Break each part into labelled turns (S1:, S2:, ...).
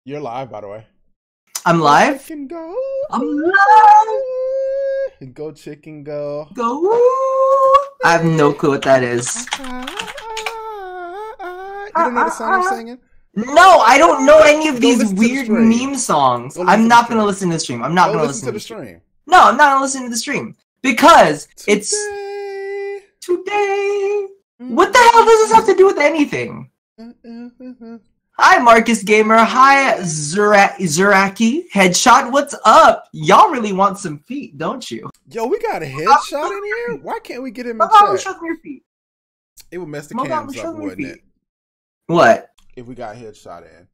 S1: You're live, by the way.
S2: I'm live?
S1: Chicken go.
S2: I'm live!
S1: Go chicken go.
S2: Go! I have no clue what that is.
S1: You don't know the song I'm singing?
S2: No, I don't know any of these
S1: listen to the
S2: weird
S1: stream.
S2: meme songs.
S1: Go listen
S2: I'm
S1: to
S2: not
S1: the
S2: gonna
S1: stream.
S2: listen to the stream. I'm not
S1: Go
S2: gonna
S1: listen to the stream.
S2: No, I'm not gonna listen to the stream. Because it's
S1: Today.
S2: today. What the hell does this have to do with anything? Hi, Marcus Gamer. Hi, Zuraki. Headshot, what's up? Y'all really want some feet, don't you?
S1: Yo, we got a headshot in here? Why can't we get him in
S2: Mogami,
S1: chat?
S2: show me your feet.
S1: It would mess the
S2: Mogami,
S1: cams
S2: show
S1: up,
S2: me your
S1: wouldn't
S2: feet.
S1: it?
S2: What?
S1: If we got headshot in.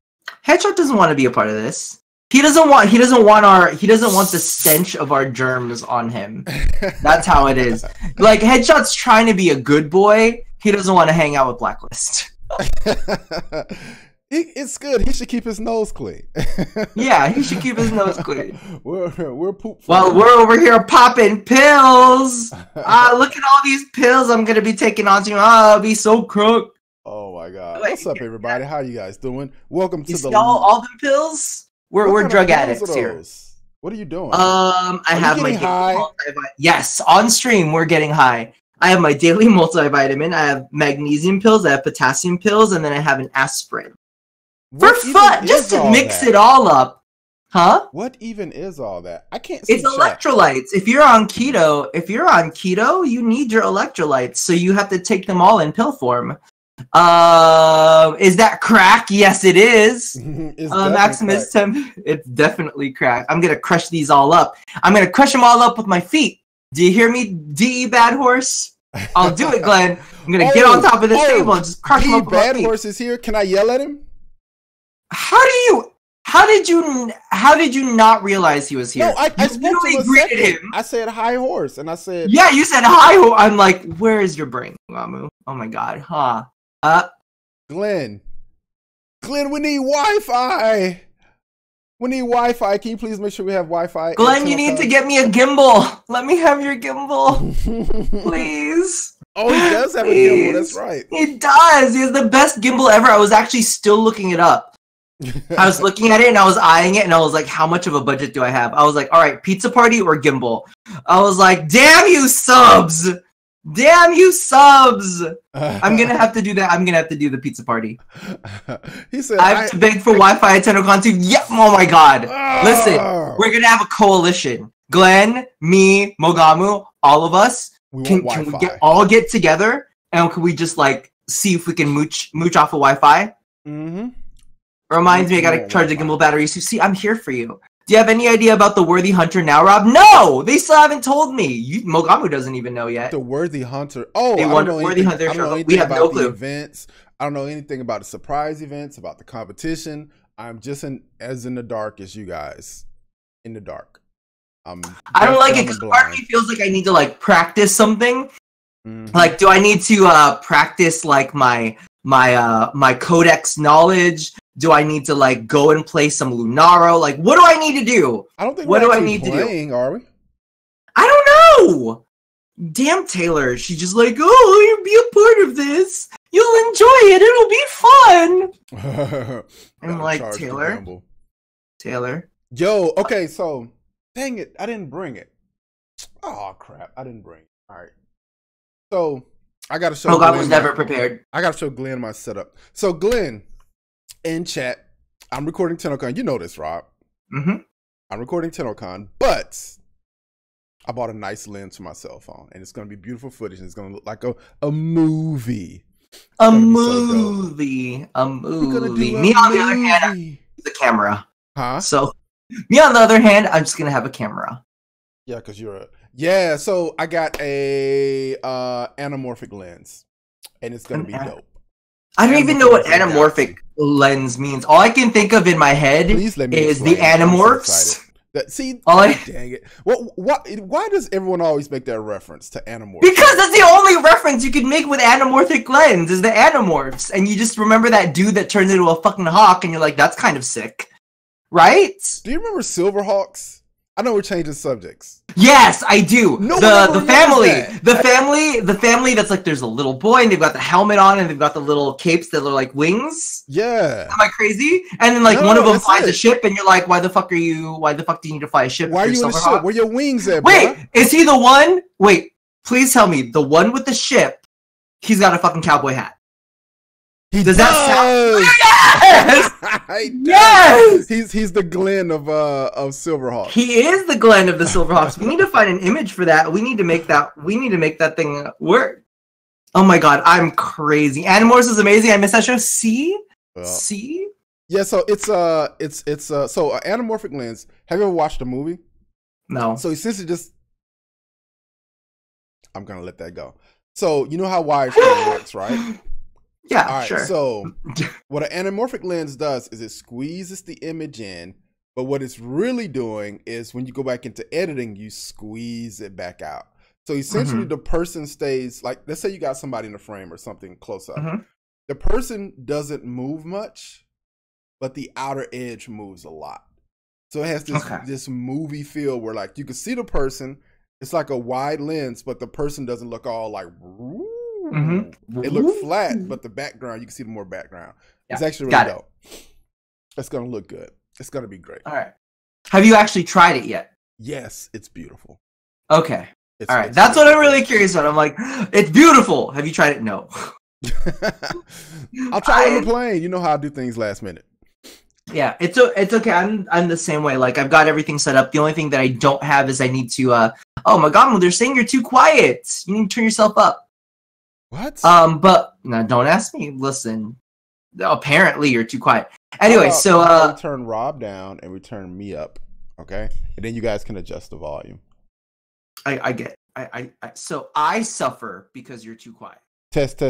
S2: Headshot doesn't want to be a part of this. He doesn't want the stench of our germs on him. That's how it is. Like, Headshot's trying to be a good boy. He doesn't want to hang out with Blacklist.
S1: It's good. He should keep his nose clean.
S2: Yeah, he should keep his nose clean.
S1: We're poop.
S2: Well, we're over here popping pills. Look at all these pills I'm gonna be taking on to. I'll be so crook.
S1: Oh my god. What's up, everybody? How you guys doing? Welcome to
S2: You
S1: the
S2: see all them pills? We're drug addicts here.
S1: What are you doing?
S2: I have my
S1: getting high?
S2: Yes, on stream we're getting high. I have my daily multivitamin. I have magnesium pills. I have potassium pills, and then I have an aspirin. For
S1: What even
S2: fun,
S1: is
S2: just to
S1: all
S2: mix
S1: that?
S2: it all up, huh?
S1: What even is all that? I can't see
S2: It's
S1: chat.
S2: electrolytes. If you're on keto, you need your electrolytes, so you have to take them all in pill form. Is that crack? Yes, it is.
S1: It's
S2: Maximus
S1: definitely
S2: Temp, it's definitely crack. I'm gonna crush these all up. I'm gonna crush them all up with my feet. Do you hear me, D Bad Horse? I'll do it, Glenn. I'm gonna get on top of this table and just crush them up with my
S1: Bad
S2: feet.
S1: Horse is here. Can I yell at him?
S2: How did you not realize he was here?
S1: No, I
S2: You
S1: spoke to
S2: literally
S1: him a
S2: greeted
S1: second.
S2: him.
S1: I said hi horse, and I said
S2: Yeah, you said hi. I'm like, where is your brain, Mamu? Oh my god, huh?
S1: Glenn, we need Wi-Fi. We need Wi-Fi. Can you please make sure we have Wi-Fi? at
S2: Glenn, you need to get me a gimbal. Let me have your gimbal,
S1: 10:00?
S2: please.
S1: Oh, he does have a
S2: Please.
S1: gimbal. That's right.
S2: He does. He has the best gimbal ever. I was actually still looking it up. I was looking at it and I was eyeing it and I was like, how much of a budget do I have? I was like, all right, pizza party or gimbal? I was like, damn you subs! Damn you subs! I'm gonna have to do that. I'm gonna have to do the pizza party.
S1: He said,
S2: I have to beg for Wi-Fi at TennoCon too. Yep. Oh my god. Listen,
S1: Oh.
S2: we're gonna have a coalition. Glenn, me, Mogamu, all of us.
S1: We
S2: Can
S1: want
S2: we
S1: Wi-Fi.
S2: all get together and can we just like see if we can mooch off of Wi-Fi?
S1: Mm-hmm.
S2: Reminds me, I gotta
S1: Yeah,
S2: charge the
S1: Wi-Fi.
S2: gimbal batteries. So see, I'm here for you. Do you have any idea about the Worthy Hunter now, Rob? No! They still haven't told me. Mogamu doesn't even know yet.
S1: The Worthy Hunter. Oh,
S2: They
S1: I
S2: want
S1: don't know
S2: Worthy
S1: anything,
S2: Hunter
S1: I don't know
S2: show.
S1: anything
S2: We have
S1: about
S2: no
S1: the
S2: clue.
S1: events. I don't know anything about the surprise events, about the competition. I'm just as in the dark as you guys. In the dark.
S2: I don't like it because
S1: dumb and
S2: part of me
S1: blind.
S2: feels like I need to like practice something.
S1: Mhm.
S2: Like, do I need to practice like my codex knowledge? Do I need to like go and play some Lunaro? Like, what do I need to do?
S1: I don't think
S2: what
S1: we're
S2: do I
S1: actually
S2: need to do?
S1: playing, are we?
S2: I don't know. Damn Taylor, she's just like, oh, you'll be a part of this. You'll enjoy it. It'll be fun. I'm
S1: Gotta
S2: like,
S1: charge the
S2: Taylor?
S1: gimbal.
S2: Taylor.
S1: Yo, okay, so dang it, I didn't bring it. Oh crap, I didn't bring it. All right. So I gotta show
S2: Oh God,
S1: Glenn
S2: was never
S1: my-
S2: prepared.
S1: I gotta show Glenn my setup. So Glenn, in chat, I'm recording TennoCon. You know this, Rob.
S2: Mm-hmm.
S1: I'm recording TennoCon, but I bought a nice lens for my cell phone, and it's gonna be beautiful footage, and it's gonna look like a movie.
S2: A
S1: gonna be so dope.
S2: movie. A
S1: We're gonna
S2: movie.
S1: do a
S2: Me on the other hand, I'm
S1: movie.
S2: the camera.
S1: Huh?
S2: So, me on the other hand, I'm just gonna have a camera.
S1: Yeah, because you're a so I got a anamorphic lens, and it's gonna be dope.
S2: I don't even know what
S1: Anamorphic
S2: anamorphic lens means. All I can think of in my head
S1: Please let me
S2: is the
S1: explain. I'm so
S2: Animorphs.
S1: excited. See,
S2: All I-
S1: dang it! Why does everyone always make that reference to Anamorphic?
S2: Because that's the only reference you can make with anamorphic lens is the Animorphs, and you just remember that dude that turns into a fucking hawk, and you're like, that's kind of sick, right?
S1: Do you remember Silverhawks? I know we're changing subjects.
S2: Yes, I do.
S1: No
S2: the family that's like there's a little boy and they've got the helmet on and they've got the little capes that are like wings.
S1: Yeah.
S2: Am I crazy? And then like one of them flies a ship and you're like, why the fuck do you need to fly a ship?
S1: Why are you in the ship? Where your wings at,
S2: Wait,
S1: bro?
S2: is he the one? Wait, please tell me, the one with the ship, he's got a fucking cowboy hat. Does that sound? Yes!
S1: He's the Glenn of Silverhawks.
S2: He is the Glenn of the Silverhawks. We need to find an image for that. We need to make that thing work. Oh my god, I'm crazy. Animorphs is amazing. I miss that show. See?
S1: Yeah, so it's Anamorphic lens. Have you ever watched a movie?
S2: No.
S1: So essentially just I'm gonna let that go. So you know how widescreen works, right?
S2: Yeah,
S1: all right,
S2: sure.
S1: So what an anamorphic lens does is it squeezes the image in, but what it's really doing is when you go back into editing, you squeeze it back out. So essentially the person stays, like, let's say you got somebody in the frame or something close up. The person doesn't move much, but the outer edge moves a lot. So it has this movie feel where like you can see the person, it's like a wide lens, but the person doesn't look all like it looks flat, but the background, you can see the more background. It's actually really dope. It's gonna look good. It's gonna be great.
S2: All right. Have you actually tried it yet?
S1: Yes, it's beautiful.
S2: Okay. All right. That's what I'm really curious about. I'm like, it's beautiful. Have you tried it? No.
S1: I'll try it on the plane. You know how I do things last minute.
S2: Yeah, it's okay. I'm the same way. Like, I've got everything set up. The only thing that I don't have is I need to oh my god, they're saying you're too quiet. You need to turn yourself up.
S1: What?
S2: But no, don't ask me. Listen, apparently you're too quiet. Anyway, so
S1: we turn Rob down and we turn me up, okay? And then you guys can adjust the volume.
S2: I get. So I suffer because you're too quiet.
S1: Test.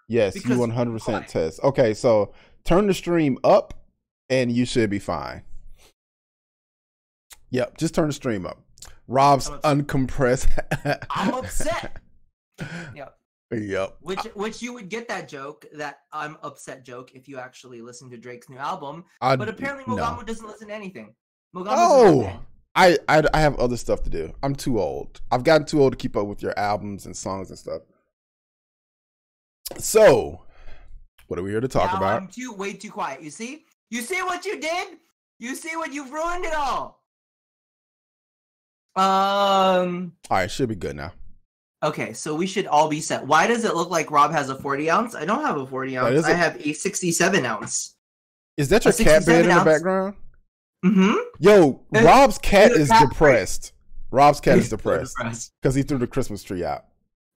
S1: Yes, you 100% test. Okay, so turn the stream up, and you should be fine. Yep, just turn the stream up. Rob's uncompressed.
S2: I'm upset.
S1: Yep.
S2: Which you would get that joke, that I'm upset joke, if you actually listen to Drake's new album. But apparently Mogamo doesn't listen to anything.
S1: I have other stuff to do. I'm too old. I've gotten too old to keep up with your albums and songs and stuff. So, what are we here to talk about?
S2: I'm way too quiet. You see what you did? You see what you've ruined it all.
S1: All right, should be good now.
S2: Okay, so we should all be set. Why does it look like Rob has a 40 ounce? I don't have a 40 ounce. I have a 67 ounce.
S1: Is that your cat bed in the background?
S2: Mm-hmm.
S1: Yo, Rob's cat is depressed. Rob's cat is depressed because he threw the Christmas tree out.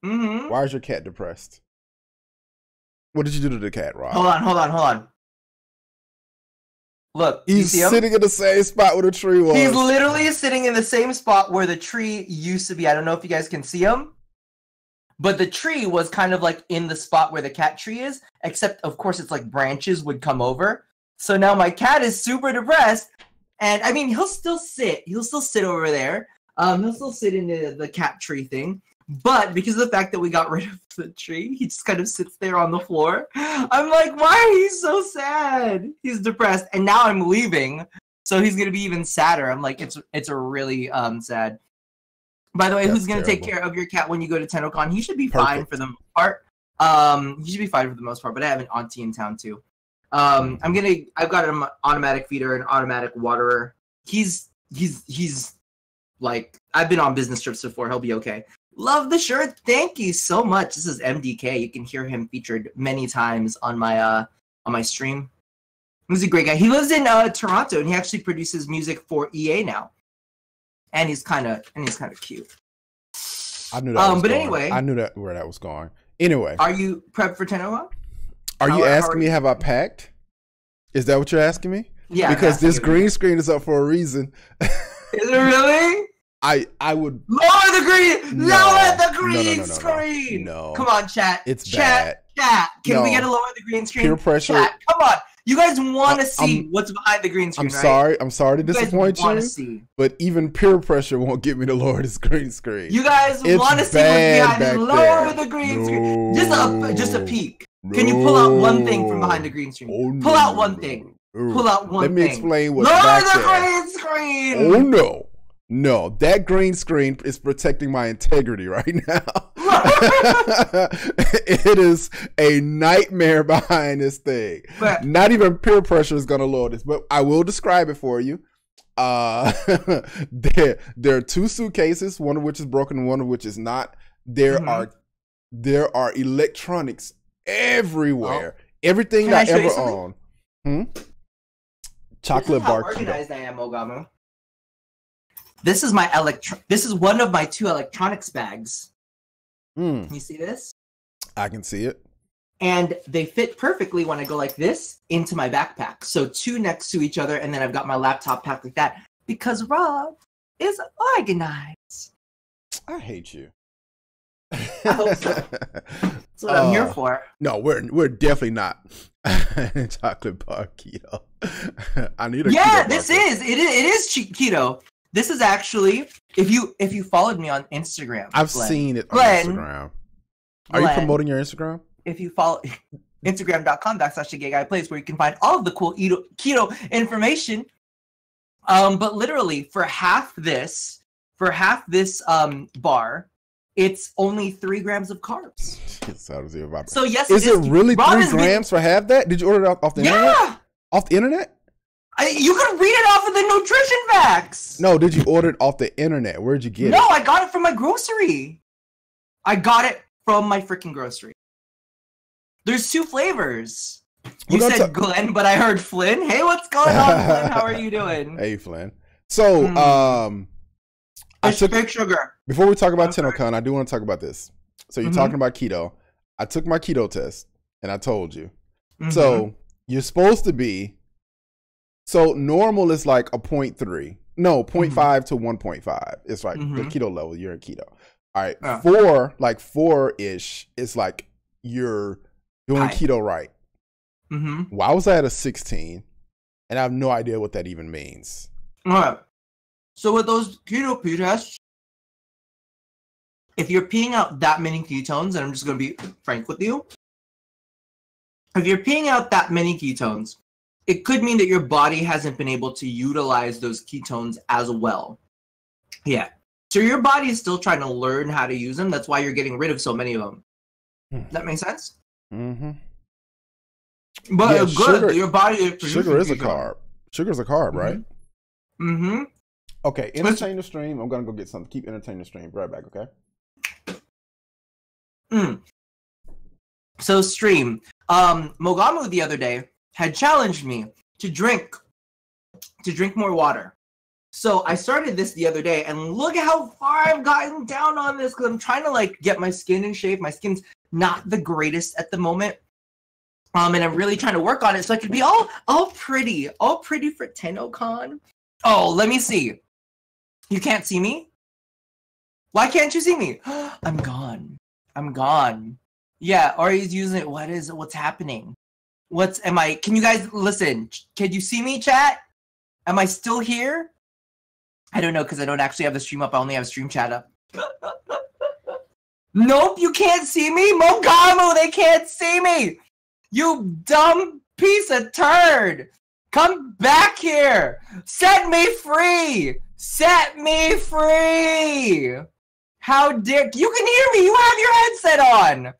S2: Mm-hmm.
S1: Why is your cat depressed? What did you do to the cat, Rob?
S2: Hold on. Look,
S1: he's sitting in the same spot where the tree was.
S2: He's literally sitting in the same spot where the tree used to be. I don't know if you guys can see him. But the tree was kind of like in the spot where the cat tree is, except of course it's like branches would come over. So now my cat is super depressed, and I mean he'll still sit over there. He'll still sit in the cat tree thing. But because of the fact that we got rid of the tree, he just kind of sits there on the floor. I'm like, why are you so sad? He's depressed, and now I'm leaving, so he's gonna be even sadder. I'm like, it's a really sad. By the way, who's going to take care of your cat when you go to TennoCon? He should be fine for the most part. He should be fine for the most part, but I have an auntie in town too. I've got an automatic feeder, an automatic waterer. He's like, I've been on business trips before. He'll be okay. Love the shirt. Thank you so much. This is MDK. You can hear him featured many times on my stream. He's a great guy. He lives in Toronto, and he actually produces music for EA now. And he's kind of cute.
S1: I knew that.
S2: Anyway,
S1: I knew where that was going. Anyway,
S2: are you prepped for TennoCon?
S1: Are you asking me have I packed? Is that what you're asking me?
S2: Yeah.
S1: Because this green screen is up for a reason.
S2: Is it really?
S1: I would
S2: lower the green screen.
S1: No.
S2: Come on, chat.
S1: It's bad.
S2: Chat. Can we get a lower the green screen?
S1: Peer pressure.
S2: Chat. Come on. You guys want to see what's behind the green screen,
S1: I'm sorry to disappoint you, but even peer pressure won't get me to lower this green screen.
S2: You guys want to see what's behind it. Lower the green screen. Just a peek. Can you pull out one thing from behind the green screen? Pull out one thing. pull out one
S1: Let me
S2: thing.
S1: explain what's
S2: Lower
S1: back
S2: the
S1: there.
S2: green screen!
S1: Oh no. No, that green screen is protecting my integrity right now. It is a nightmare behind this thing.
S2: But,
S1: not even peer pressure is going to load this, but I will describe it for you. There are 2 suitcases, one of which is broken, one of which is not. There are electronics everywhere. Everything
S2: Can
S1: I
S2: I show you
S1: ever
S2: something?
S1: own. Chocolate bar.
S2: How organized I am, Mogamu. This is my This is one of my 2 electronics bags. Can you see this?
S1: I can see it.
S2: And they fit perfectly when I go like this into my backpack. So 2 next to each other, and then I've got my laptop packed like that because Rob is organized.
S1: I hate you.
S2: I hope so. That's what I'm here for.
S1: No, we're definitely not chocolate bar keto. I need a
S2: keto
S1: this
S2: bar. It is keto. This is actually if you followed me on Instagram.
S1: I've
S2: Glenn,
S1: seen it on Instagram. Are you promoting your Instagram?
S2: If you follow Instagram.com/thegayguyplays, where you can find all of the cool keto information. But literally for half this bar, it's only 3 grams of carbs.
S1: So yes, is it really 3 grams for half that? Did you order it off the internet? Off the internet?
S2: You can read it off of the nutrition facts.
S1: No, did you order it off the internet? Where'd you get it?
S2: No, I got it from my grocery. I got it from my freaking grocery. There's 2 flavors. You said Glenn, but I heard Flynn. Hey, what's going on, Flynn? How are you doing?
S1: Hey, Flynn. So, I took
S2: big sugar.
S1: Before we talk about TennoCon, I do want to talk about this. So you're talking about keto. I took my keto test, and I told you. So you're supposed to be. So normal is like a 0.3. No, 0.5 to 1.5. It's like the keto level. You're in keto. All right, 4-ish is like you're doing keto right. Why was I at a 16? And I have no idea what that even means.
S2: All right. So with those keto pee tests, if you're peeing out that many ketones, and I'm just going to be frank with you, if you're peeing out that many ketones, it could mean that your body hasn't been able to utilize those ketones as well. Yeah. So your body is still trying to learn how to use them. That's why you're getting rid of so many of them. Does that make sense? But
S1: yeah,
S2: good.
S1: Sugar,
S2: your body is
S1: sugar is a carb. Sugar is a carb, right? Okay, entertain the stream. I'm going to go get something. Keep entertaining the stream. Right back, okay?
S2: So stream. Mogamu the other day had challenged me to drink more water. So I started this the other day, and look at how far I've gotten down on this because I'm trying to like get my skin in shape. My skin's not the greatest at the moment. And I'm really trying to work on it so I could be all pretty for TennoCon. Oh, let me see. You can't see me? Why can't you see me? I'm gone. Yeah, Ari's using it. What's happening? Can you guys listen? Can you see me, chat? Am I still here? I don't know because I don't actually have the stream up. I only have stream chat up. Nope, you can't see me? Mogamu, they can't see me! You dumb piece of turd! Come back here! Set me free! Set me free! How dare you can hear me! You have your headset on!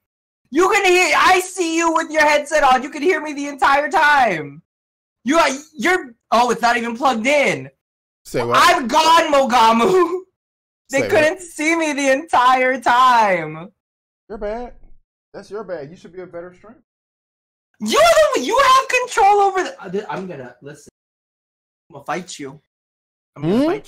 S2: You can hear I see you with your headset on! You can hear me the entire time! You're oh, it's not even plugged in!
S1: Say what?
S2: I'm gone, Mogamu! They couldn't see me the entire time!
S1: You're bad. That's your bad. You should be a better streamer.
S2: You have control over I'm gonna listen. I'm gonna fight you. Anyway,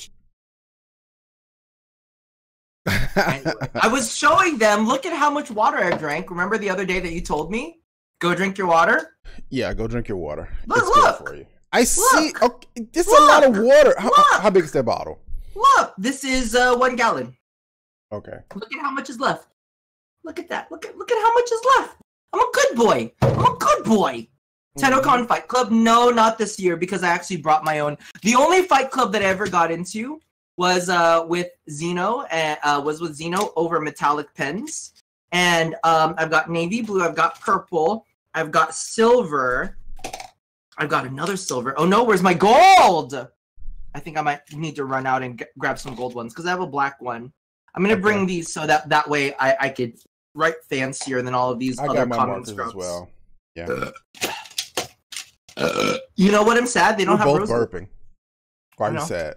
S2: I was showing them. Look at how much water I drank. Remember the other day that you told me? Go drink your water.
S1: Yeah, go drink your water.
S2: Look,
S1: it's good for you. I see. Okay, this is a lot of water. How big is that bottle?
S2: Look, this is 1 gallon.
S1: Okay.
S2: Look at how much is left. Look at that. Look at how much is left. I'm a good boy. TennoCon Fight Club? No, not this year because I actually brought my own. The only Fight Club that I ever got into was with Zeno. Over metallic pens. And I've got navy blue. I've got purple. I've got silver. I got another silver. Oh no, where's my gold? I think I might need to run out and grab some gold ones because I have a black one. I'm gonna bring these so that way I could write fancier than all of these other common strokes.
S1: As well. Yeah.
S2: You know what? I'm sad they don't have
S1: both burping. Why are you sad?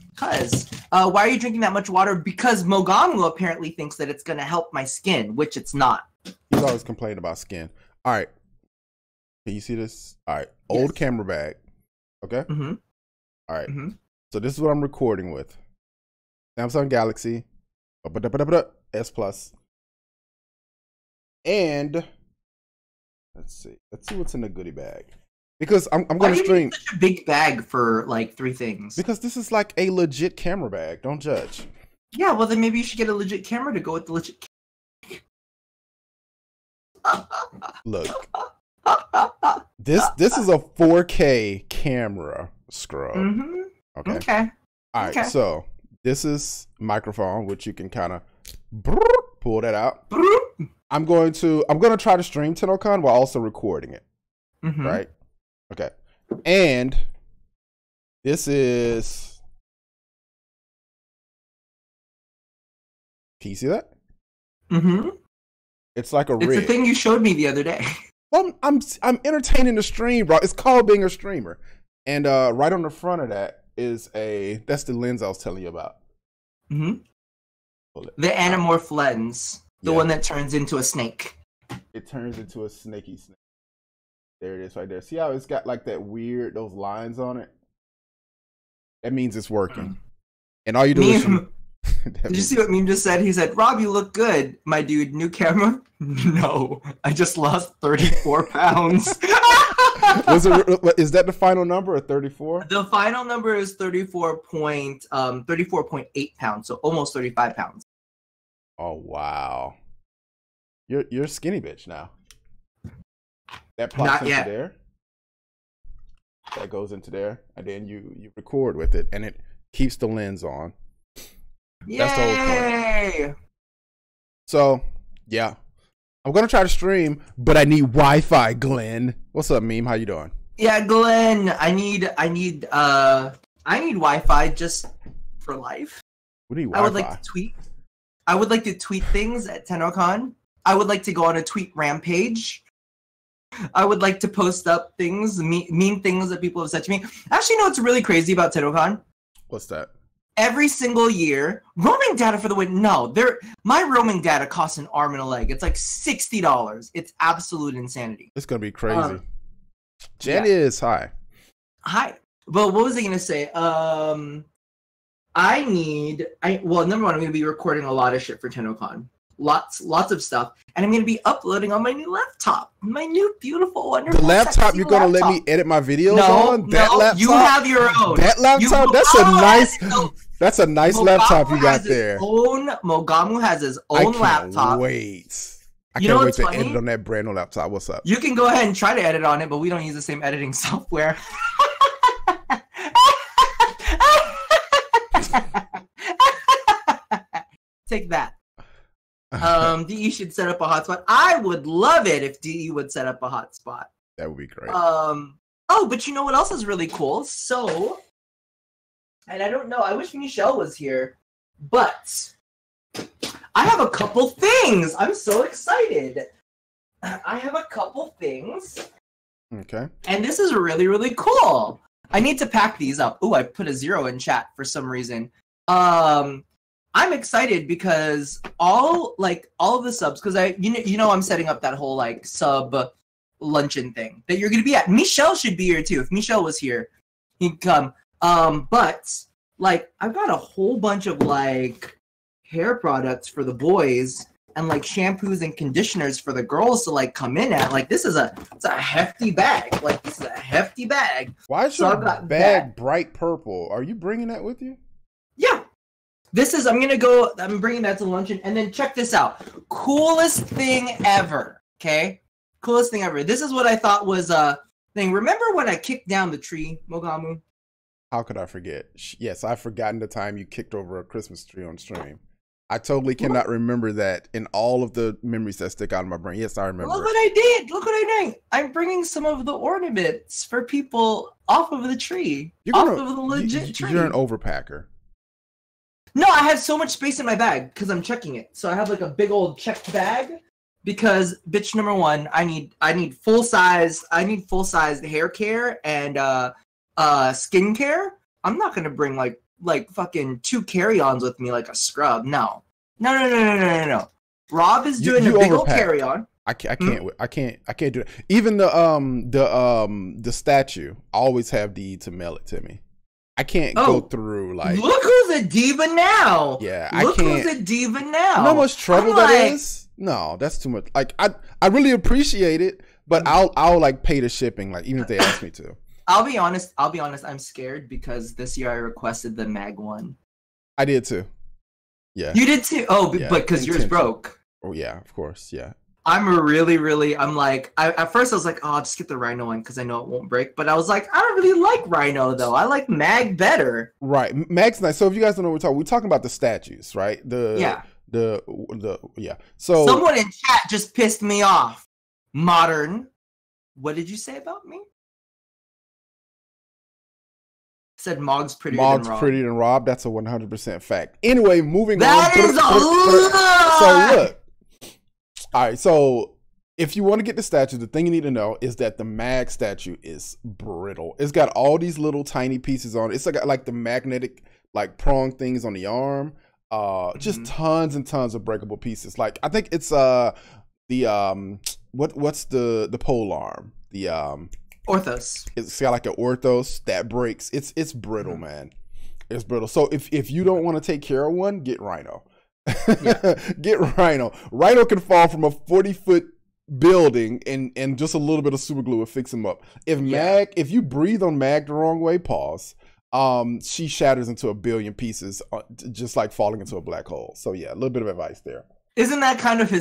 S2: Because why are you drinking that much water? Because Mogamu apparently thinks that it's gonna help my skin, which it's not.
S1: He's always complaining about skin. All right. Can you see this? All right. Old camera bag. Okay.
S2: Mm-hmm.
S1: All right. So this is what I'm recording with. Samsung Galaxy S Plus. And let's see what's in the goodie bag. Because I'm going to stream
S2: such a big bag for like 3 things.
S1: Because this is like a legit camera bag. Don't judge.
S2: Yeah, well then maybe you should get a legit camera to go with the legit.
S1: Look. This is a 4K camera, scrub. Okay. All right. So this is microphone, which you can kind of pull that out. I'm gonna try to stream TennoCon while also recording it. Right. Okay. And this is. Can you see that? It's like a rig.
S2: It's the thing you showed me the other day.
S1: Well, I'm entertaining the stream, bro. It's called being a streamer. And right on the front of that is that's the lens I was telling you about.
S2: The Anamorph lens. The one that turns into a snake.
S1: It turns into a snaky snake. There it is right there. See how it's got like those lines on it? That means it's working. And all you do is
S2: Did you see what Meme just said? He said, Rob, you look good. My dude, new camera? No, I just lost 34 pounds.
S1: Is that the final number or 34?
S2: The final number is 34.8 pounds, so almost 35 pounds.
S1: Oh, wow. You're a skinny bitch now. That plops into there. That goes into there. And then you record with it, and it keeps the lens on.
S2: Yay!
S1: That's the whole point. So, yeah. I'm going to try to stream, but I need Wi-Fi, Glenn. What's up, Meme? How you doing?
S2: Yeah, Glenn, I need Wi-Fi just for life.
S1: What do you Wi-Fi?
S2: I would like to tweet things at TennoCon. I would like to go on a tweet rampage. I would like to post up things, mean things that people have said to me. Actually, you know what's really crazy about TennoCon?
S1: What's that?
S2: Every single year, roaming data for the win. No, my roaming data costs an arm and a leg. It's like $60. It's absolute insanity.
S1: It's gonna be crazy. Jen is hi.
S2: Hi. Well, what was I gonna say? Number one, I'm gonna be recording a lot of shit for TennoCon. Lots of stuff, and I'm gonna be uploading on my new laptop, my new beautiful, wonderful.
S1: The laptop you're gonna let me edit my videos on? That laptop?
S2: You have your own.
S1: That laptop? That's a nice laptop you got there.
S2: Mogamu has his own laptop.
S1: Wait. I can't wait to edit on that brand new laptop. What's up?
S2: You can go ahead and try to edit on it, but we don't use the same editing software. Take that. DE should set up a hotspot. I would love it if DE would set up a hotspot.
S1: That would be great.
S2: Oh, but you know what else is really cool? So, and I don't know, I wish Michelle was here, but I have a couple things. I'm so excited. I have a couple things.
S1: Okay.
S2: And this is really, really cool. I need to pack these up. Ooh, I put a 0 in chat for some reason. I'm excited because all of the subs, because you know I'm setting up that whole like sub luncheon thing that you're gonna be at. Michelle should be here too. If Michelle was here, he'd come. But like I've got a whole bunch of like hair products for the boys and like shampoos and conditioners for the girls to like come in at. Like it's a hefty bag. Like this is a hefty bag.
S1: Why is your bag bright purple? Are you bringing that with you?
S2: Yeah. I'm bringing that to luncheon, and then check this out. Coolest thing ever, okay? Coolest thing ever. This is what I thought was a thing. Remember when I kicked down the tree, Mogamu?
S1: How could I forget? Yes, I've forgotten the time you kicked over a Christmas tree on stream. I totally cannot remember that in all of the memories that stick out in my brain. Yes, I remember.
S2: Look what I did. Look what I'm doing. I'm bringing some of the ornaments for people off of the tree. Off of the legit tree.
S1: You're an overpacker.
S2: No, I have so much space in my bag because I'm checking it. So I have like a big old checked bag because bitch number one, I need full size hair care and skin care. I'm not gonna bring like fucking 2 carry-ons with me like a scrub. No. Rob is doing a big old carry-on.
S1: I can't do it. Even the statue, I always have D to mail it to me. I can't go through like.
S2: Look who's a diva now.
S1: Yeah,
S2: look who's a diva now.
S1: You know how much trouble that is? No, that's too much. Like I really appreciate it, but I'll like pay the shipping, like even if they ask me to.
S2: I'll be honest. I'm scared because this year I requested the mag one.
S1: I did too. Yeah.
S2: You did too. Oh, yeah, but because yours broke.
S1: Oh yeah, of course. Yeah.
S2: I'm like, at first I was like, oh, I'll just get the Rhino one because I know it won't break. But I was like, I don't really like Rhino though. I like Mag better.
S1: Right, Mag's nice. So if you guys don't know what we're talking about the statues, right? Yeah. So
S2: someone in chat just pissed me off. Modern. What did you say about me? Said Mog's prettier than Rob.
S1: Mog's prettier than Rob. That's a 100% fact. Anyway, moving on.
S2: That is
S1: so look. All right, so if you want to get the statue, the thing you need to know is that the mag statue is brittle. It's got all these little tiny pieces on it. It's like the magnetic like prong things on the arm. Just tons and tons of breakable pieces. Like I think it's what's the pole arm? The
S2: Orthos.
S1: It's got like an orthos that breaks. It's brittle, man. It's brittle. So if you don't want to take care of one, get Rhino. Yeah. Get Rhino. Rhino can fall from a 40-foot building and just a little bit of super glue will fix him up. If you breathe on Mag the wrong way, she shatters into a billion pieces, just like falling into a black hole. So yeah, a little bit of advice there.
S2: Isn't that kind of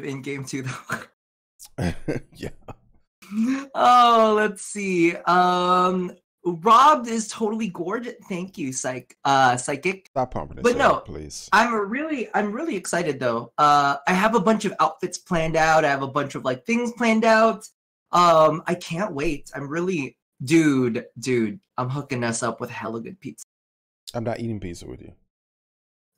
S2: in game too though?
S1: Yeah.
S2: Oh, let's see. Rob is totally gorgeous. Thank you, Psychic.
S1: Stop pumping it.
S2: But no,
S1: please. I'm
S2: really excited though. I have a bunch of outfits planned out. I have a bunch of like things planned out. I can't wait. I'm really, dude. I'm hooking us up with hella good pizza.
S1: I'm not eating pizza with you.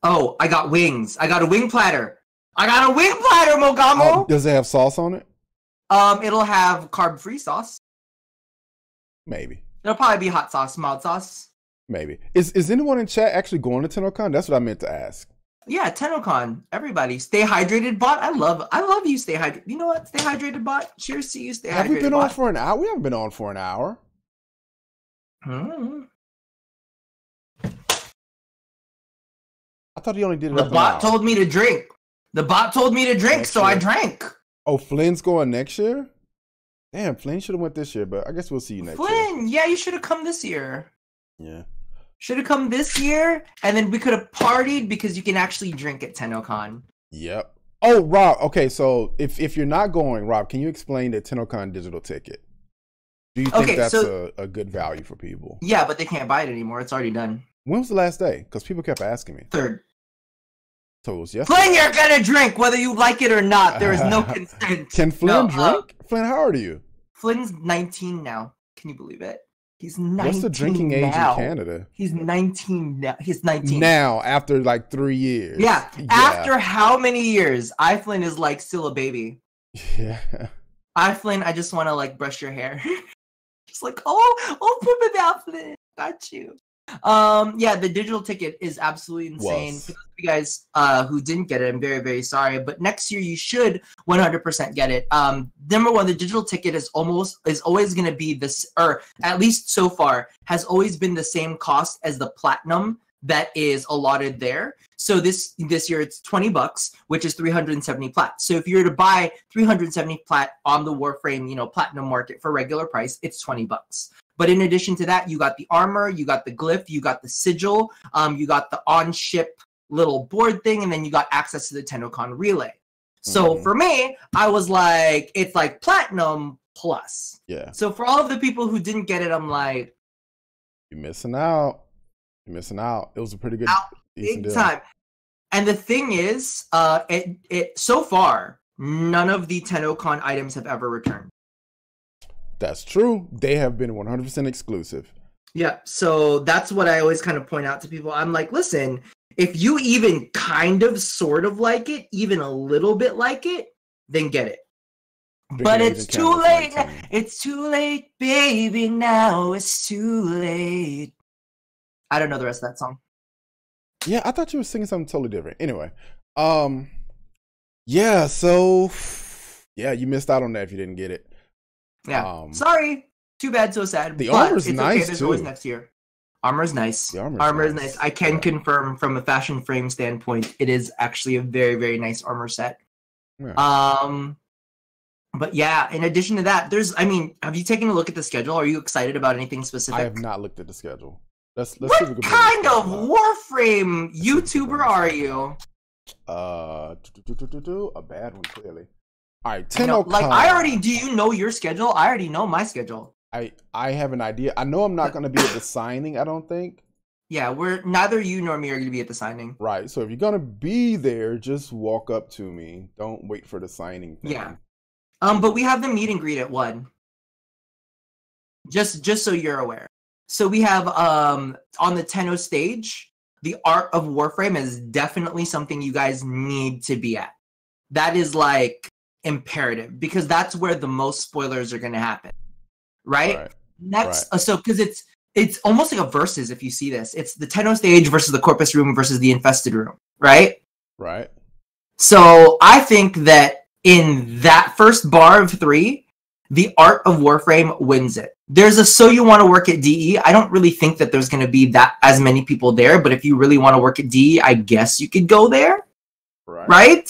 S2: Oh, I got wings. I got a wing platter. Mogamo.
S1: Does it have sauce on it?
S2: It'll have carb-free sauce.
S1: Maybe.
S2: It'll probably be hot sauce, mild sauce.
S1: Maybe. Is anyone in chat actually going to TennoCon? That's what I meant to ask.
S2: Yeah, TennoCon. Everybody, stay hydrated, bot. I love you. Stay hydrated. You know what? Stay hydrated, bot. Cheers to you. Stay hydrated.
S1: Have we been
S2: bot.
S1: on for an hour? We haven't been on for an hour.
S2: Hmm.
S1: I thought he only did it.
S2: The bot told me to drink. So I drank.
S1: Oh, Flynn's going next year? Damn, Flynn should have went this year, but I guess we'll see you next year.
S2: Flynn, yeah, you should have come this year.
S1: Yeah.
S2: Should have come this year, and then we could have partied because you can actually drink at TennoCon.
S1: Yep. Oh, Rob, okay, so if you're not going, Rob, can you explain the TennoCon digital ticket? Do you think that's a good value for people?
S2: Yeah, but they can't buy it anymore. It's already done.
S1: When was the last day? Because people kept asking me.
S2: 3rd.
S1: So it was yesterday.
S2: Flynn, you're gonna drink whether you like it or not. There is no consent.
S1: Can Flynn drink? Flynn, how old are you?
S2: Flynn's 19 now. Can you believe it? He's 19.
S1: What's the drinking age in Canada?
S2: He's 19 now. He's 19
S1: now after like 3 years.
S2: Yeah. After how many years? Flynn is like still a baby.
S1: Yeah.
S2: Flynn, I just want to like brush your hair. Just like, oh, Flynn, got you. Yeah, the digital ticket is absolutely insane. For those of you guys who didn't get it, I'm very, very sorry. But next year you should 100% get it. Number one, the digital ticket is always going to be this, or at least so far, has always been the same cost as the platinum that is allotted there. So this year it's $20, which is 370 plat. So if you were to buy 370 plat on the Warframe, platinum market for regular price, it's $20. But in addition to that, you got the armor, you got the glyph, you got the sigil, you got the on-ship little board thing, and then you got access to the TennoCon relay. So for me, I was like, it's like platinum plus.
S1: Yeah.
S2: So for all of the people who didn't get it, I'm like,
S1: you're missing out. You're missing out. It was a pretty good
S2: big time. And the thing is, it so far, none of the TennoCon items have ever returned.
S1: That's true. They have been 100% exclusive.
S2: Yeah, so that's what I always kind of point out to people. I'm like, listen, if you even kind of, sort of like it, even a little bit like it, then get it. But it's too late. It's too late, baby. Now it's too late. I don't know the rest of that song.
S1: Yeah, I thought you were singing something totally different. Anyway, yeah. So, yeah, you missed out on that if you didn't get it.
S2: Yeah, sorry. Too bad, so sad.
S1: The armor's nice
S2: There's
S1: too.
S2: always next year. Armor's nice.
S1: The
S2: armor's nice. I can confirm from a fashion frame standpoint, it is actually a very, very nice armor set. Yeah. But yeah, in addition to that, have you taken a look at the schedule? Are you excited about anything specific?
S1: I have not looked at the schedule. Let's
S2: what
S1: see if we can
S2: kind of Warframe YouTuber are you?
S1: A bad one, clearly. All right, TennoCon.
S2: Do you know your schedule? I already know my schedule.
S1: I have an idea. I know I'm not going to be at the signing, I don't think.
S2: Yeah, neither you nor me are going to be at the signing.
S1: Right, so if you're going to be there, just walk up to me. Don't wait for the signing thing.
S2: Yeah. But we have the meet and greet at 1. Just so you're aware. So we have on the Tenno stage, the Art of Warframe is definitely something you guys need to be at. That is like imperative because that's where the most spoilers are going to happen. Right? Next, so because it's almost like a versus if you see this. It's the Tenno stage versus the Corpus room versus the Infested room, right?
S1: Right.
S2: So I think that in that first bar of 3, the Art of Warframe wins it. There's a So You Want to Work at DE. I don't really think that there's going to be that as many people there, but if you really want to work at DE, I guess you could go there. Right?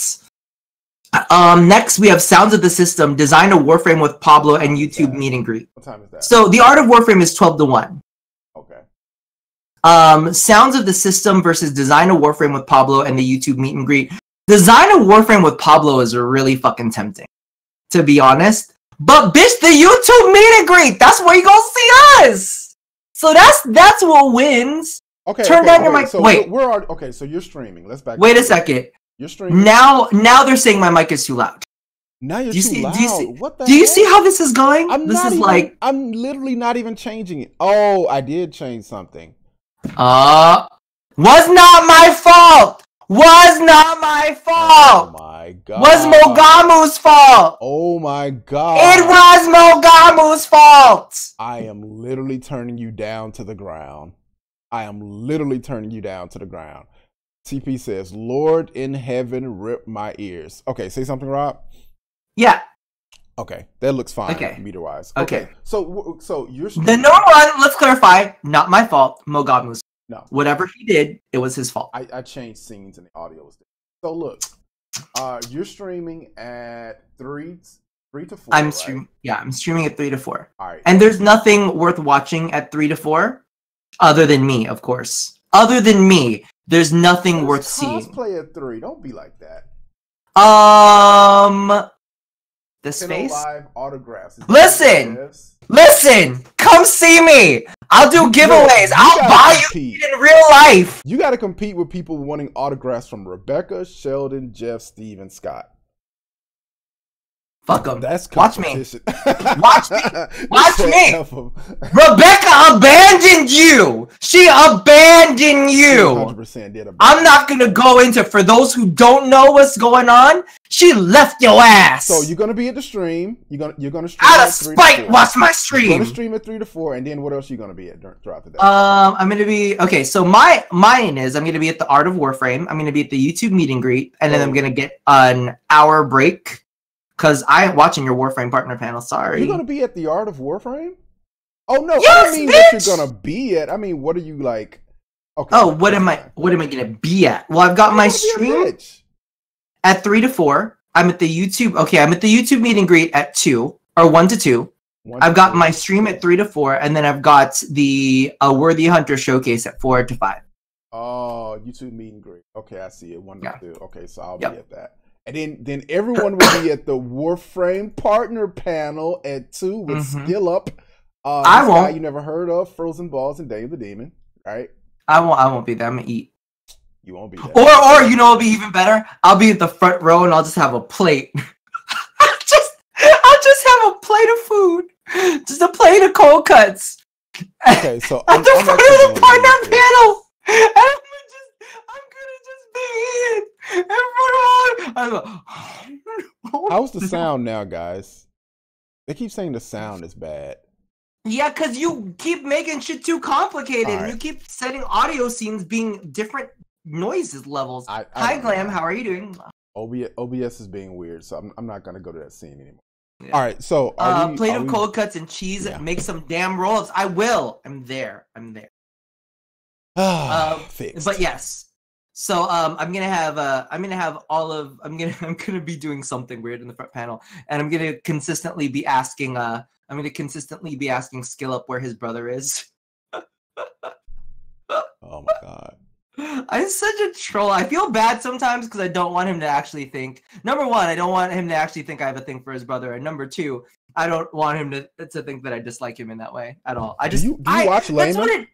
S2: Next, we have Sounds of the System, Design a Warframe with Pablo, and YouTube meet and greet.
S1: What time is that?
S2: So the Art of Warframe is 12 to 1.
S1: Okay.
S2: Sounds of the System versus Design a Warframe with Pablo and the YouTube meet and greet. Design a Warframe with Pablo is really fucking tempting, to be honest. But bitch, the YouTube meet and greet, that's where you gonna see us. So that's what wins.
S1: Okay.
S2: Turn down your mic.
S1: So
S2: wait.
S1: Okay, so you're streaming. Let's back.
S2: Wait a second.
S1: You're streaming.
S2: Now they're saying my mic is too loud.
S1: Now you're too loud. What the
S2: do you see how this is going?
S1: I'm literally not even changing it. Oh, I did change something.
S2: Was not my fault. Was not my fault.
S1: Oh my god.
S2: Was Mogamu's fault.
S1: Oh my god.
S2: It was Mogamu's fault.
S1: I am literally turning you down to the ground. TP says, Lord in heaven, rip my ears. Okay, say something, Rob.
S2: Yeah.
S1: Okay, that looks fine.
S2: Okay.
S1: Meter-wise.
S2: Okay.
S1: So you're
S2: the number one. Let's clarify. Not my fault. Mogamu's.
S1: No.
S2: Whatever he did, it was his fault.
S1: I changed scenes and the audio was there. So look, you're streaming at 3 to 4.
S2: I'm streaming. Yeah, I'm streaming at 3 to 4.
S1: All right.
S2: And there's nothing worth watching at 3 to 4, other than me, of course. Other than me, there's nothing worth seeing.
S1: Cosplay at 3. Don't be like that.
S2: The space.
S1: Live autographs.
S2: Listen. Come see me. I'll do giveaways. I'll buy you in real life.
S1: You got to compete with people wanting autographs from Rebecca, Sheldon, Jeff, Steve, and Scott.
S2: Fuck them.
S1: That's
S2: competition. Watch me. Rebecca abandoned you. She abandoned you.
S1: 100% did.
S2: I'm not gonna go into. For those who don't know what's going on, she left your ass.
S1: So you're gonna be at the stream. You're gonna stream
S2: out of spite. Watch my stream.
S1: You're gonna stream at 3 to 4, and then what else are you gonna be at throughout the day?
S2: I'm gonna be okay. So mine is I'm gonna be at the Art of Warframe. I'm gonna be at the YouTube meet and greet, and then I'm gonna get an hour break. Because I'm watching your Warframe partner panel, sorry.
S1: You're going to be at the Art of Warframe? Oh, no,
S2: yes,
S1: I don't mean
S2: bitch!
S1: what you're going to be at. I mean, what are you like? Okay.
S2: Oh, what am I going to be at? Well, I've got my stream at 3 to 4. I'm at the YouTube meet and greet at 2, or 1 to 2. I've got my stream at 3 to 4, and then I've got the Worthy Hunter showcase at 4 to 5.
S1: Oh, YouTube meet and greet. Okay, I see it. 1 to 2. Okay, so I'll be at that. And then everyone will be at the Warframe partner panel at 2 with Skill Up.
S2: I won't.
S1: You never heard of Frozen Balls and Day of the Demon, right?
S2: I won't be there. I'm gonna eat.
S1: You won't be there.
S2: Or you know what'll be even better? I'll be at the front row and I'll just have a plate. I'll just have a plate of food. Just a plate of cold cuts.
S1: Okay, so
S2: at the front of the partner panel. And I'm gonna just be in front of
S1: How's the sound now, guys? They keep saying the sound is bad.
S2: Yeah, because you keep making shit too complicated.
S1: Right.
S2: And you keep setting audio scenes being different noises levels. Hi, Glam. How are you doing?
S1: OBS is being weird, so I'm not going to go to that scene anymore.
S2: Yeah.
S1: All right, so
S2: plate of cold cuts and cheese. Yeah. Make some damn rolls. I will. I'm there.
S1: Fixed.
S2: But yes. So I'm gonna have I'm gonna be doing something weird in the front panel, and I'm gonna consistently be asking Skill Up where his brother is.
S1: Oh my god.
S2: I'm such a troll. I feel bad sometimes because I don't want him to actually think. Number one, I don't want him to actually think I have a thing for his brother, and number two, I don't want him to think that I dislike him in that way at all. I just
S1: do you watch Layman?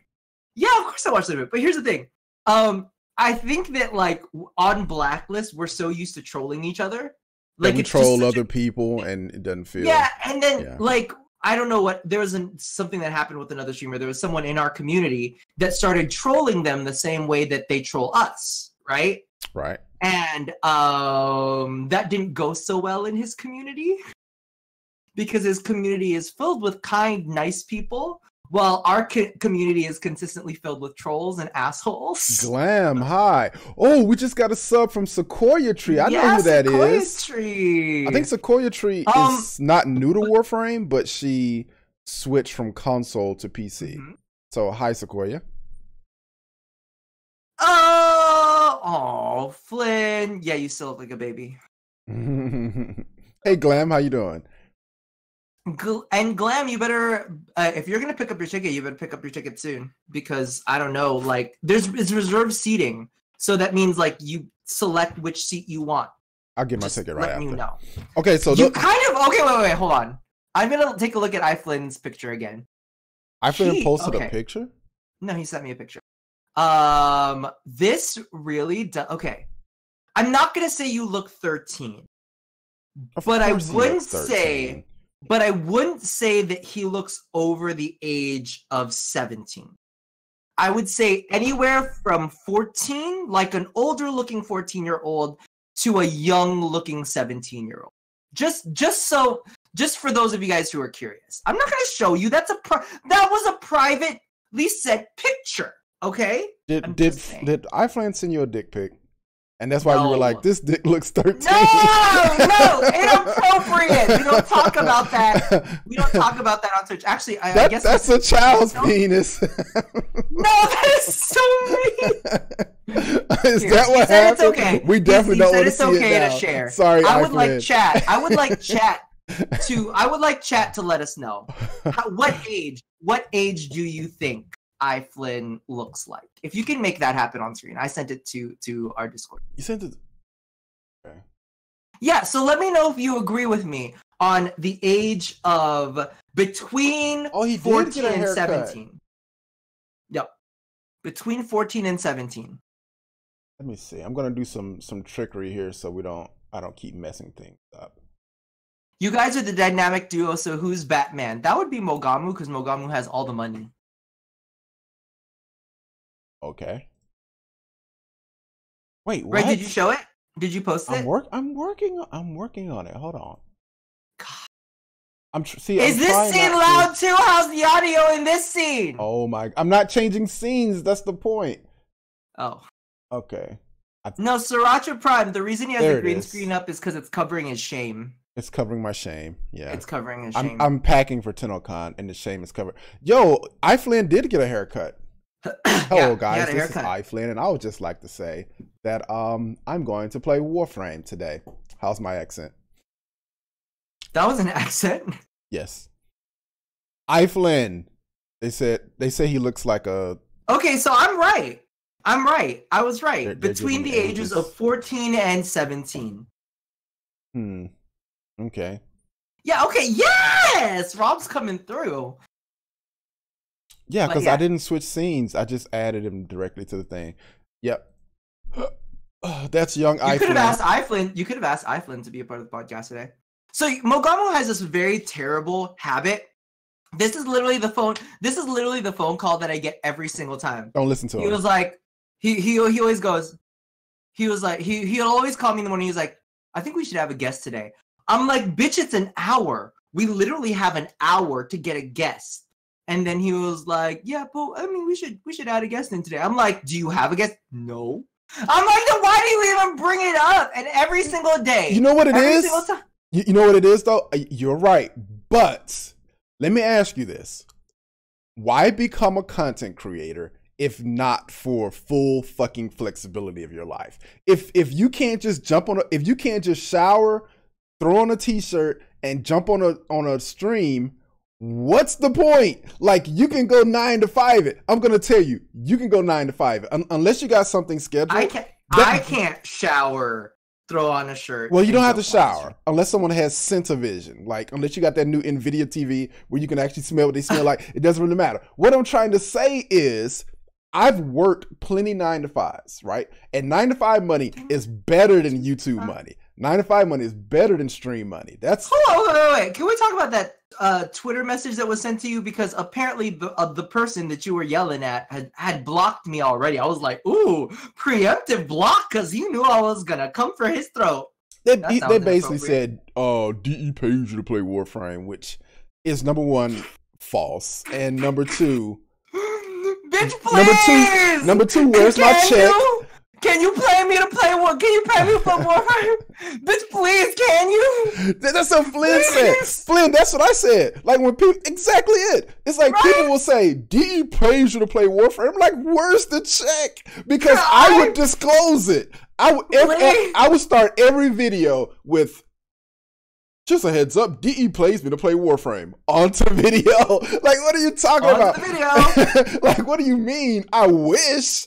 S2: Yeah, of course I watch Layman. But here's the thing. I think that like on Blacklist, we're so used to trolling each other. Like
S1: we troll other people, and it doesn't feel.
S2: Yeah, and then like I don't know what there was something that happened with another streamer. There was someone in our community that started trolling them the same way that they troll us, right?
S1: Right.
S2: And that didn't go so well in his community because his community is filled with kind, nice people. Well, our community is consistently filled with trolls and assholes.
S1: Glam, hi. Oh, we just got a sub from Sequoia Tree. I know who that is.
S2: Sequoia Tree.
S1: I think Sequoia Tree is not new to Warframe, but she switched from console to PC. Mm-hmm. So, hi, Sequoia.
S2: Oh, Flynn. Yeah, you still look like a baby.
S1: Hey, Glam, how you doing?
S2: And Glam, you better if you're gonna pick up your ticket, you better pick up your ticket soon because I don't know, like it's reserved seating, so that means like you select which seat you want.
S1: I'll get my ticket right after.
S2: You know.
S1: Okay, so
S2: you wait, hold on. I'm gonna take a look at iFlynn's picture again.
S1: iFlynn posted a picture?
S2: No, he sent me a picture. This really okay. I'm not gonna say you look 13, but I wouldn't say. But I wouldn't say that he looks over the age of 17. I would say anywhere from 14, like an older looking 14-year-old, to a young looking 17-year-old. Just for those of you guys who are curious. I'm not going to show you. That was a privately set picture, okay?
S1: Did iFlynn send you a dick pic? And that's why you were like, this dick looks 13.
S2: No, inappropriate. We don't talk about that. We don't talk about that on Twitch. Actually, I guess
S1: that's a child's penis.
S2: No, that is so mean.
S1: Is that what happened?
S2: It's okay.
S1: We definitely don't want to see it now.
S2: It's okay to share.
S1: Sorry,
S2: I would like chat. I would like chat to let us know what age do you think iFlynn looks like? If you can make that happen on screen. I sent it to our Discord.
S1: You sent it? Okay.
S2: Yeah, so let me know if you agree with me on the age of between 14 and 17. Yep. Between 14 and 17.
S1: Let me see. I'm gonna do some trickery here so I don't keep messing things up.
S2: You guys are the dynamic duo, so who's Batman? That would be Mogamu, because Mogamu has all the money.
S1: Okay. Wait, what?
S2: Right, did you show it? Did you post it?
S1: I'm working on it. Hold on.
S2: God. Is this scene loud too? How's the audio in this scene?
S1: Oh my! I'm not changing scenes. That's the point.
S2: Oh.
S1: Okay.
S2: No, Sriracha Prime. The reason he has the green screen up is because it's covering his shame.
S1: It's covering my shame. Yeah.
S2: It's covering his shame.
S1: I'm packing for TennoCon, and the shame is covered. Yo, iFlynn did get a haircut. Hello, guys. This is iFlynn, and I would just like to say that I'm going to play Warframe today. How's my accent?
S2: That was an accent?
S1: Yes. iFlynn. They say he looks like a...
S2: Okay, so I'm right. I was right. They're between the ages of 14 and 17.
S1: Okay.
S2: Yeah, okay, yes! Rob's coming through.
S1: Yeah, because I didn't switch scenes. I just added him directly to the thing. Yep. That's young.
S2: You could have asked iFlynn. You could have asked iFlynn to be a part of the podcast today. So Mogamo has this very terrible habit. This is literally the phone. This is literally the phone call that I get every single time.
S1: Don't listen to him.
S2: He was like, he always goes. He was like, he'll always call me in the morning. He's like, I think we should have a guest today. I'm like, bitch, it's an hour. We literally have an hour to get a guest. And then he was like, yeah, but I mean, we should add a guest in today. I'm like, do you have a guest? No. I'm like, then why do you even bring it up? And every single day.
S1: You know what it is? You know what it is, though? You're right. But let me ask you this. Why become a content creator if not for full fucking flexibility of your life? If you can't just if you can't just shower, throw on a t-shirt, and jump on a stream, what's the point? Like, you can go 9 to 5 it. I'm gonna tell you, you can go 9 to 5 it unless you got something scheduled.
S2: I can't shower, throw on a shirt.
S1: Well, you don't have to shower unless someone has Incentivizing. Like, unless you got that new NVIDIA TV where you can actually smell what they smell like. It doesn't really matter. What I'm trying to say is, I've worked plenty 9 to 5s, right? And 9 to 5 money is better than YouTube money. 9 to 5 money is better than stream money. That's
S2: Hold on, wait. Can we talk about that Twitter message that was sent to you? Because apparently the person that you were yelling at had blocked me already. I was like, ooh, preemptive block, because he knew I was gonna come for his throat.
S1: They basically said, DE pays you to play Warframe, which is number one, false, and number two,
S2: bitch, please.
S1: Number two, where's my check?
S2: Can you pay me to play what? Can you pay me for Warframe? Bitch, please, can you?
S1: That's what Flynn said. Flynn, that's what I said. Like, when people, exactly it. It's like, people will say, DE pays you to play Warframe. I'm like, where's the check? Because I would disclose it. I would start every video with, just a heads up, DE pays me to play Warframe. Onto video. Like, what are you talking about?
S2: The video.
S1: Like, what do you mean? I wish.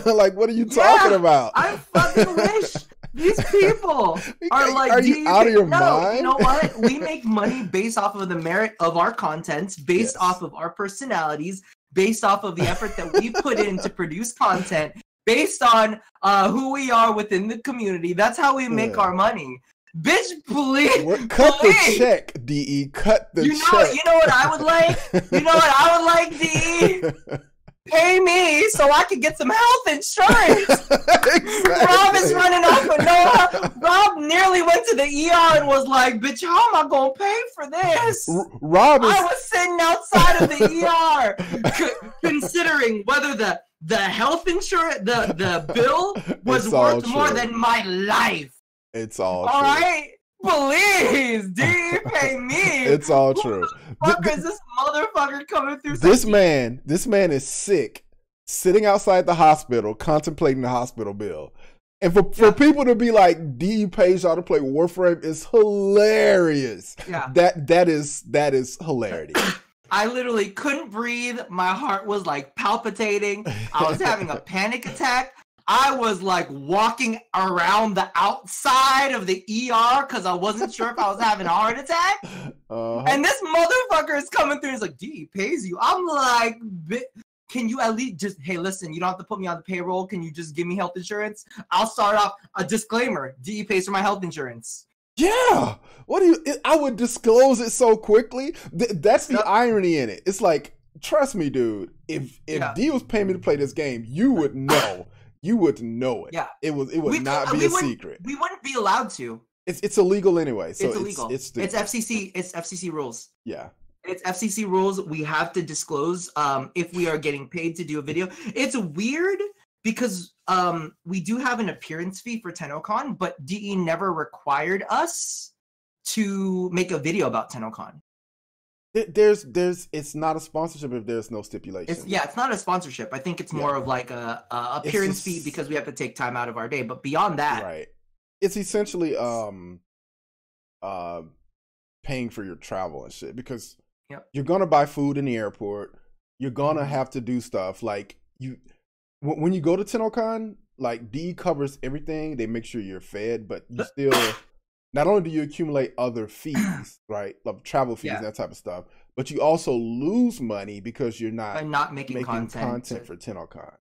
S1: Like, what are you talking about?
S2: I fucking wish. These people are like,
S1: are you out of your mind?
S2: You know what? We make money based off of the merit of our content, based off of our personalities, based off of the effort that we put in to produce content, based on who we are within the community. That's how we make our money. Bitch, please.
S1: Cut the check, DE. Cut the check.
S2: You know what I would like? You know what I would like, DE? Pay me so I can get some health insurance. Exactly. Rob is running off with no. Rob nearly went to the ER and was like, bitch, how am I going to pay for this? I was sitting outside of the ER considering whether the health insurance, the bill was worth more than my life.
S1: It's all
S2: true.
S1: All
S2: right? Please, DE, pay me.
S1: It's all true.
S2: Fuck is this motherfucker coming through?
S1: This man is sick, sitting outside the hospital, contemplating the hospital bill. And for people to be like, DE pays y'all to play Warframe is hilarious.
S2: Yeah.
S1: That is hilarity.
S2: I literally couldn't breathe. My heart was like palpitating. I was having a panic attack. I was like walking around the outside of the ER because I wasn't sure if I was having a heart attack. And this motherfucker is coming through. He's like, DE pays you. I'm like, can you at least just, hey, listen, you don't have to put me on the payroll. Can you just give me health insurance? I'll start off a disclaimer. DE pays for my health insurance.
S1: Yeah. I would disclose it so quickly. That's the irony in it. It's like, trust me, dude, if DE was paying me to play this game, you would know. You wouldn't know it.
S2: Yeah.
S1: It would not be a secret.
S2: We wouldn't be allowed to.
S1: It's illegal anyway. So
S2: it's illegal. It's FCC. It's FCC rules.
S1: Yeah.
S2: It's FCC rules. We have to disclose if we are getting paid to do a video. It's weird because we do have an appearance fee for TennoCon, but DE never required us to make a video about TennoCon.
S1: It's not a sponsorship if there's no stipulation.
S2: It's not a sponsorship. I think it's more of like a appearance fee because we have to take time out of our day. But beyond that,
S1: right? It's essentially paying for your travel and shit because you're gonna buy food in the airport. You're gonna have to do stuff like when you go to TennoCon. Like DE covers everything. They make sure you're fed, but you still. Not only do you accumulate other fees, right, like travel fees, that type of stuff, but you also lose money because you're not
S2: making content
S1: for TennoCon.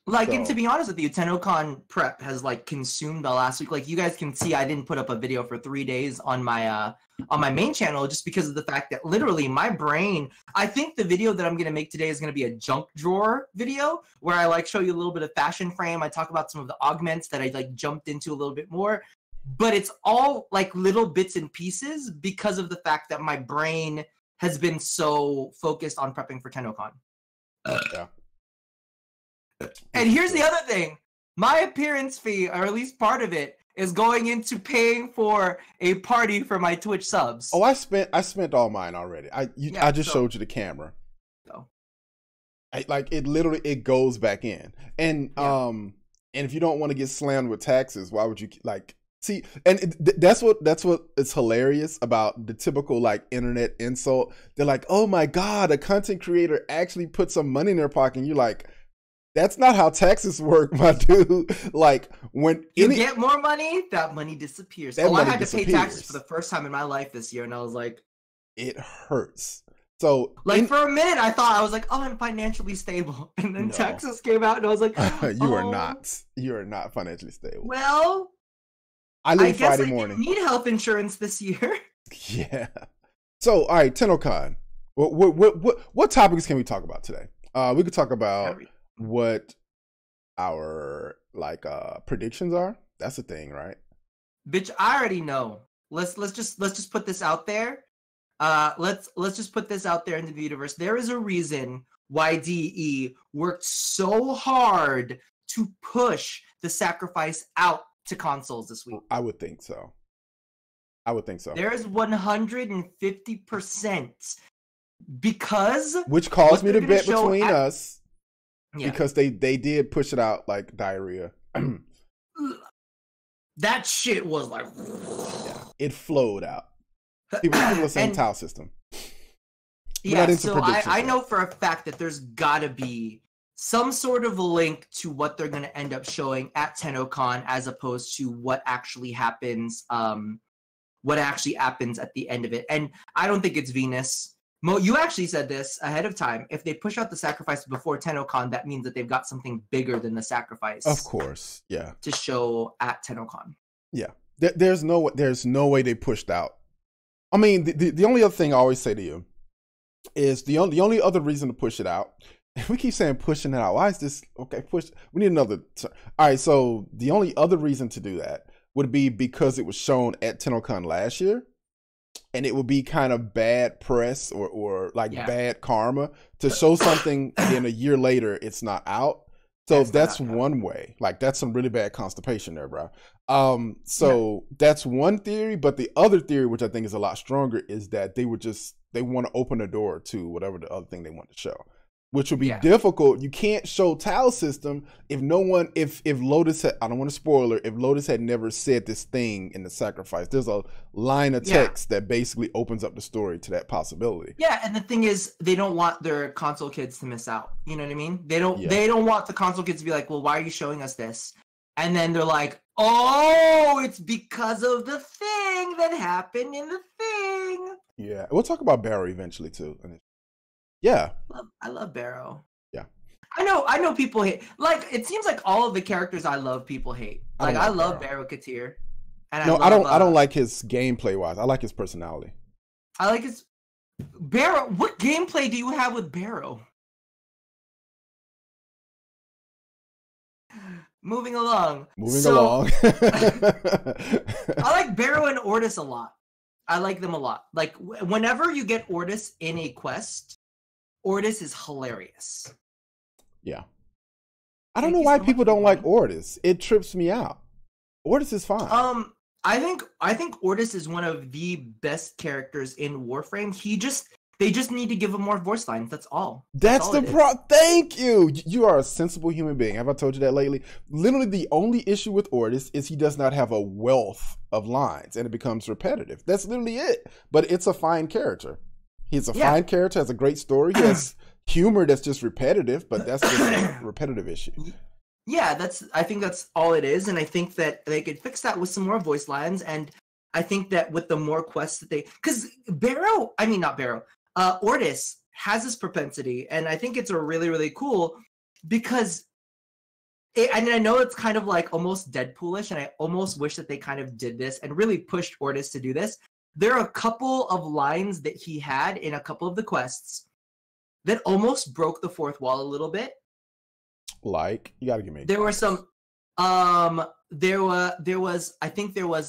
S2: Like, and to
S1: So
S2: be honest with you, TennoCon prep has like consumed the last week. Like, you guys can see, I didn't put up a video for 3 days on my main channel just because of the fact that literally my brain. I think the video that I'm gonna make today is gonna be a junk drawer video where I like show you a little bit of fashion frame. I talk about some of the augments that I like jumped into a little bit more, but it's all like little bits and pieces because of the fact that my brain has been so focused on prepping for TennoCon.
S1: yeah.
S2: And here's the other thing. My appearance fee, or at least part of it, is going into paying for a party for my Twitch subs.
S1: Oh, I spent all mine already. I just showed you the camera.
S2: So.
S1: It literally it goes back in. And and if you don't want to get slammed with taxes, why would you like see? And that's what is hilarious about the typical like internet insult. They're like, "Oh my god, a content creator actually put some money in their pocket." And you're like, that's not how taxes work, my dude. Like when
S2: you get more money, that money disappears. I had to pay taxes for the first time in my life this year, and I was like,
S1: it hurts. So
S2: like for a minute, I thought I was like, oh, I'm financially stable, and then taxes came out, and I was like,
S1: you are not. You are not financially stable.
S2: Well,
S1: I leave Friday morning.
S2: I need health insurance this year.
S1: Yeah. So all right, TennoCon. What topics can we talk about today? We could talk about what our like predictions are. That's a thing, right?
S2: Bitch, I already know. Let's just put this out there. Let's just put this out there into the universe. There is a reason why DE worked so hard to push the sacrifice out to consoles this week.
S1: I would think so.
S2: There's 150% because
S1: which caused me to bet between us. Yeah. Because they did push it out like diarrhea.
S2: That shit was like...
S1: Yeah, it flowed out. People were saying tile system.
S2: Yeah, so I know for a fact that there's gotta be some sort of link to what they're going to end up showing at TennoCon as opposed to what actually happens at the end of it. And I don't think it's Venus. Mo, you actually said this ahead of time. If they push out the sacrifice before TennoCon, that means that they've got something bigger than the sacrifice.
S1: Of course, yeah.
S2: To show at TennoCon.
S1: Yeah, there's no way they pushed out. I mean, the only other thing I always say to you is the only other reason to push it out. We keep saying pushing it out. Why is this okay? Push. We need another. All right. So the only other reason to do that would be because it was shown at TennoCon last year. And it would be kind of bad press or like bad karma to show something and then a year later it's not out. So that's one way. Like that's some really bad constipation there, bro. That's one theory, but the other theory, which I think is a lot stronger, is that they want to open the door to whatever the other thing they want to show. Which would be difficult. You can't show tile system if Lotus had, I don't want to spoil her, if Lotus had never said this thing in the sacrifice. There's a line of text that basically opens up the story to that possibility.
S2: Yeah, and the thing is, they don't want their console kids to miss out. You know what I mean? They don't want the console kids to be like, well, why are you showing us this? And then they're like, oh, it's because of the thing that happened in the thing.
S1: Yeah, we'll talk about Barrow eventually too. Yeah,
S2: I love Barrow.
S1: Yeah,
S2: I know people hate. Like it seems like all of the characters I love, people hate. Like I love Barrow Katir.
S1: And I don't like his gameplay wise. I like his personality.
S2: I like his Barrow. What gameplay do you have with Barrow? Moving along. I like Barrow and Ortis a lot. I like them a lot. Like whenever you get Ortis in a quest, Ortis is hilarious.
S1: Yeah. I don't know why people don't like Ortis. It trips me out. Ortis is fine.
S2: I think Ortis is one of the best characters in Warframe. They just need to give him more voice lines. That's all.
S1: That's the problem. Thank you. You are a sensible human being. Have I told you that lately? Literally, the only issue with Ortis is he does not have a wealth of lines, and it becomes repetitive. That's literally it. But it's a fine character. He's a fine character, has a great story. He has humor that's just repetitive, but that's just a repetitive issue.
S2: Yeah, I think that's all it is, and I think that they could fix that with some more voice lines, and I think that with the more quests that because Ortis has this propensity, and I think it's a really, really cool because And I know it's kind of like almost Deadpoolish, and I almost wish that they kind of did this and really pushed Ortis to do this. There are a couple of lines that he had in a couple of the quests that almost broke the fourth wall a little bit.
S1: Like, you gotta give me.
S2: There were some. There was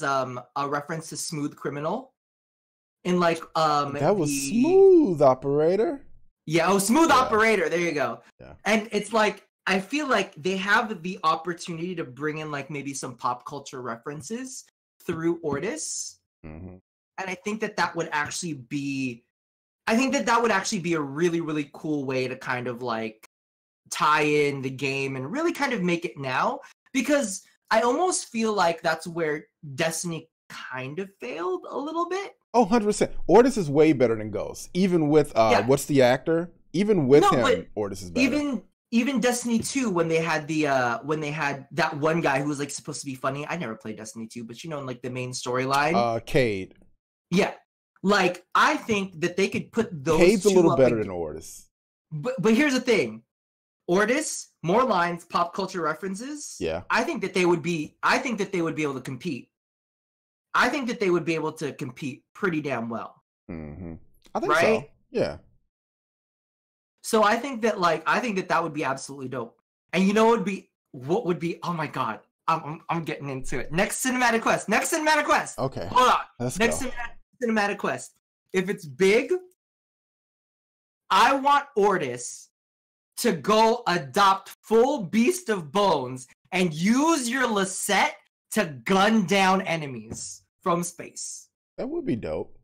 S2: a reference to Smooth Criminal, in like
S1: that was Smooth Operator.
S2: Yeah, Smooth Operator. There you go.
S1: Yeah.
S2: And it's like, I feel like they have the opportunity to bring in like maybe some pop culture references through Ortis.
S1: Mm-hmm.
S2: And I think that would actually be, a really, really cool way to kind of like tie in the game and really kind of make it now, because I almost feel like that's where Destiny kind of failed a little bit.
S1: Oh, 100%. Ortis is way better than Ghost. Even with, what's the actor? Even with him, Ortis is better.
S2: Even Destiny 2, when they had that one guy who was like supposed to be funny. I never played Destiny 2, but in like the main storyline.
S1: Cade.
S2: Yeah. Like, I think that they could put those
S1: Cade's
S2: two
S1: a little better than Ortis.
S2: But here's the thing. Ortis, more lines, pop culture references.
S1: Yeah.
S2: I think that they would be able to compete. I think that they would be able to compete pretty damn well.
S1: Mm-hmm. I think so. Yeah.
S2: So I think that that would be absolutely dope. And you know what would be oh my god. I'm getting into it. Next cinematic quest.
S1: Okay.
S2: Hold on.
S1: Let's
S2: Next
S1: go.
S2: cinematic quest. If it's big, I want Ortis to go adopt full Beast of Bones and use your Lisette to gun down enemies from space.
S1: That would be dope.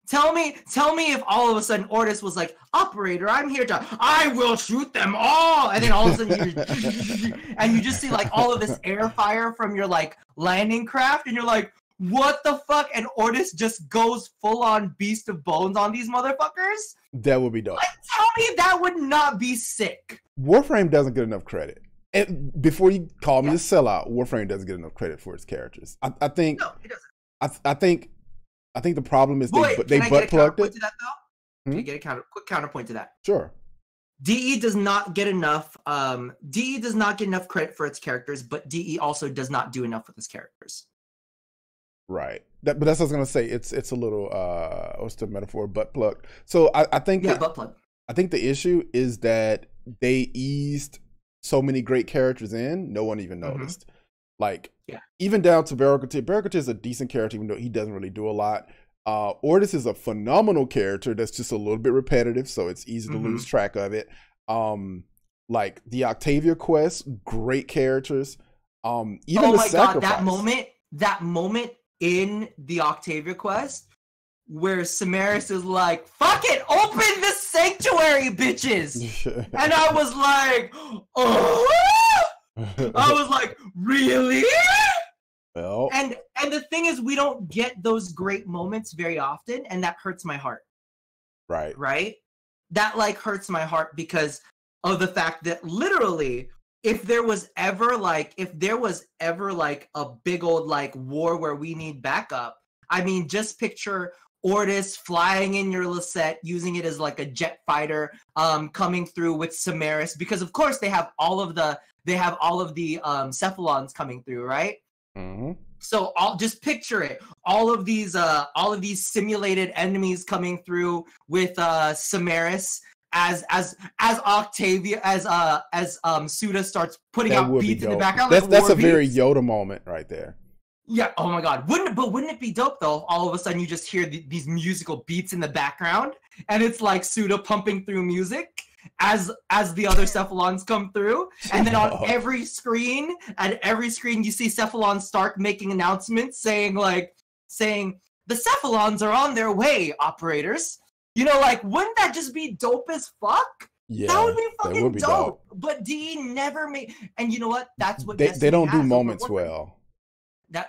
S2: Tell me if all of a sudden Ortis was like, Operator, I'm here I will shoot them all, and then all of a sudden you just see like all of this air fire from your like landing craft, and you're like, what the fuck? And Ortis just goes full on Beast of Bones on these motherfuckers?
S1: That would be dope.
S2: Like, tell me that would not be sick.
S1: Warframe doesn't get enough credit. And before you call me a sellout, Warframe doesn't get enough credit for its characters. I think
S2: no, it doesn't.
S1: I think the problem is they butt plugged it.
S2: To that, though? Can I get a quick counterpoint to that?
S1: Sure.
S2: DE does not get enough. DE does not get enough credit for its characters, but DE also does not do enough with its characters.
S1: Right. But that's what I was gonna say. It's a little what's the metaphor? Butt plugged. So I think
S2: butt plug.
S1: I think the issue is that they eased so many great characters in. No one even noticed. Like, even down to Barracuda. Barracuda is a decent character, even though he doesn't really do a lot. Ortis is a phenomenal character that's just a little bit repetitive, so it's easy to lose track of it. Like the Octavia quest, great characters. Even
S2: oh
S1: the
S2: my
S1: sacrifice.
S2: God, that moment in the Octavia quest where Samaris is like, fuck it, open the sanctuary, bitches. And I was like, oh, I was like, really?
S1: Well,
S2: and the thing is, we don't get those great moments very often, and that hurts my heart. Right? That like hurts my heart because of the fact that literally, if there was ever like a big old like war where we need backup, I mean, just picture Ortis flying in your Lisette, using it as like a jet fighter, coming through with Samaris, because of course they have all of the Cephalons coming through, right? So just picture it, all of these simulated enemies coming through with Samaris as Octavia as Suda starts putting out beats in the background.
S1: That's a very Yoda moment right there.
S2: Yeah. Oh my God. Wouldn't it be dope though? All of a sudden you just hear these musical beats in the background, and it's like Suda pumping through music as the other Cephalons come through, and then on every screen you see Cephalon Stark making announcements saying the Cephalons are on their way, operators. You know, like, wouldn't that just be dope as fuck?
S1: Yeah,
S2: that would be fucking dope. But DE never made, and you know what? That's what
S1: they don't do moments well.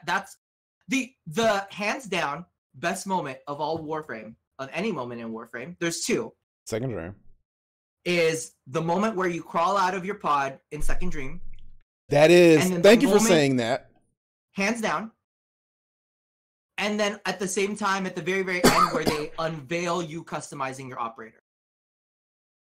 S2: That's the hands down best moment of all Warframe, of any moment in Warframe. There's two.
S1: Second Dream
S2: is the moment where you crawl out of your pod in Second Dream.
S1: That is. Thank you for saying that.
S2: Hands down. And then at the same time, at the very, very end, where they unveil you customizing your operator.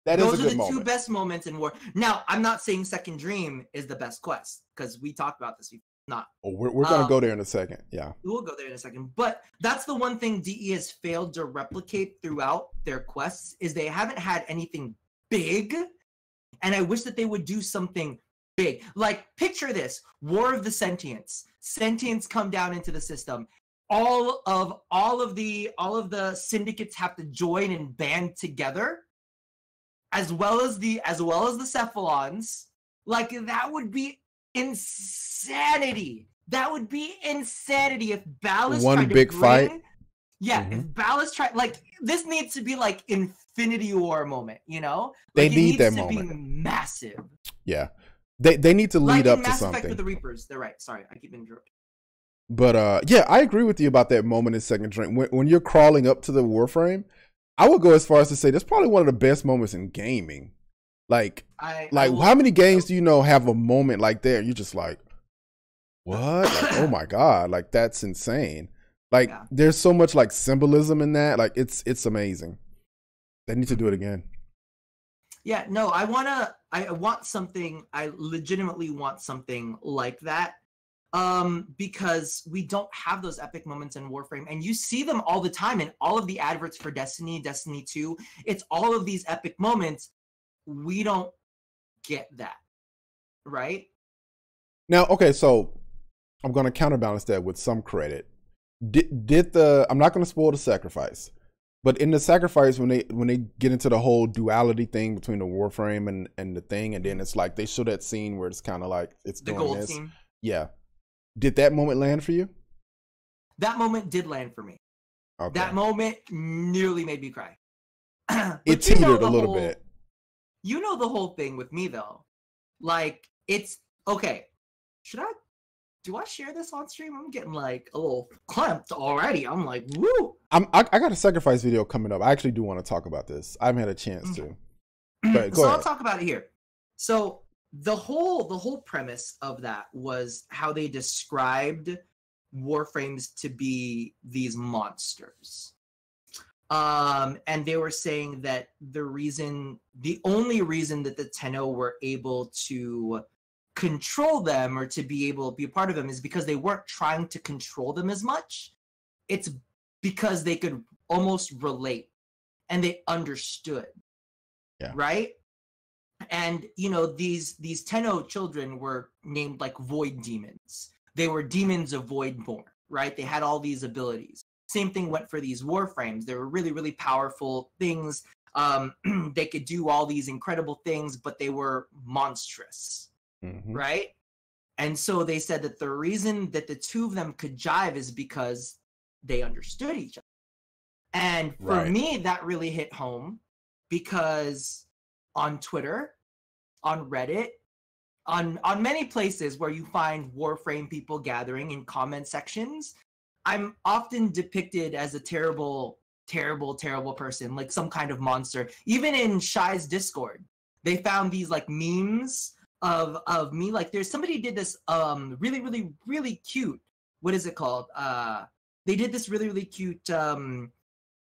S1: That is
S2: Those
S1: a
S2: are
S1: good
S2: the
S1: moment.
S2: two best moments in War. Now, I'm not saying Second Dream is the best quest because we talked about this before. Not.
S1: Oh, we're gonna go there in a second. Yeah.
S2: We'll go there in a second. But that's the one thing DE has failed to replicate throughout their quests is they haven't had anything big. And I wish that they would do something big. Like, picture this. War of the Sentients. Sentients come down into the system. All of the syndicates have to join and band together, as well as the Cephalons. Like, that would be insanity. That would be insanity if Ballast
S1: One
S2: tried to
S1: big
S2: bring,
S1: fight.
S2: Yeah,
S1: Mhm.
S2: if Ballast tried, like, this needs to be like Infinity War moment, you know?
S1: They
S2: Like,
S1: need that
S2: it needs to
S1: moment.
S2: be massive.
S1: Yeah. They need to lead
S2: like
S1: up
S2: in
S1: to
S2: Mass Effect
S1: something.
S2: with the Reapers. They're right. Sorry, I keep interrupting.
S1: But yeah, I agree with you about that moment in Second Dream. When you're crawling up to the Warframe, I would go as far as to say that's probably one of the best moments in gaming. Like how many games do you know have a moment like that? You're just like, what? Like, oh my God, like that's insane. Like there's so much like symbolism in that. Like it's amazing. They need to do it again.
S2: Yeah, no, I legitimately want something like that. Because we don't have those epic moments in Warframe, and you see them all the time in all of the adverts for Destiny 2. It's all of these epic moments. We don't get that, right?
S1: Now, okay, so I'm going to counterbalance that with some credit. I'm not going to spoil the sacrifice, but in the sacrifice, when they get into the whole duality thing between the Warframe and the thing, and then it's like they show that scene where it's kind of like it's
S2: the
S1: doing
S2: gold
S1: this.
S2: Team.
S1: Yeah. Did that moment land for you?
S2: That moment did land for me. Okay. That moment nearly made me cry.
S1: It teetered a little bit.
S2: You know the whole thing with me though. Like, it's okay. Do I share this on stream? I'm getting like a little clamped already. I'm like, woo. I
S1: got a sacrifice video coming up. I actually do want to talk about this. I haven't had a chance to. But go ahead.
S2: I'll talk about it here. So the whole premise of that was how they described Warframes to be these monsters. And they were saying that the only reason that the Tenno were able to control them or to be able to be a part of them is because they weren't trying to control them as much. It's because they could almost relate and they understood. Yeah. Right? And, you know, these Tenno children were named like void demons. They were demons of Voidborn, right? They had all these abilities. Same thing went for these Warframes. They were really, really powerful things. They could do all these incredible things, but they were monstrous, right? And so they said that the reason that the two of them could jive is because they understood each other. And for me, that really hit home because on Twitter, on Reddit, on many places where you find Warframe people gathering in comment sections, I'm often depicted as a terrible, terrible, terrible person, like some kind of monster. Even in Shy's Discord, they found these like memes of me. Like there's somebody did this really, really, really cute. What is it called? They did this really, really cute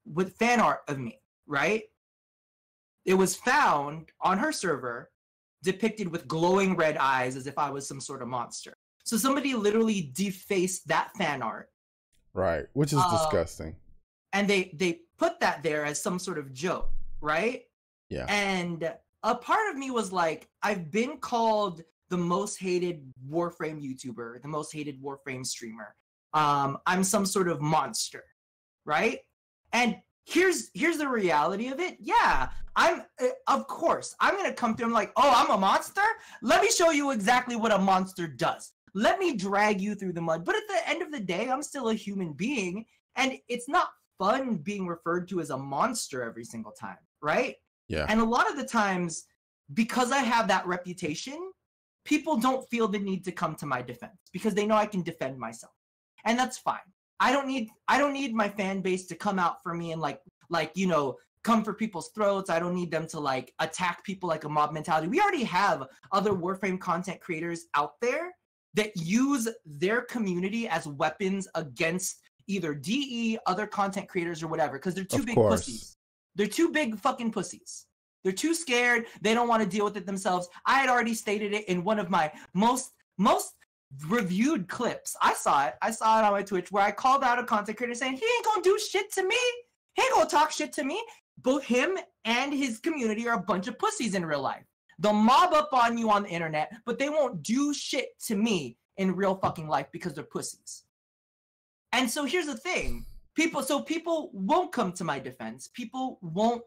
S2: with fan art of me, right? It was found on her server, depicted with glowing red eyes as if I was some sort of monster. So somebody literally defaced that fan art.
S1: Right, which is disgusting.
S2: And they put that there as some sort of joke, right?
S1: Yeah.
S2: And a part of me was like, I've been called the most hated Warframe YouTuber, the most hated Warframe streamer. I'm some sort of monster, right? And here's the reality of it. Yeah, of course, I'm going to come through. I'm like, oh, I'm a monster? Let me show you exactly what a monster does. Let me drag you through the mud. But at the end of the day, I'm still a human being. And it's not fun being referred to as a monster every single time, right?
S1: Yeah.
S2: And a lot of the times, because I have that reputation, people don't feel the need to come to my defense because they know I can defend myself. And that's fine. I don't need my fan base to come out for me and like you know, come for people's throats. I don't need them to like attack people like a mob mentality. We already have other Warframe content creators out there that use their community as weapons against either DE, other content creators, or whatever, because they're too big pussies. They're too big fucking pussies. They're too scared. They don't want to deal with it themselves. I had already stated it in one of my most reviewed clips. I saw it on my Twitch where I called out a content creator saying he ain't gonna do shit to me. He ain't gonna talk shit to me. Both him and his community are a bunch of pussies in real life. They'll mob up on you on the internet, but they won't do shit to me in real fucking life because they're pussies. And so here's the thing. People won't come to my defense. People won't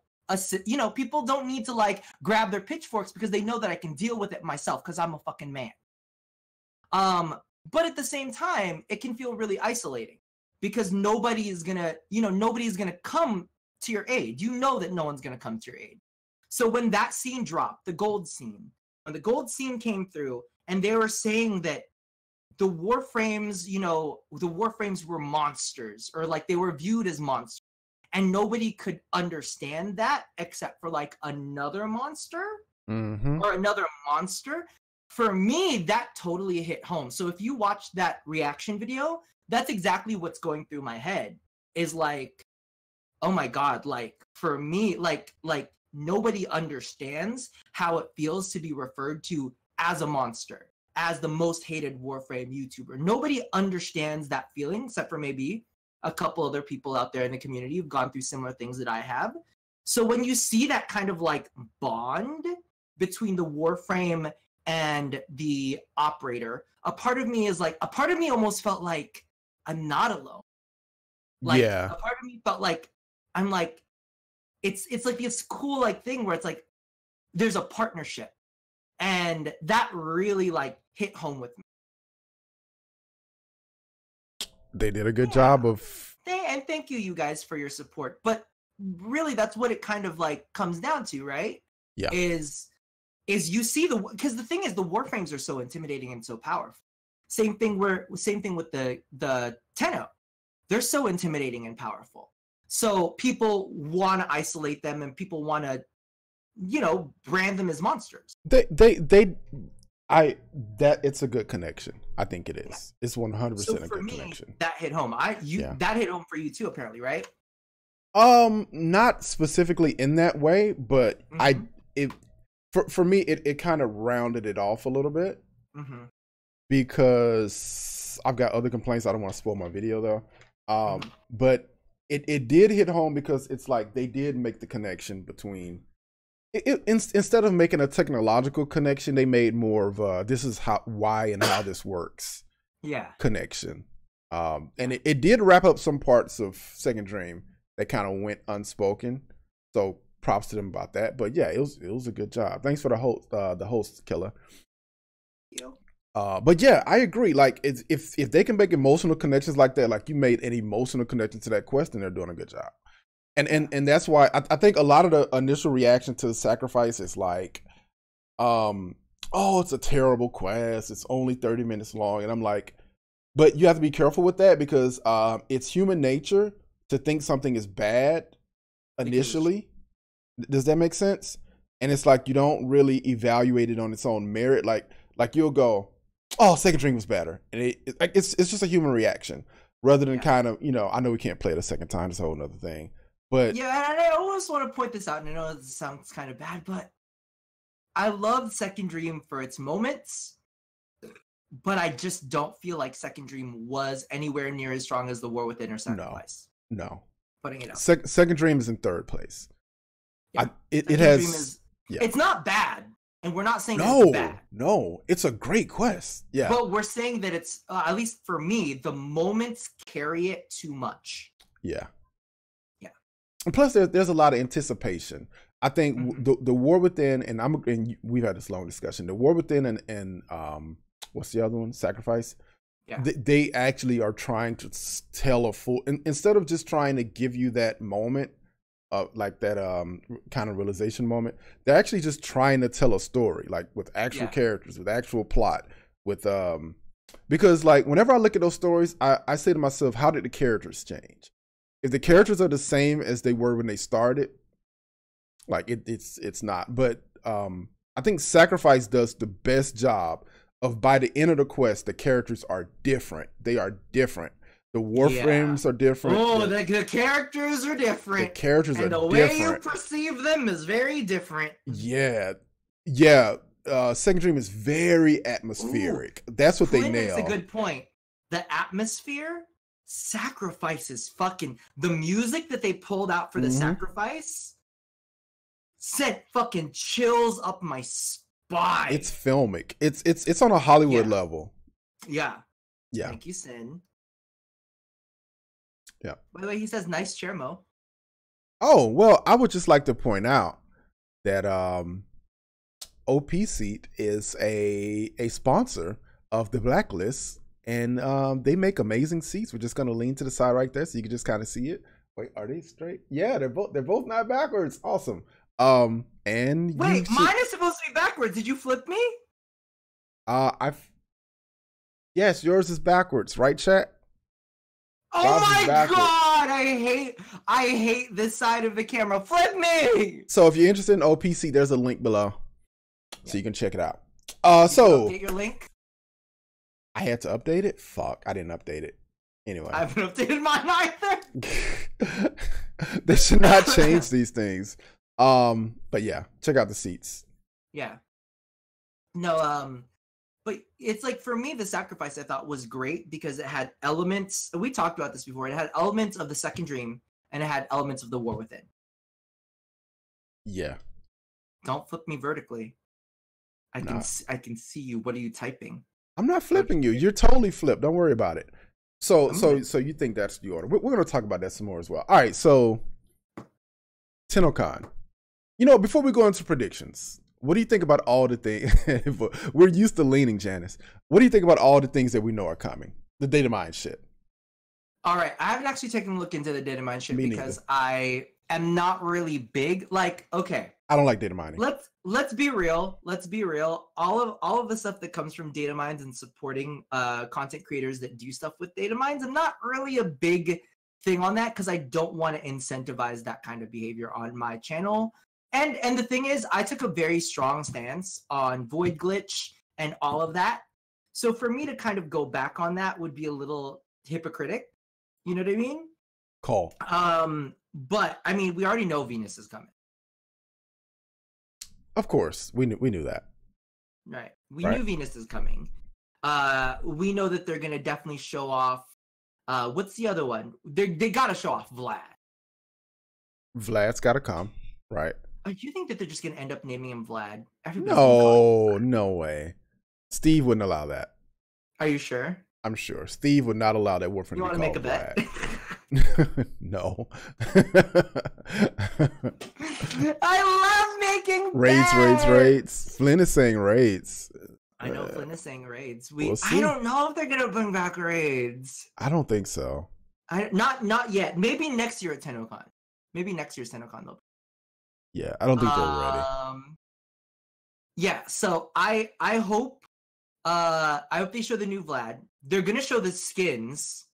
S2: people don't need to like grab their pitchforks because they know that I can deal with it myself because I'm a fucking man. But at the same time, it can feel really isolating because nobody's gonna come to your aid. You know that no one's gonna come to your aid. So when that scene dropped, when the gold scene came through and they were saying that the Warframes, the Warframes were monsters or like they were viewed as monsters and nobody could understand that except for like another monster or another monster. For me, that totally hit home. So if you watch that reaction video, that's exactly what's going through my head is like, oh my God, like for me, like nobody understands how it feels to be referred to as a monster, as the most hated Warframe YouTuber. Nobody understands that feeling except for maybe a couple other people out there in the community who've gone through similar things that I have. So when you see that kind of like bond between the Warframe and the operator, a part of me almost felt like I'm not alone. Like a part of me felt like I'm like, it's like this cool like thing where it's like there's a partnership. And that really like hit home with me.
S1: They did a good job of
S2: and thank you guys for your support. But really that's what it kind of like comes down to, right?
S1: Yeah.
S2: Is you see because the thing is the Warframes are so intimidating and so powerful. Same thing with the Tenno. They're so intimidating and powerful. So people want to isolate them and people want to, brand them as monsters.
S1: It's a good connection. I think it is. Yeah. It's 100% a good connection.
S2: That hit home. That hit home for you too, apparently, right?
S1: Not specifically in that way, but for me, it kind of rounded it off a little bit because I've got other complaints. I don't want to spoil my video though. But it did hit home because it's like they did make the connection between instead of making a technological connection, they made more of a this is why and how this works connection. And it did wrap up some parts of Second Dream that kind of went unspoken. So props to them about that. But yeah, it was a good job. Thanks for the host, Killer. But yeah, I agree. Like if they can make emotional connections like that, like you made an emotional connection to that quest, then they're doing a good job. And that's why I think a lot of the initial reaction to the sacrifice is like, oh, it's a terrible quest. It's only 30 minutes long. And I'm like, but you have to be careful with that because it's human nature to think something is bad initially. Does that make sense? And it's like you don't really evaluate it on its own merit. Like you'll go, oh, Second Dream was better. And it's just a human reaction rather than kind of, I know we can't play it a second time. It's a whole other thing. But
S2: yeah, and I almost want to point this out, and I know it sounds kind of bad, but I love Second Dream for its moments, but I just don't feel like Second Dream was anywhere near as strong as The War Within or Sacrifice.
S1: No.
S2: Putting it out.
S1: Second Dream is in third place.
S2: Yeah.
S1: It has.
S2: It's not bad, and we're not saying that it's bad.
S1: No, it's a great quest. Yeah,
S2: but we're saying that it's at least for me, the moments carry it too much.
S1: Yeah. And plus, there's a lot of anticipation. I think the War Within, and we've had this long discussion. The War Within and what's the other one? Sacrifice.
S2: Yeah.
S1: They actually are trying to tell a full, instead of just trying to give you that moment, like that kind of realization moment. They're actually just trying to tell a story, like with actual characters, with actual plot, with because like whenever I look at those stories, I say to myself, how did the characters change? If the characters are the same as they were when they started, like it's not. But I think Sacrifice does the best job of by the end of the quest, the characters are different. They are different. The warframes are different.
S2: Oh, the characters are different.
S1: The characters
S2: and
S1: are
S2: the
S1: different.
S2: way you perceive them is very different.
S1: Yeah. Second Dream is very atmospheric. That's what they nail.
S2: That's a good point. The atmosphere sacrifices fucking the music that they pulled out for the sacrifice sent fucking chills up my spine.
S1: It's filmic. It's on a Hollywood level.
S2: Yeah.
S1: Yeah.
S2: Thank you, Sin.
S1: Yeah.
S2: By the way, he says nice chair, Mo.
S1: Oh, well, I would just like to point out that OP Seat is a sponsor of the Blacklist, and they make amazing seats. We're just gonna lean to the side right there so you can just kind of see it. Wait, are they straight? Yeah, they're both not backwards. Awesome. And
S2: wait, mine is supposed to be backwards. Did you flip me?
S1: Yes, yours is backwards, right, chat?
S2: Oh my god, I hate this side of the camera. Flip me!
S1: So if you're interested in OPC, there's a link below. So you can check it out. So
S2: update your link.
S1: I had to update it? Fuck, I didn't update it. Anyway.
S2: I haven't updated mine either.
S1: They should not change these things. But yeah, check out the seats.
S2: Yeah. No, but it's like, for me, the sacrifice I thought was great because it had elements. We talked about this before. It had elements of the Second Dream and it had elements of the War Within.
S1: Yeah.
S2: Don't flip me vertically. I can see you. What are you typing?
S1: I'm not flipping you. You're totally flipped. Don't worry about it. So you think that's the order. We're going to talk about that some more as well. All right. So TennoCon. Before we go into predictions, what do you think about all the things? We're used to leaning, Janice. What do you think about all the things that we know are coming? The data mine shit.
S2: All right. I haven't actually taken a look into the data mine shit because I am not really big. Like, okay.
S1: I don't like data mining.
S2: Let's be real. Let's be real. All of the stuff that comes from data mines and supporting content creators that do stuff with data mines, I'm not really a big thing on that because I don't want to incentivize that kind of behavior on my channel. And the thing is, I took a very strong stance on Void Glitch and all of that. So for me to kind of go back on that would be a little hypocritic. You know what I mean?
S1: Call.
S2: But I mean, we already know Venus is coming.
S1: Of course, we knew that.
S2: Right. We knew Venus is coming. We know that they're gonna definitely show off. What's the other one? They gotta show off Vlad.
S1: Vlad's gotta come, right?
S2: Do you think that they're just gonna end up naming him Vlad?
S1: No way. Steve wouldn't allow that.
S2: Are you sure?
S1: I'm sure. Steve would not allow that word for
S2: you
S1: me to
S2: make a bet?
S1: No.
S2: I love making
S1: raids. Flynn is saying raids.
S2: I know Flynn is saying raids.
S1: We'll
S2: I don't know if they're gonna bring back raids.
S1: I don't think so.
S2: Not yet. Maybe next year at TennoCon. Maybe next year's TennoCon though.
S1: Yeah, I don't think they're ready.
S2: Yeah, so I hope they show the new Vlad. They're gonna show the skins.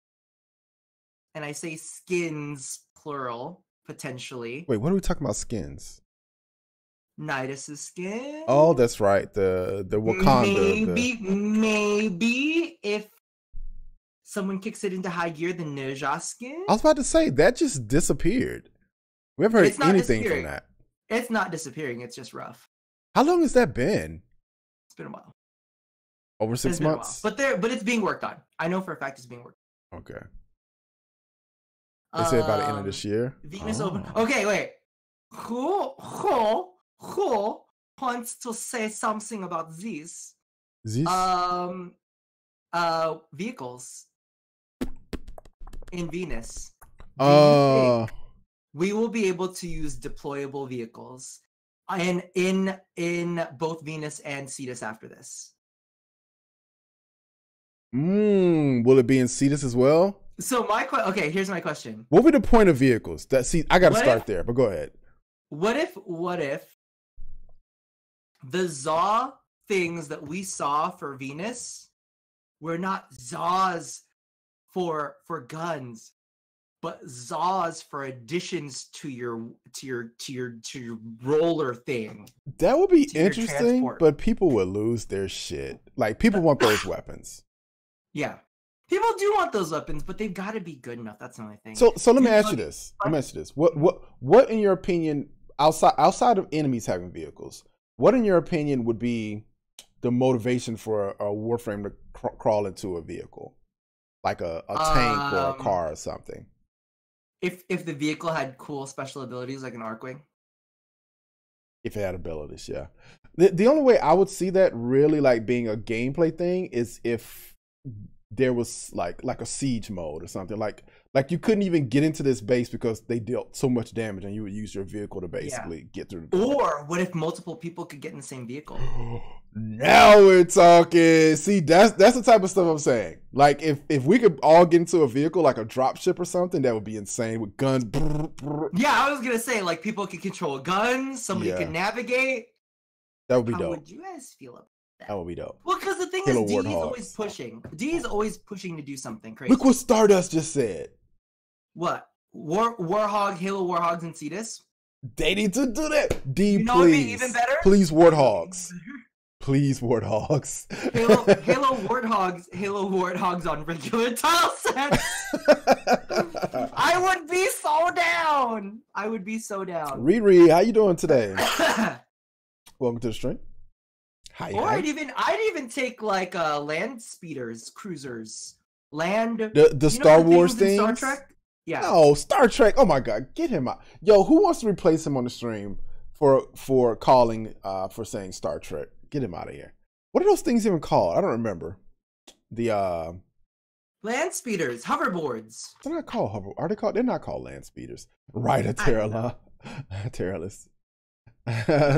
S2: And I say skins plural, potentially.
S1: Wait, what are we talking about skins?
S2: Nidus's skin.
S1: Oh, that's right. The Wakanda.
S2: Maybe if someone kicks it into high gear, the Ninja skin.
S1: I was about to say that just disappeared. We haven't heard anything from that.
S2: It's not disappearing. It's just rough.
S1: How long has that been?
S2: It's been a while.
S1: Over 6 months.
S2: But it's being worked on. I know for a fact it's being worked
S1: on. Okay. They say by the end of this year.
S2: Venus open. Okay, wait. Who wants to say something about this? Vehicles in Venus. We will be able to use deployable vehicles in both Venus and Cetus after this.
S1: Will it be in Cetus as well?
S2: So here's my question.
S1: What would the point of vehicles? I got to start there, but go ahead.
S2: What if the Zaw things that we saw for Venus were not Zaws for guns, but Zaws for additions to your roller thing?
S1: That would be interesting, but people would lose their shit. Like, people want those weapons.
S2: Yeah. People do want those weapons, but they've got to be good enough. That's the only thing.
S1: So let me ask you this. What in your opinion, outside of enemies having vehicles, what in your opinion would be the motivation for a Warframe to crawl into a vehicle, like a tank or a car or something?
S2: If the vehicle had cool special abilities like an Arcwing.
S1: If it had abilities, yeah. The only way I would see that really like being a gameplay thing is if there was like a siege mode or something. Like you couldn't even get into this base because they dealt so much damage, and you would use your vehicle to basically get through.
S2: Or what if multiple people could get in the same vehicle?
S1: Now we're talking. See, that's the type of stuff I'm saying. Like if we could all get into a vehicle like a dropship or something, that would be insane with guns.
S2: Yeah, I was gonna say like people could control guns, somebody could navigate.
S1: That would be dope.
S2: How would you guys feel about that?
S1: That would be dope.
S2: Well, because the thing is, D is always pushing. D is always pushing to do something crazy.
S1: Look what Stardust just said.
S2: What? Warhog, Halo Warhogs, and Cetus?
S1: They need to do that. D,
S2: you know
S1: please.
S2: What would be even better?
S1: Please, Warthogs. Please, Warthogs.
S2: Halo Warthogs on regular tile sets. I would be so down. I would be so down.
S1: Riri, how you doing today? Welcome to the stream. Hi.
S2: Or I'd even take like land speeders, cruisers, land.
S1: The Star Wars things.
S2: Star Trek. Yeah.
S1: No, Star Trek. Oh my God, get him out. Yo, who wants to replace him on the stream for calling for saying Star Trek? Get him out of here. What are those things even called? I don't remember. The
S2: land speeders, hoverboards.
S1: They're not called hover. Are they called? They're not called land speeders. Right, a Terralist.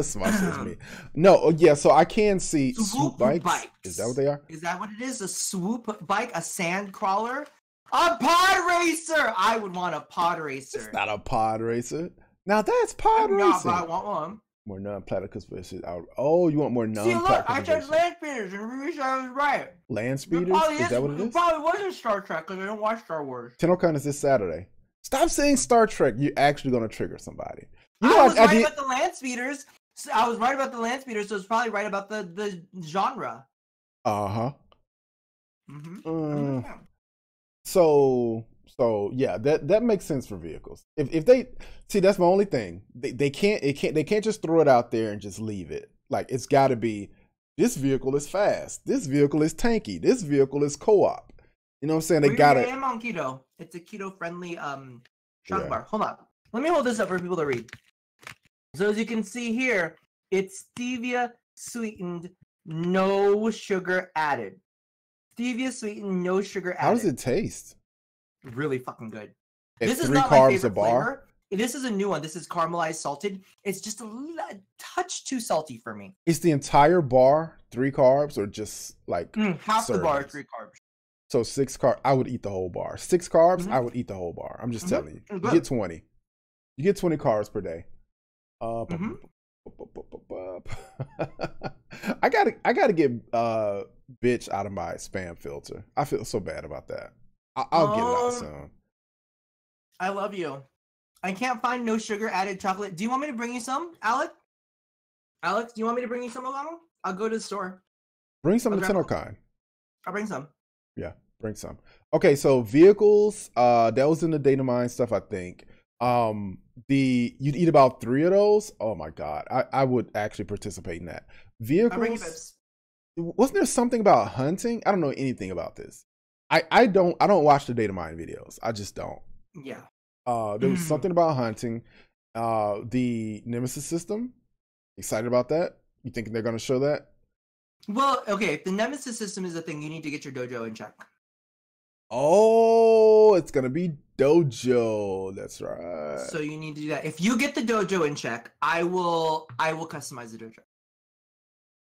S1: Smart says me. No, yeah. So I can see swoop bikes. Is that what they are?
S2: Is that what it is? A swoop bike, a sand crawler, a pod racer. I would want a pod racer.
S1: It's not a pod racer. Now that's pod racing.
S2: I want one.
S1: More non-platypus versus out. Oh, you want more non-platypus?
S2: See, look, I said land speeders, and I was right.
S1: Land speeders? Is that what it is?
S2: It probably wasn't Star Trek because I don't watch Star Wars.
S1: TennoCon is this Saturday. Stop saying Star Trek. You're actually going to trigger somebody.
S2: You know, I was right about the land speeders. I was right about the land speeders, so it's probably right about the genre.
S1: Uh-huh. So yeah, that makes sense for vehicles. If they see, that's my only thing. They can't just throw it out there and just leave it. Like it's got to be, this vehicle is fast. This vehicle is tanky. This vehicle is co-op. You know what I'm saying? They got it.
S2: I am on keto. It's a keto friendly shock bar. Hold on. Let me hold this up for people to read. So as you can see here, it's stevia sweetened, no sugar added. Stevia sweetened, no sugar added.
S1: How does it taste?
S2: Really fucking good.
S1: It's
S2: this is
S1: 3
S2: not
S1: carbs
S2: my favorite
S1: a bar.
S2: flavor. This is a new one. This is caramelized salted. It's just a touch too salty for me.
S1: Is the entire bar 3 carbs or just like
S2: half the bar is 3 carbs?
S1: So 6 carbs. I would eat the whole bar. 6 carbs. I would eat the whole bar. I'm just telling you. You get 20. You get 20 carbs per day. I gotta get bitch out of my spam filter. I feel so bad about that. I'll get it out soon.
S2: I love you. I can't find no sugar added chocolate. Do you want me to bring you some, Alex? Alex, do you want me to bring you some of them? I'll go to the store.
S1: Bring some to TennoCon.
S2: I'll bring some.
S1: Yeah, bring some. Okay, so vehicles. That was in the data mine stuff, I think. You'd eat about 3 of those. Oh my God, I would actually participate in that. Vehicles. Wasn't there something about hunting? I don't know anything about this. I don't watch the data mine videos. I just don't.
S2: Yeah.
S1: There was something about hunting. The Nemesis system. Excited about that? You think they're going to show that?
S2: Well, okay. If the Nemesis system is a thing, you need to get your dojo in check.
S1: Oh, it's going to be dojo. That's right.
S2: So you need to do that. If you get the dojo in check, I will customize the dojo.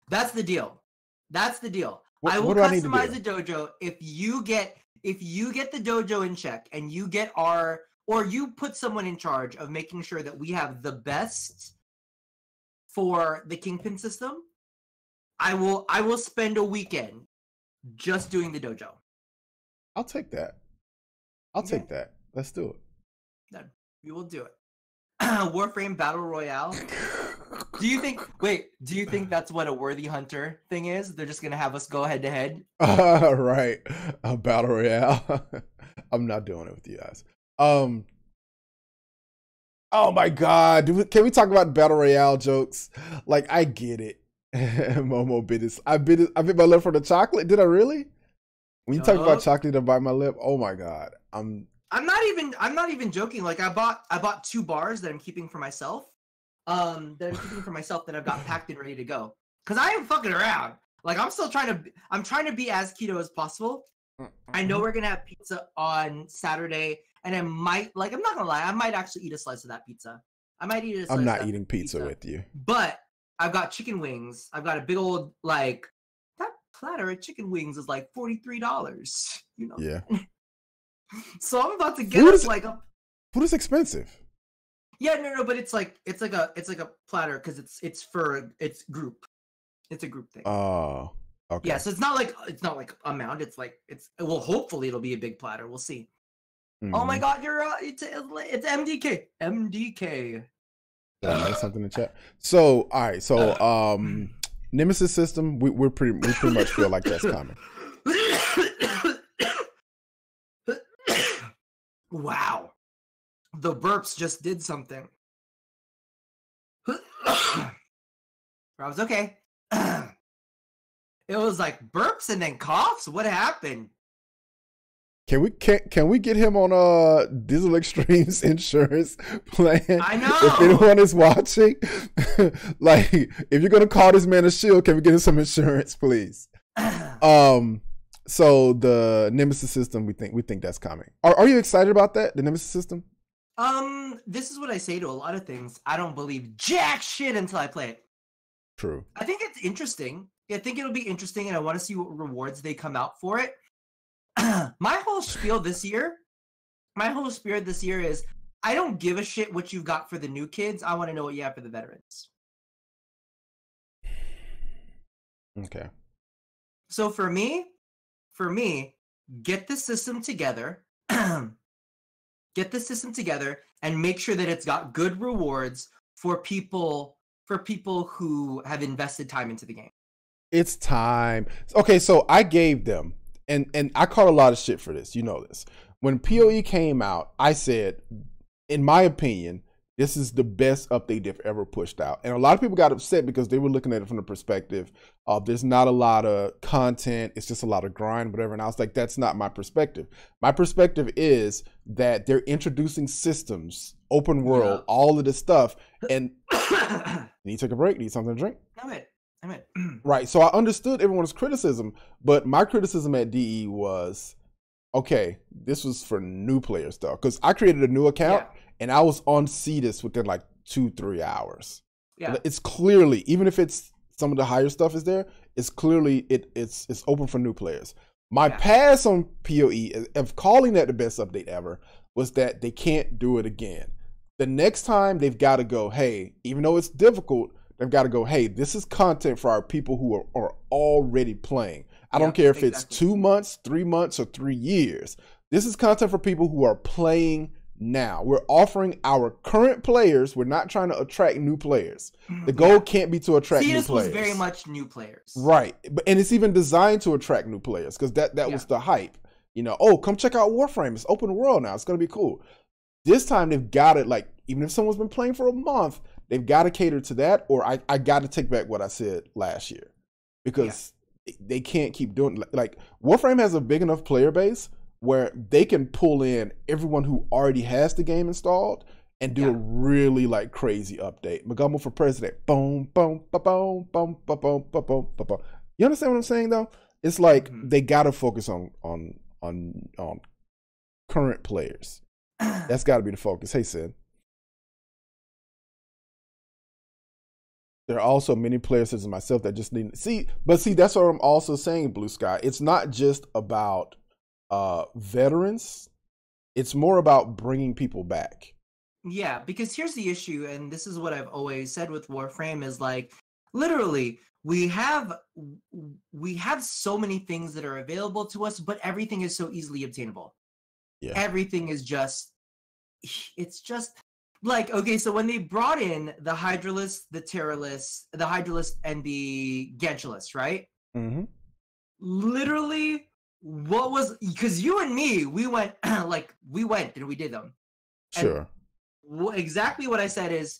S2: That's the deal. That's the deal. I will customize the dojo if you get the dojo in check and you get or you put someone in charge of making sure that we have the best for the Kingpin system. I will spend a weekend just doing the dojo.
S1: I'll take that. I'll take that. Let's do it.
S2: Then we will do it. Warframe Battle Royale. Do you think? Wait, do you think that's what a worthy hunter thing is? They're just gonna have us go head to head.
S1: Right, a battle royale. I'm not doing it with you guys. Oh my god, can we talk about battle royale jokes? Like, I get it. Momo bit his. I bit my lip for the chocolate. Did I really? When you talk about chocolate, I bite my lip. Oh my god, I'm
S2: not even joking. Like, I bought 2 bars that I'm keeping for myself. That I've got packed and ready to go. Cause I am fucking around. Like, I'm trying to be as keto as possible. I know we're gonna have pizza on Saturday, and I might, like, I'm not gonna lie, I might actually eat a slice of that pizza.
S1: I'm not eating pizza with you.
S2: But I've got chicken wings. I've got a big old, like, that platter of chicken wings is like $43. You know.
S1: Yeah.
S2: So I'm about to get food
S1: is expensive.
S2: Yeah, no, but it's like a platter because it's group. It's a group thing.
S1: Oh, okay.
S2: Yeah, so it's not like amount. Well, hopefully it'll be a big platter. We'll see. Mm-hmm. Oh my god, it's MDK. MDK.
S1: That's something to chat. So, all right. So, Nemesis system, we pretty much feel like that's coming.
S2: Wow. The burps just did something. I was okay. It was like burps and then coughs. What happened?
S1: Can we get him on Diesel Extremes insurance plan?
S2: I know.
S1: If anyone is watching, like, if you're gonna call this man a shield, can we get him some insurance, please? So the Nemesis system, we think that's coming. Are you excited about that? The Nemesis system?
S2: This is what I say to a lot of things. I don't believe jack shit until I play it.
S1: True.
S2: I think it's interesting. I think it'll be interesting, and I want to see what rewards they come out for it. My whole spiel this year is, I don't give a shit what you've got for the new kids. I want to know what you have for the veterans.
S1: Okay.
S2: So for me, get the system together. Get the system together and make sure that it's got good rewards for people who have invested time into the game.
S1: It's time. Okay, so I gave them, and I caught a lot of shit for this. You know this. When PoE came out, I said, in my opinion, this is the best update they've ever pushed out. And a lot of people got upset because they were looking at it from the perspective of there's not a lot of content. It's just a lot of grind, whatever. And I was like, that's not my perspective. My perspective is that they're introducing systems, open world, all of this stuff. And need to take a break, need something to drink.
S2: I'm it.
S1: Right. So I understood everyone's criticism, but my criticism at DE was, okay, this was for new players though. Because I created a new account. Yeah. And I was on Cetus within like 2-3 hours. Yeah, it's clearly, even if it's some of the higher stuff is there, it's clearly it's open for new players. My pass on PoE of calling that the best update ever was that they can't do it again. The next time they've got to go, hey, even though it's difficult, they've got to go, hey, this is content for our people who are already playing. I don't care if it's 2 months, 3 months, or 3 years. This is content for people who are playing now. We're offering our current players. We're not trying to attract new players. The goal can't be to attract new players.
S2: Was very much new players,
S1: right? And it's even designed to attract new players because that was the hype. You know, oh, come check out Warframe. It's open world now. It's gonna be cool. This time they've got it. Like, even if someone's been playing for a month, they've got to cater to that. Or I got to take back what I said last year because they can't keep doing like Warframe has a big enough player base where they can pull in everyone who already has the game installed and do a really like crazy update. Magumbo for president. Boom, boom, boom, boom, boom, boom, boom, boom, boom. You understand what I'm saying though? It's like they gotta focus on current players. That's gotta be the focus. Hey Sid. There are also many players such as myself that just need see, that's what I'm also saying, Blue Sky. It's not just about veterans, it's more about bringing people back.
S2: Yeah, because here's the issue, and this is what I've always said with Warframe is like, literally, we have so many things that are available to us, but everything is so easily obtainable. Yeah, everything is just Like, okay, so when they brought in the Hydralist, the Terralist, the Hydralist, and the Gantulist, right?
S1: Mm-hmm.
S2: Literally, what was, because you and me, we went like we went and we did them.
S1: Sure.
S2: And exactly what I said is,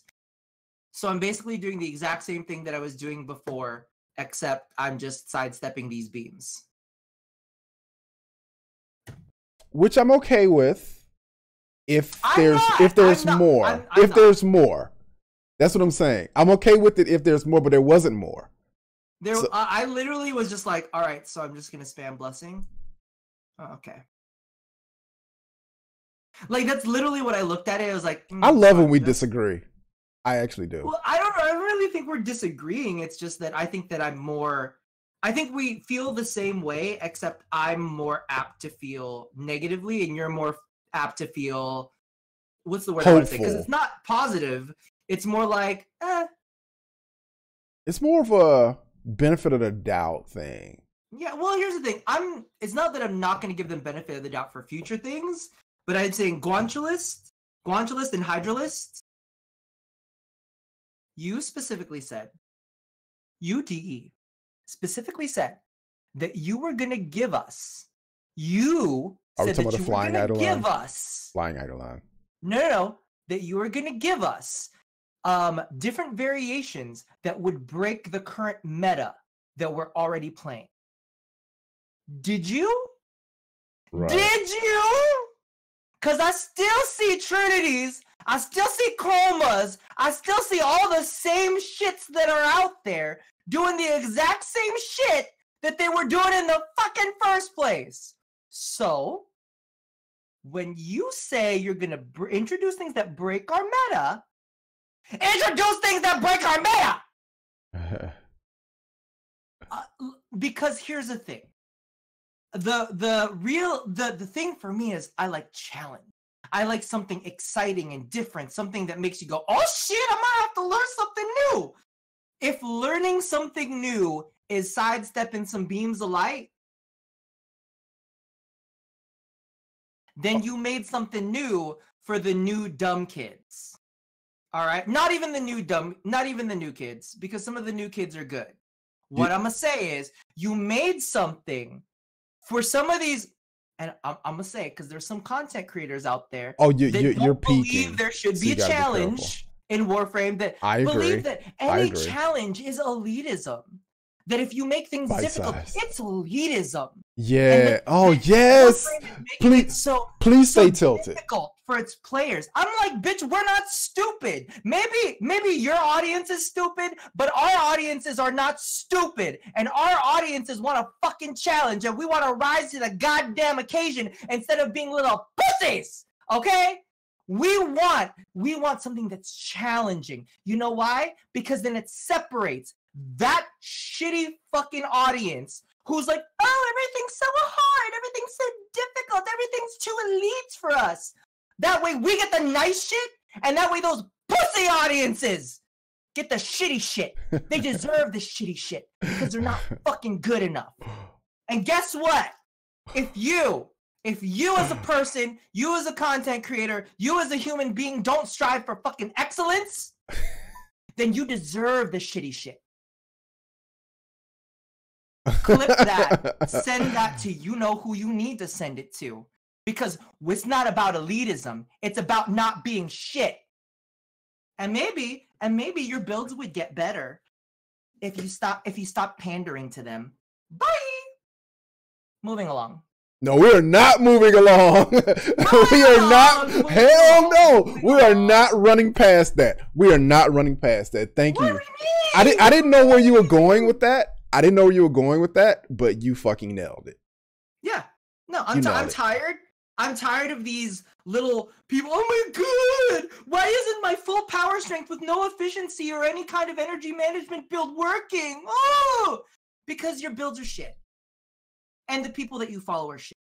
S2: so I'm basically doing the exact same thing that I was doing before, except I'm just sidestepping these beams.
S1: Which I'm okay with. If there's more. There's more. That's what I'm saying. I'm okay with it if there's more, but there wasn't more.
S2: I literally was just like, all right, so I'm just gonna spam blessing. Oh, okay. Like, that's literally what I looked at it. I was like,
S1: I love when we disagree. I actually do.
S2: Well, I don't really think we're disagreeing. It's just that I think that I think we feel the same way, except I'm more apt to feel negatively, and you're more apt to feel, what's the word I want to say? Because it's not positive. It's more like,
S1: It's more of a benefit of the doubt thing.
S2: Yeah, well, here's the thing. It's not that I'm not going to give them benefit of the doubt for future things, but I'd say Guanchulist and Hydralist, you specifically said, UDE specifically said that you were going to give us, said that you were going to give us
S1: Flying Eidolon.
S2: No, that you were going to give us different variations that would break the current meta that we're already playing. Did you?
S1: Right.
S2: Did you? Because I still see Trinities, I still see Chromas, I still see all the same shits that are out there doing the exact same shit that they were doing in the fucking first place. So, when you say you're going to introduce things that break our meta, introduce things that break our meta! Because here's the thing. The thing for me is I like challenge. I like something exciting and different, something that makes you go, oh shit, I might have to learn something new. If learning something new is sidestepping some beams of light, then you made something new for the new dumb kids. All right? Not even the new kids, because some of the new kids are good. What I'm going to say is you made something for some of these, and I'm going to say it because there's some content creators out there
S1: you're peaking.
S2: Believe there should be a challenge in Warframe that believe that any challenge is elitism. That if you make things difficult, it's elitism.
S1: Yeah. Yes. Please stay tilted.
S2: Difficult for its players. I'm like, bitch, we're not stupid. Maybe your audience is stupid, but our audiences are not stupid, and our audiences want a fucking challenge, and we want to rise to the goddamn occasion instead of being little pussies. Okay? We want something that's challenging. You know why? Because then it separates that shitty fucking audience who's like, oh, everything's so hard, everything's so difficult, everything's too elite for us. That way we get the nice shit, and that way those pussy audiences get the shitty shit. They deserve the shitty shit because they're not fucking good enough. And guess what? If you as a person, you as a content creator, you as a human being don't strive for fucking excellence, then you deserve the shitty shit. Clip that, send that to you know who you need to send it to. Because it's not about elitism, it's about not being shit. And maybe your builds would get better if you stop pandering to them. Bye. Moving along.
S1: No, we are not moving along. We are not. Hell no. We are not running past that. We are not running past that. Thank you. I didn't know where you were going with that. But you fucking nailed it.
S2: Yeah. No, I'm tired. I'm tired of these little people. Oh my god! Why isn't my full power strength with no efficiency or any kind of energy management build working? Oh! Because your builds are shit. And the people that you follow are shit.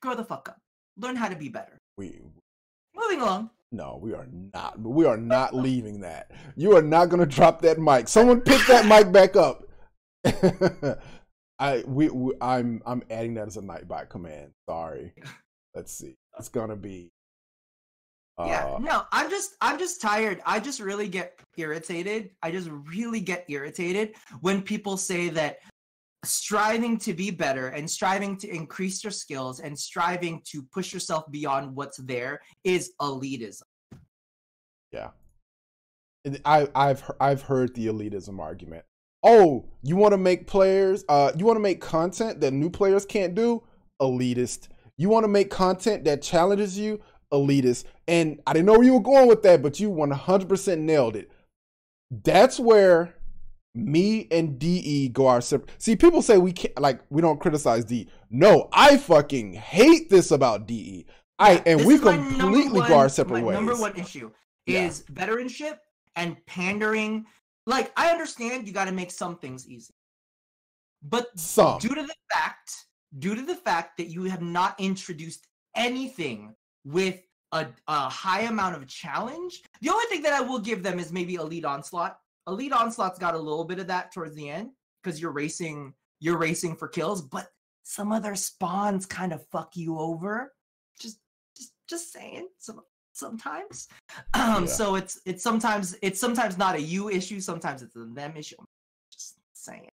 S2: Grow the fuck up. Learn how to be better. Moving along.
S1: No, we are not. We are not leaving that. You are not going to drop that mic. Someone pick that mic back up. I'm adding that as a Nightbot command. Sorry. Let's see. It's going to be
S2: Yeah, no, I'm just tired. I just really get irritated. When people say that striving to be better and striving to increase your skills and striving to push yourself beyond what's there is elitism.
S1: Yeah. I've heard the elitism argument. Oh, you want to make you want to make content that new players can't do? Elitist. You want to make content that challenges you? Elitist. And I didn't know where you were going with that, but you 100% nailed it. That's where me and DE go our separate. See, people say we can't, like, we don't criticize DE. No, I fucking hate this about DE. We completely go our separate ways.
S2: My number one issue is veteranship and pandering. Like, I understand you got to make some things easy, but due to the fact that you have not introduced anything with a high amount of challenge, the only thing that I will give them is maybe Elite Onslaught. Elite Onslaught's got a little bit of that towards the end because you're racing for kills, but some other spawns kind of fuck you over. Just saying. Sometimes. So it's sometimes not a you issue, sometimes it's a them issue. Just saying.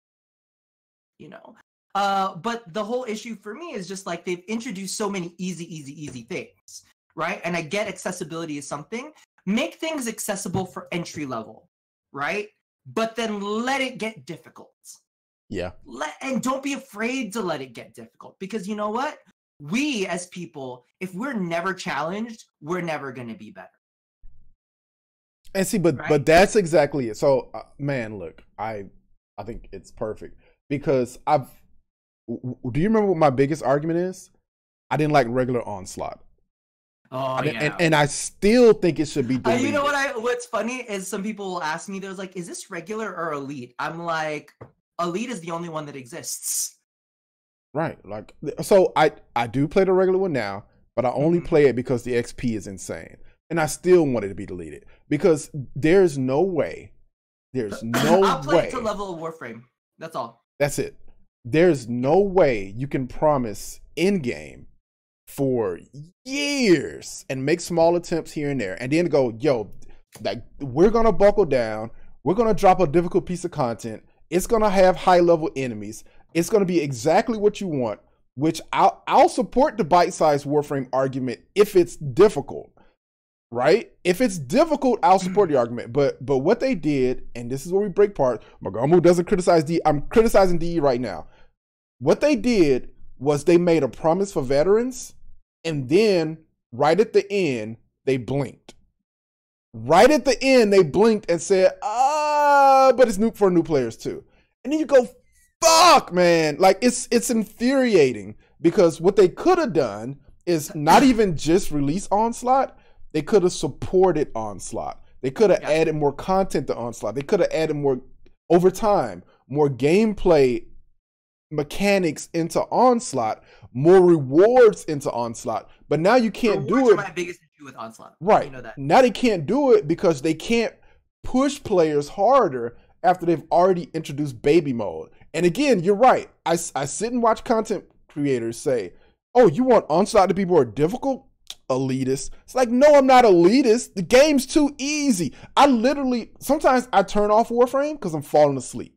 S2: You know. But the whole issue for me is just like they've introduced so many easy things, right? And I get accessibility is something. Make things accessible for entry level, right? But then let it get difficult.
S1: Yeah.
S2: And don't be afraid to let it get difficult, because you know what? We as people, if we're never challenged, we're never going to be better.
S1: And see, but that's exactly it. So, man, look, I think it's perfect because do you remember what my biggest argument is? I didn't like regular Onslaught.
S2: Oh, yeah.
S1: And I still think it should be deleted.
S2: You know what's funny is some people will ask me, there's like, is this regular or Elite? I'm like, Elite is the only one that exists.
S1: Right. Like, so I do play the regular one now, but I only play it because the XP is insane. And I still want it to be deleted because there's no way.
S2: I'll play it to level of Warframe. That's all.
S1: That's it. There's no way you can promise in-game for years and make small attempts here and there and then go, yo, like, we're going to buckle down. We're going to drop a difficult piece of content. It's going to have high-level enemies. It's going to be exactly what you want, which I'll support the bite-sized Warframe argument if it's difficult, right? If it's difficult, I'll support the argument. But what they did, and this is where we break part, Magamu doesn't criticize DE. I'm criticizing DE right now. What they did was they made a promise for veterans, and then right at the end, they blinked. Right at the end, they blinked and said, but it's new for new players too. And then you go, fuck, man. Like, it's infuriating because what they could have done is not even just release Onslaught. They could have supported Onslaught. They could have added more content to Onslaught. They could have added more, over time, more gameplay mechanics into Onslaught, more rewards into Onslaught. But now you can't do it.
S2: My biggest issue with Onslaught.
S1: Right.
S2: You know that.
S1: Now they can't do it because they can't push players harder after they've already introduced baby mode. And again, you're right. I sit and watch content creators say, oh, you want Onslaught to be more difficult? Elitist. It's like, no, I'm not elitist. The game's too easy. Sometimes I turn off Warframe because I'm falling asleep.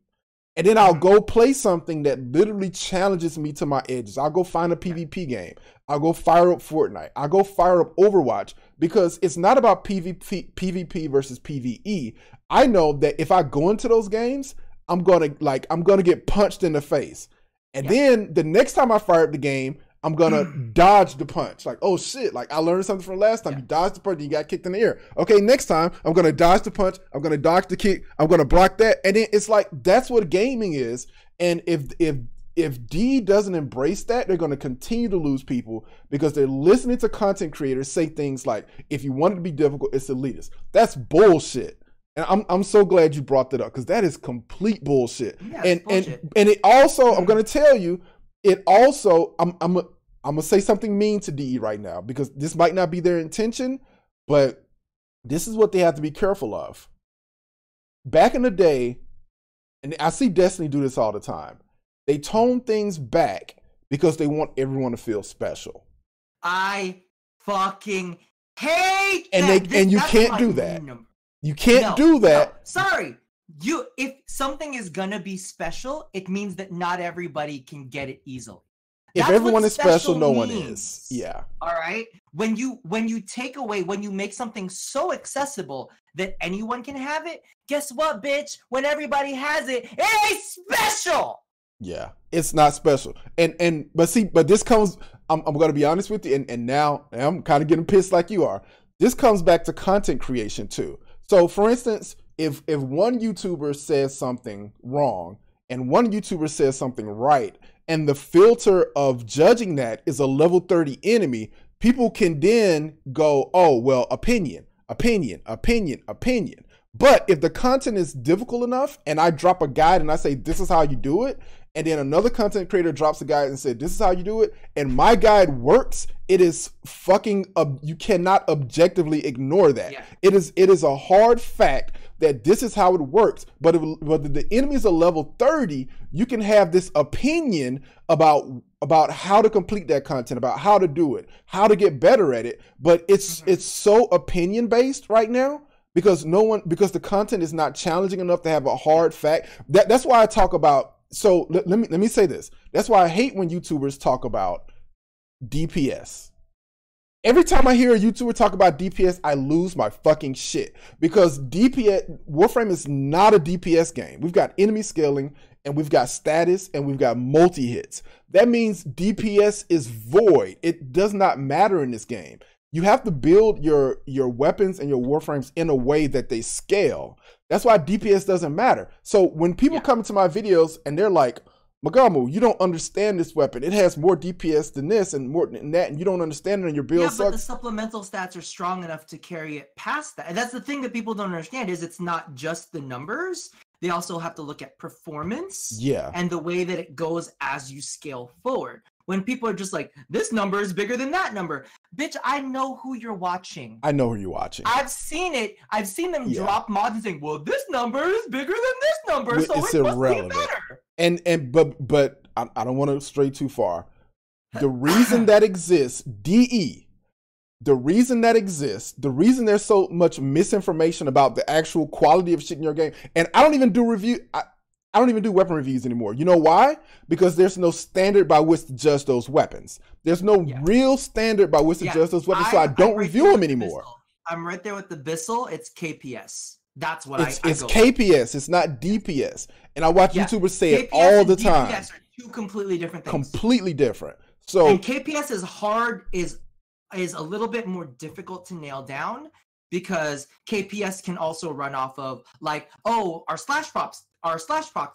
S1: And then I'll go play something that literally challenges me to my edges. I'll go find a PvP game. I'll go fire up Fortnite. I'll go fire up Overwatch because it's not about PvP versus PvE. I know that if I go into those games, I'm gonna get punched in the face. And then the next time I fire up the game, I'm gonna dodge the punch. Like, oh shit, like I learned something from last time. You dodged the punch and you got kicked in the ear. Okay, next time I'm gonna dodge the punch, I'm gonna dodge the kick, I'm gonna block that. And then it's like, that's what gaming is. And if D doesn't embrace that, they're gonna continue to lose people because they're listening to content creators say things like, if you want it to be difficult, it's elitist. That's bullshit. And I'm so glad you brought that up because that is complete bullshit. Yeah, and it also, I'm gonna tell you, it also, I'm gonna say something mean to DE right now because this might not be their intention, but this is what they have to be careful of. Back in the day, and I see Destiny do this all the time, they tone things back because they want everyone to feel special.
S2: I fucking Hate
S1: and
S2: that.
S1: and you can't do that.
S2: Number.
S1: You can't do that.
S2: No, sorry. If something is gonna be special, it means that not everybody can get it easily.
S1: If
S2: That's
S1: everyone is special, no
S2: means.
S1: one is. Yeah.
S2: All right. When you when you make something so accessible that anyone can have it, guess what, bitch? When everybody has it, it ain't special.
S1: Yeah, it's not special. But this comes. I'm gonna be honest with you, and now I'm kind of getting pissed like you are. This comes back to content creation too. So, for instance, if one YouTuber says something wrong and one YouTuber says something right, and the filter of judging that is a level 30 enemy, people can then go, oh, well, opinion. But if the content is difficult enough and I drop a guide and I say, this is how you do it, and then another content creator drops a guide and said, this is how you do it, and my guide works, it is fucking, you cannot objectively ignore that. Yeah. It is a hard fact that this is how it works. But if the enemy is a level 30, you can have this opinion about how to complete that content, about how to do it, how to get better at it. But it's so opinion based right now. Because because the content is not challenging enough to have a hard fact. That's why I talk about. So let me say this. That's why I hate when YouTubers talk about DPS. Every time I hear a YouTuber talk about DPS, I lose my fucking shit, because Warframe is not a DPS game. We've got enemy scaling, and we've got status, and we've got multi-hits. That means DPS is void. It does not matter in this game. You have to build your weapons and your warframes in a way that they scale. That's why DPS doesn't matter. So when people come into my videos and they're like, Magamu, you don't understand this weapon. It has more DPS than this and more than that, and you don't understand it, and your build sucks.
S2: But the supplemental stats are strong enough to carry it past that. And that's the thing that people don't understand, is it's not just the numbers. They also have to look at performance and the way that it goes as you scale forward. When people are just like, this number is bigger than that number. Bitch, I know who you're watching.
S1: I know who you're watching.
S2: I've seen it. I've seen them drop mods and saying, well, this number is bigger than this number, so it's irrelevant. Must be better. But I don't want to stray too far. The reason that exists, DE, the reason there's so much misinformation about the actual quality of shit in your game, and I don't even do I don't even do weapon reviews anymore. You know why? Because there's no standard by which to judge those weapons. There's no real standard by which to judge those weapons, so I don't review them anymore. I'm right there with the Bissell. It's KPS. That's what
S1: it's KPS. It's not DPS. And I watch YouTubers say it all the time.
S2: KPS are two completely different things.
S1: Completely different. So,
S2: and KPS is a little bit more difficult to nail down, because KPS can also run off of, like, oh, our slash proc's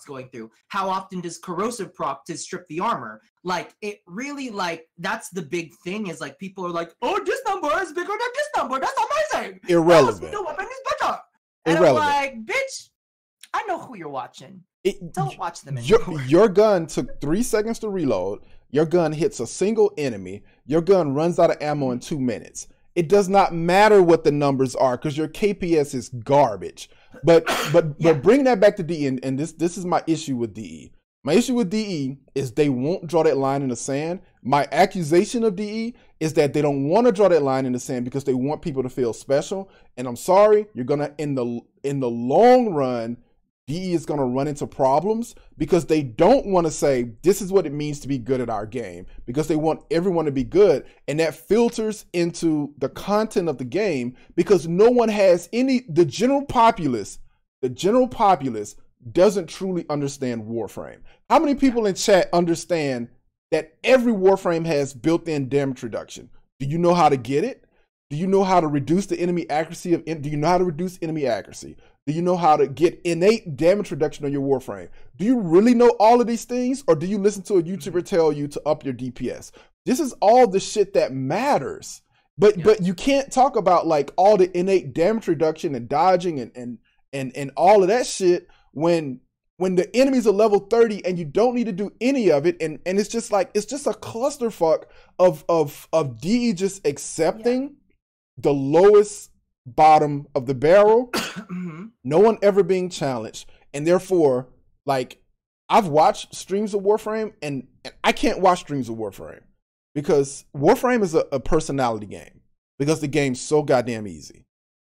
S2: going through. How often does corrosive proc to strip the armor? Like, it really, like, that's the big thing, is like, people are like, oh, this number is bigger than this number. That's amazing.
S1: Irrelevant.
S2: The weapon is better. And I'm like, bitch, I know who you're watching. Don't watch them anymore.
S1: Your gun took 3 seconds to reload. Your gun hits a single enemy. Your gun runs out of ammo in 2 minutes. It does not matter what the numbers are, because your KPS is garbage. But bring that back to DE, and this is my issue with DE. My issue with DE is they won't draw that line in the sand. My accusation of DE is that they don't want to draw that line in the sand because they want people to feel special. And I'm sorry, you're gonna in the long run, DE is going to run into problems, because they don't want to say, this is what it means to be good at our game, because they want everyone to be good. And that filters into the content of the game, because no one has the general populace doesn't truly understand Warframe. How many people in chat understand that every Warframe has built-in damage reduction? Do you know how to get it? Do you know how to reduce the enemy accuracy do you know how to reduce enemy accuracy? Do you know how to get innate damage reduction on your Warframe? Do you really know all of these things, or do you listen to a YouTuber tell you to up your DPS? This is all the shit that matters. But you can't talk about, like, all the innate damage reduction and dodging and all of that shit when the enemies are level 30 and you don't need to do any of it, and it's just like, it's just a clusterfuck of DE just accepting the lowest bottom of the barrel, no one ever being challenged, and therefore, like, I've watched streams of Warframe, and I can't watch streams of Warframe, because Warframe is a personality game. because the game's so goddamn easy.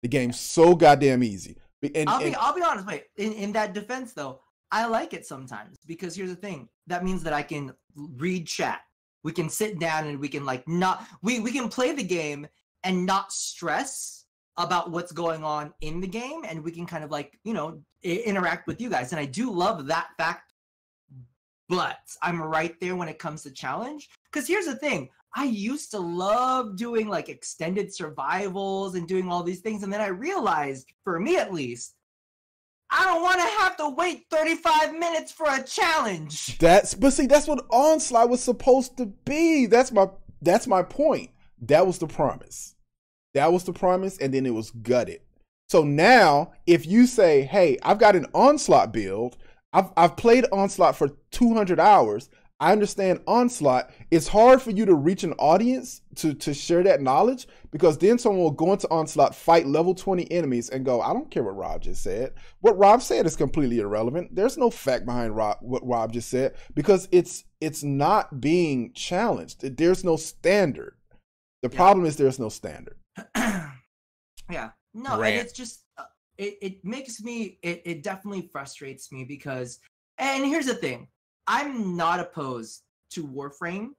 S1: The game's so goddamn easy. And
S2: I'll be honest, wait. In that defense, though, I like it sometimes because here's the thing. That means that I can read chat. We can sit down and we can we can play the game and not stress about what's going on in the game, and we can kind of interact with you guys. And I do love that fact. But I'm right there when it comes to challenge. Because here's the thing. I used to love doing extended survivals and doing all these things. And then I realized, for me at least, I don't want to have to wait 35 minutes for a challenge.
S1: That's what Onslaught was supposed to be. That's my point. That was the promise. And then it was gutted. So now, if you say, hey, I've got an Onslaught build, I've played Onslaught for 200 hours, I understand Onslaught. It's hard for you to reach an audience to share that knowledge, because then someone will go into Onslaught, fight level 20 enemies, and go, I don't care what Rob just said. What Rob said is completely irrelevant. There's no fact behind what Rob just said, because it's not being challenged. There's no standard. The problem is there's no standard.
S2: Yeah. No, Rant. And it's just, it makes me, it definitely frustrates me because, and here's the thing. I'm not opposed to Warframe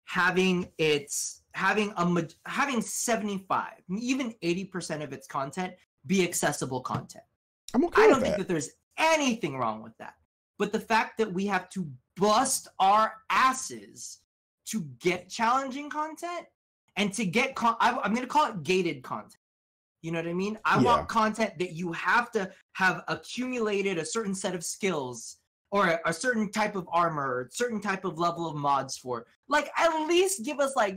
S2: having 75, even 80% of its content be accessible content.
S1: I'm okay
S2: I
S1: with
S2: don't think that there's anything wrong with that. But the fact that we have to bust our asses to get challenging content and to get, I'm going to call it gated content. You know what I mean? I want content that you have to have accumulated a certain set of skills or a certain type of armor, or a certain type of level of mods for. At least give us 20%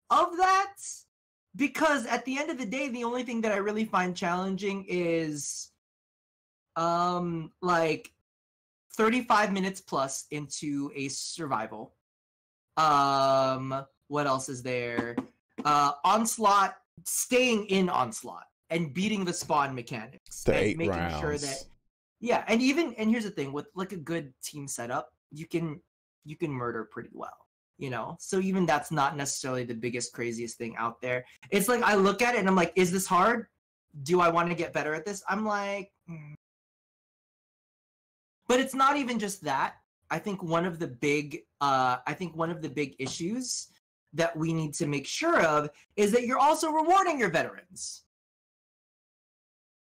S2: of that. Because at the end of the day, the only thing that I really find challenging is 35 minutes plus into a survival. What else is there? Onslaught, staying in Onslaught and beating the spawn mechanics.
S1: The
S2: and
S1: 8
S2: making
S1: rounds.
S2: Sure that, yeah, and here's the thing, with a good team setup, you can murder pretty well, so even that's not necessarily the biggest, craziest thing out there. It's I look at it and I'm like, is this hard? Do I want to get better at this? I'm like, But it's not even just that. I think one of the big issues that we need to make sure of is that you're also rewarding your veterans,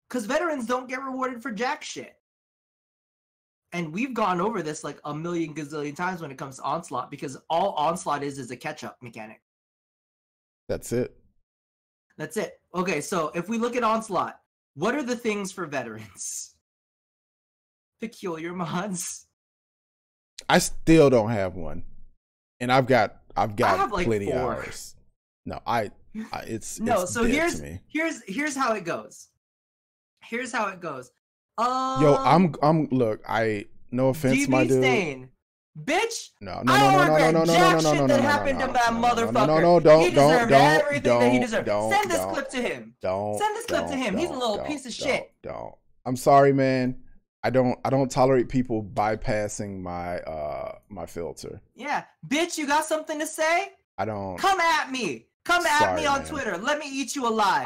S2: because veterans don't get rewarded for jack shit. And we've gone over this a million gazillion times when it comes to Onslaught, because all Onslaught is a catch-up mechanic.
S1: That's it.
S2: Okay, so if we look at Onslaught, what are the things for veterans? Peculiar mods.
S1: I still don't have one, and I've got plenty
S2: 4
S1: hours. No, it's
S2: So
S1: dead to me.
S2: here's how it goes.
S1: Yo, I'm look, no offense, my dude.
S2: Stain. Bitch.
S1: No.
S2: That happened to that motherfucker.
S1: Don't.
S2: He deserved everything that he deserved. Send this clip to him. He's a little piece of shit.
S1: Don't. I'm sorry, man. I don't tolerate people bypassing my my filter.
S2: Yeah, bitch, you got something to say?
S1: I don't.
S2: Come at me. Come at me on Twitter. Let me eat you alive.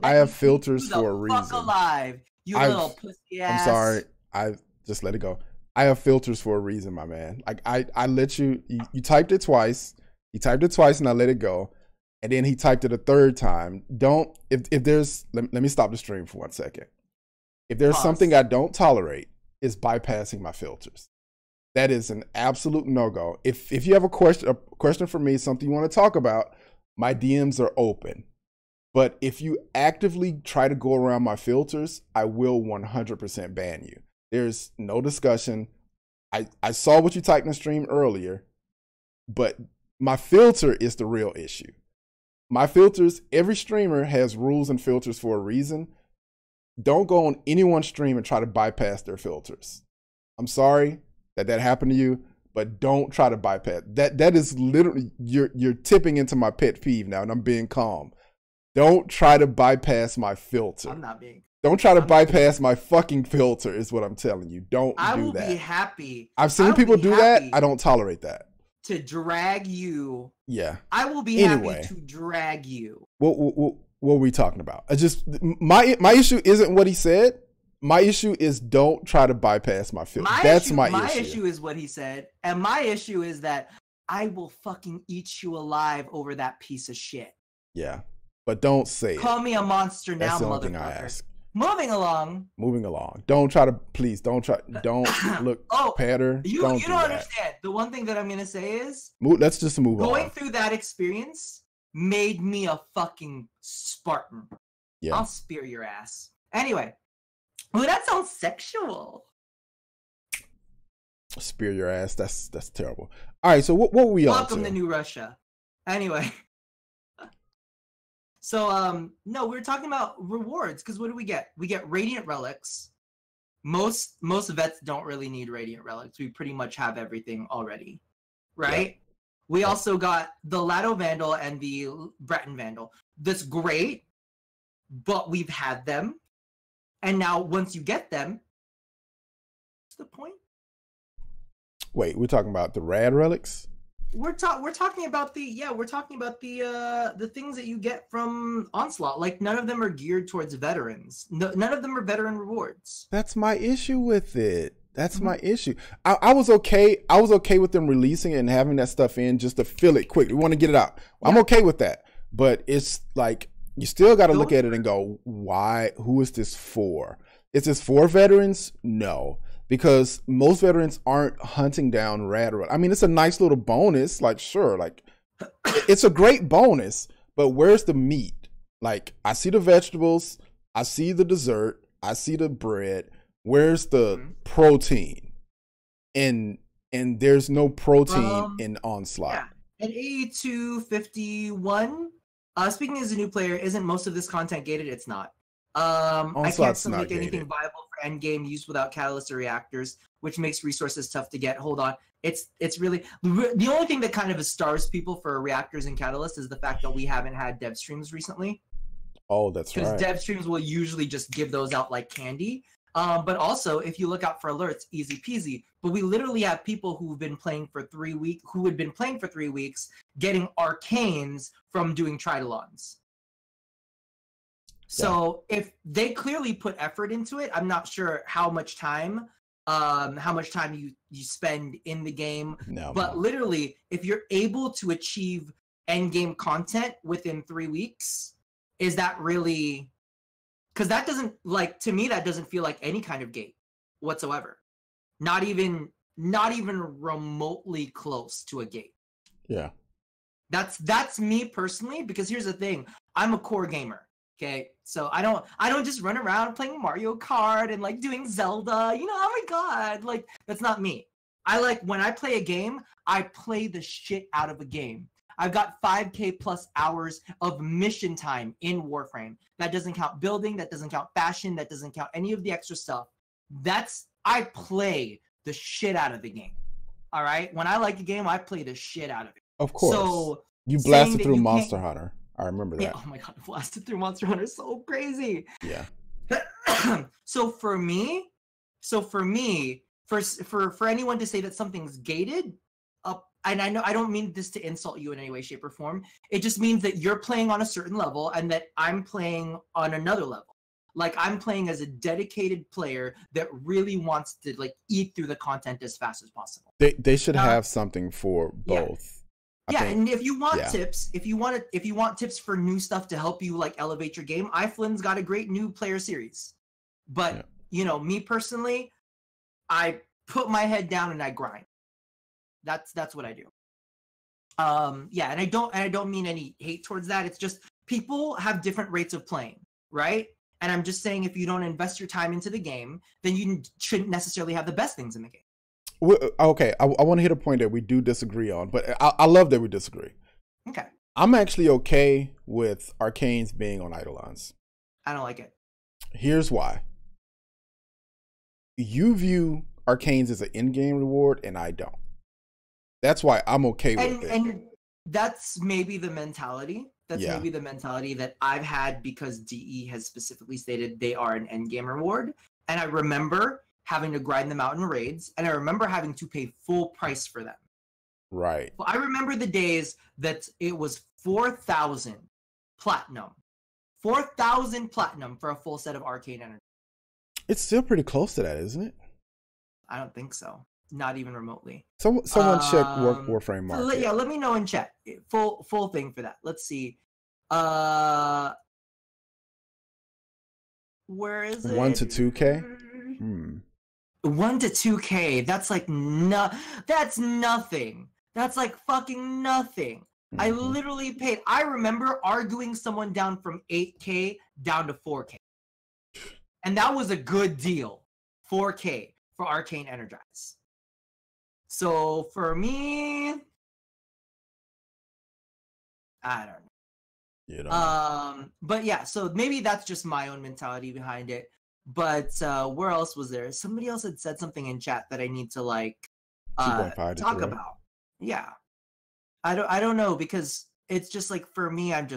S1: I have filters for a reason.
S2: Fuck alive, you little pussy ass.
S1: I'm sorry. I just let it go. I have filters for a reason, my man. I let you typed it twice. He typed it twice and I let it go. And then he typed it a third time. If there's let me stop the stream for 1 second. If there's something I don't tolerate, is bypassing my filters. That is an absolute no-go. If you have a question for me, something you want to talk about, my DMs are open. But if you actively try to go around my filters, I will 100% ban you. There's no discussion. I saw what you typed in the stream earlier, but my filter is the real issue. My filters, every streamer has rules and filters for a reason. Don't go on anyone's stream and try to bypass their filters. I'm sorry that happened to you, but don't try to bypass. That is literally, you're tipping into my pet peeve now, and I'm being calm. Don't try to bypass my filter.
S2: I'm not being.
S1: Don't try to bypass my fucking filter is what I'm telling you. Don't do that.
S2: I will be happy.
S1: I've seen people do that. I don't tolerate that.
S2: to drag you.
S1: Yeah.
S2: I will be happy to drag you.
S1: What are we talking about? I just my issue isn't what he said. My issue is don't try to bypass my feelings. That's my issue.
S2: My issue is what he said, and my issue is that I will fucking eat you alive over that piece of shit.
S1: Yeah, but don't say
S2: Call me a monster now,
S1: That's the
S2: motherfucker.
S1: only thing I ask.
S2: Moving along.
S1: Don't try to, please don't look patter.
S2: You don't understand. The one thing that I'm gonna say is
S1: let's just move on.
S2: Going through that experience made me a fucking Spartan.
S1: Yeah.
S2: I'll spear your ass. Anyway. Oh, that sounds sexual.
S1: Spear your ass. That's terrible. All right, so what were we on to?
S2: Welcome to New Russia. Anyway. So, no, we were talking about rewards, because what do we get? We get Radiant Relics. Most vets don't really need Radiant Relics. We pretty much have everything already, right? Yeah. We also got the Lado Vandal and the Breton Vandal. That's great, but we've had them. And now, once you get them, what's the point?
S1: Wait, we're talking about the rad relics?
S2: We're talking about the things that you get from Onslaught. Like, none of them are geared towards veterans. None of them are veteran rewards.
S1: That's my issue with it. That's my issue. I was okay. I was okay with them releasing it and having that stuff in just to fill it quick. We want to get it out. Yeah. I'm okay with that. But it's like, you still got to look at it and go, why? Who is this for? Is this for veterans? No, because most veterans aren't hunting down rad. I mean, it's a nice little bonus. Like, sure, like it's a great bonus, but where's the meat? Like, I see the vegetables, I see the dessert, I see the bread. Where's the protein? And there's no protein in Onslaught.
S2: Yeah. And A251. Speaking as a new player, isn't most of this content gated? It's not. I can't make anything viable for endgame use without catalysts or reactors, which makes resources tough to get. Hold on. It's really the only thing that kind of stars people for reactors and catalysts is the fact that we haven't had dev streams recently.
S1: Oh, that's right.
S2: Because dev streams will usually just give those out like candy. But also, if you look out for alerts, easy peasy. But we literally have people who had been playing for 3 weeks, getting arcanes from doing tridolons. So if they clearly put effort into it, I'm not sure how much time you spend in the game.
S1: No,
S2: but literally, if you're able to achieve end game content within 3 weeks, is that really? Because that doesn't, like, to me, that doesn't feel like any kind of gate whatsoever. Not even remotely close to a gate.
S1: Yeah.
S2: That's me personally, because here's the thing. I'm a core gamer. Okay. So I don't just run around playing Mario Kart and like doing Zelda, you know, oh my God. Like, that's not me. When I play a game, I play the shit out of a game. I've got 5K plus hours of mission time in Warframe. That doesn't count building. That doesn't count fashion. That doesn't count any of the extra stuff. I play the shit out of the game. All right. When I like a game, I play the shit out of it.
S1: Of course.
S2: So
S1: you blasted through Monster Hunter. I remember that.
S2: Yeah, oh my God, blasted through Monster Hunter. So crazy.
S1: Yeah.
S2: So for anyone to say that something's gated, and I know I don't mean this to insult you in any way, shape, or form. It just means that you're playing on a certain level and that I'm playing on another level. Like, I'm playing as a dedicated player that really wants to like eat through the content as fast as possible.
S1: They should have something for both.
S2: Yeah, and if you want tips, if you want tips for new stuff to help you like elevate your game, iFlynn's got a great new player series. But you know, me personally, I put my head down and I grind. That's what I do. And I don't mean any hate towards that. It's just people have different rates of playing, right? And I'm just saying, if you don't invest your time into the game, then you shouldn't necessarily have the best things in the game.
S1: Well, okay, I want to hit a point that we do disagree on, but I love that we disagree.
S2: Okay.
S1: I'm actually okay with arcanes being on Eidolons.
S2: I don't like it.
S1: Here's why. You view arcanes as an in-game reward, and I don't. That's why I'm okay with it. And
S2: that's maybe the mentality. That's maybe the mentality that I've had, because DE has specifically stated they are an endgame reward. And I remember having to grind them out in raids, and I remember having to pay full price for them.
S1: Right.
S2: Well, I remember the days that it was 4,000 platinum. 4,000 platinum for a full set of arcane energy.
S1: It's still pretty close to that, isn't it?
S2: I don't think so. Not even remotely.
S1: Someone check Warframe market.
S2: Yeah, let me know in chat. Full thing for that. Let's see. Where is it?
S1: 1 to 2K?
S2: 1 to 2K. That's like that's nothing. That's like fucking nothing. I literally paid. I remember arguing someone down from 8K down to 4K. And that was a good deal. 4K for Arcane Energize. So for me, I don't know.
S1: You know.
S2: But yeah, so maybe that's just my own mentality behind it. But where else was there? Somebody else had said something in chat that I need to like talk about. Yeah. I don't know, because it's just like, for me, I'm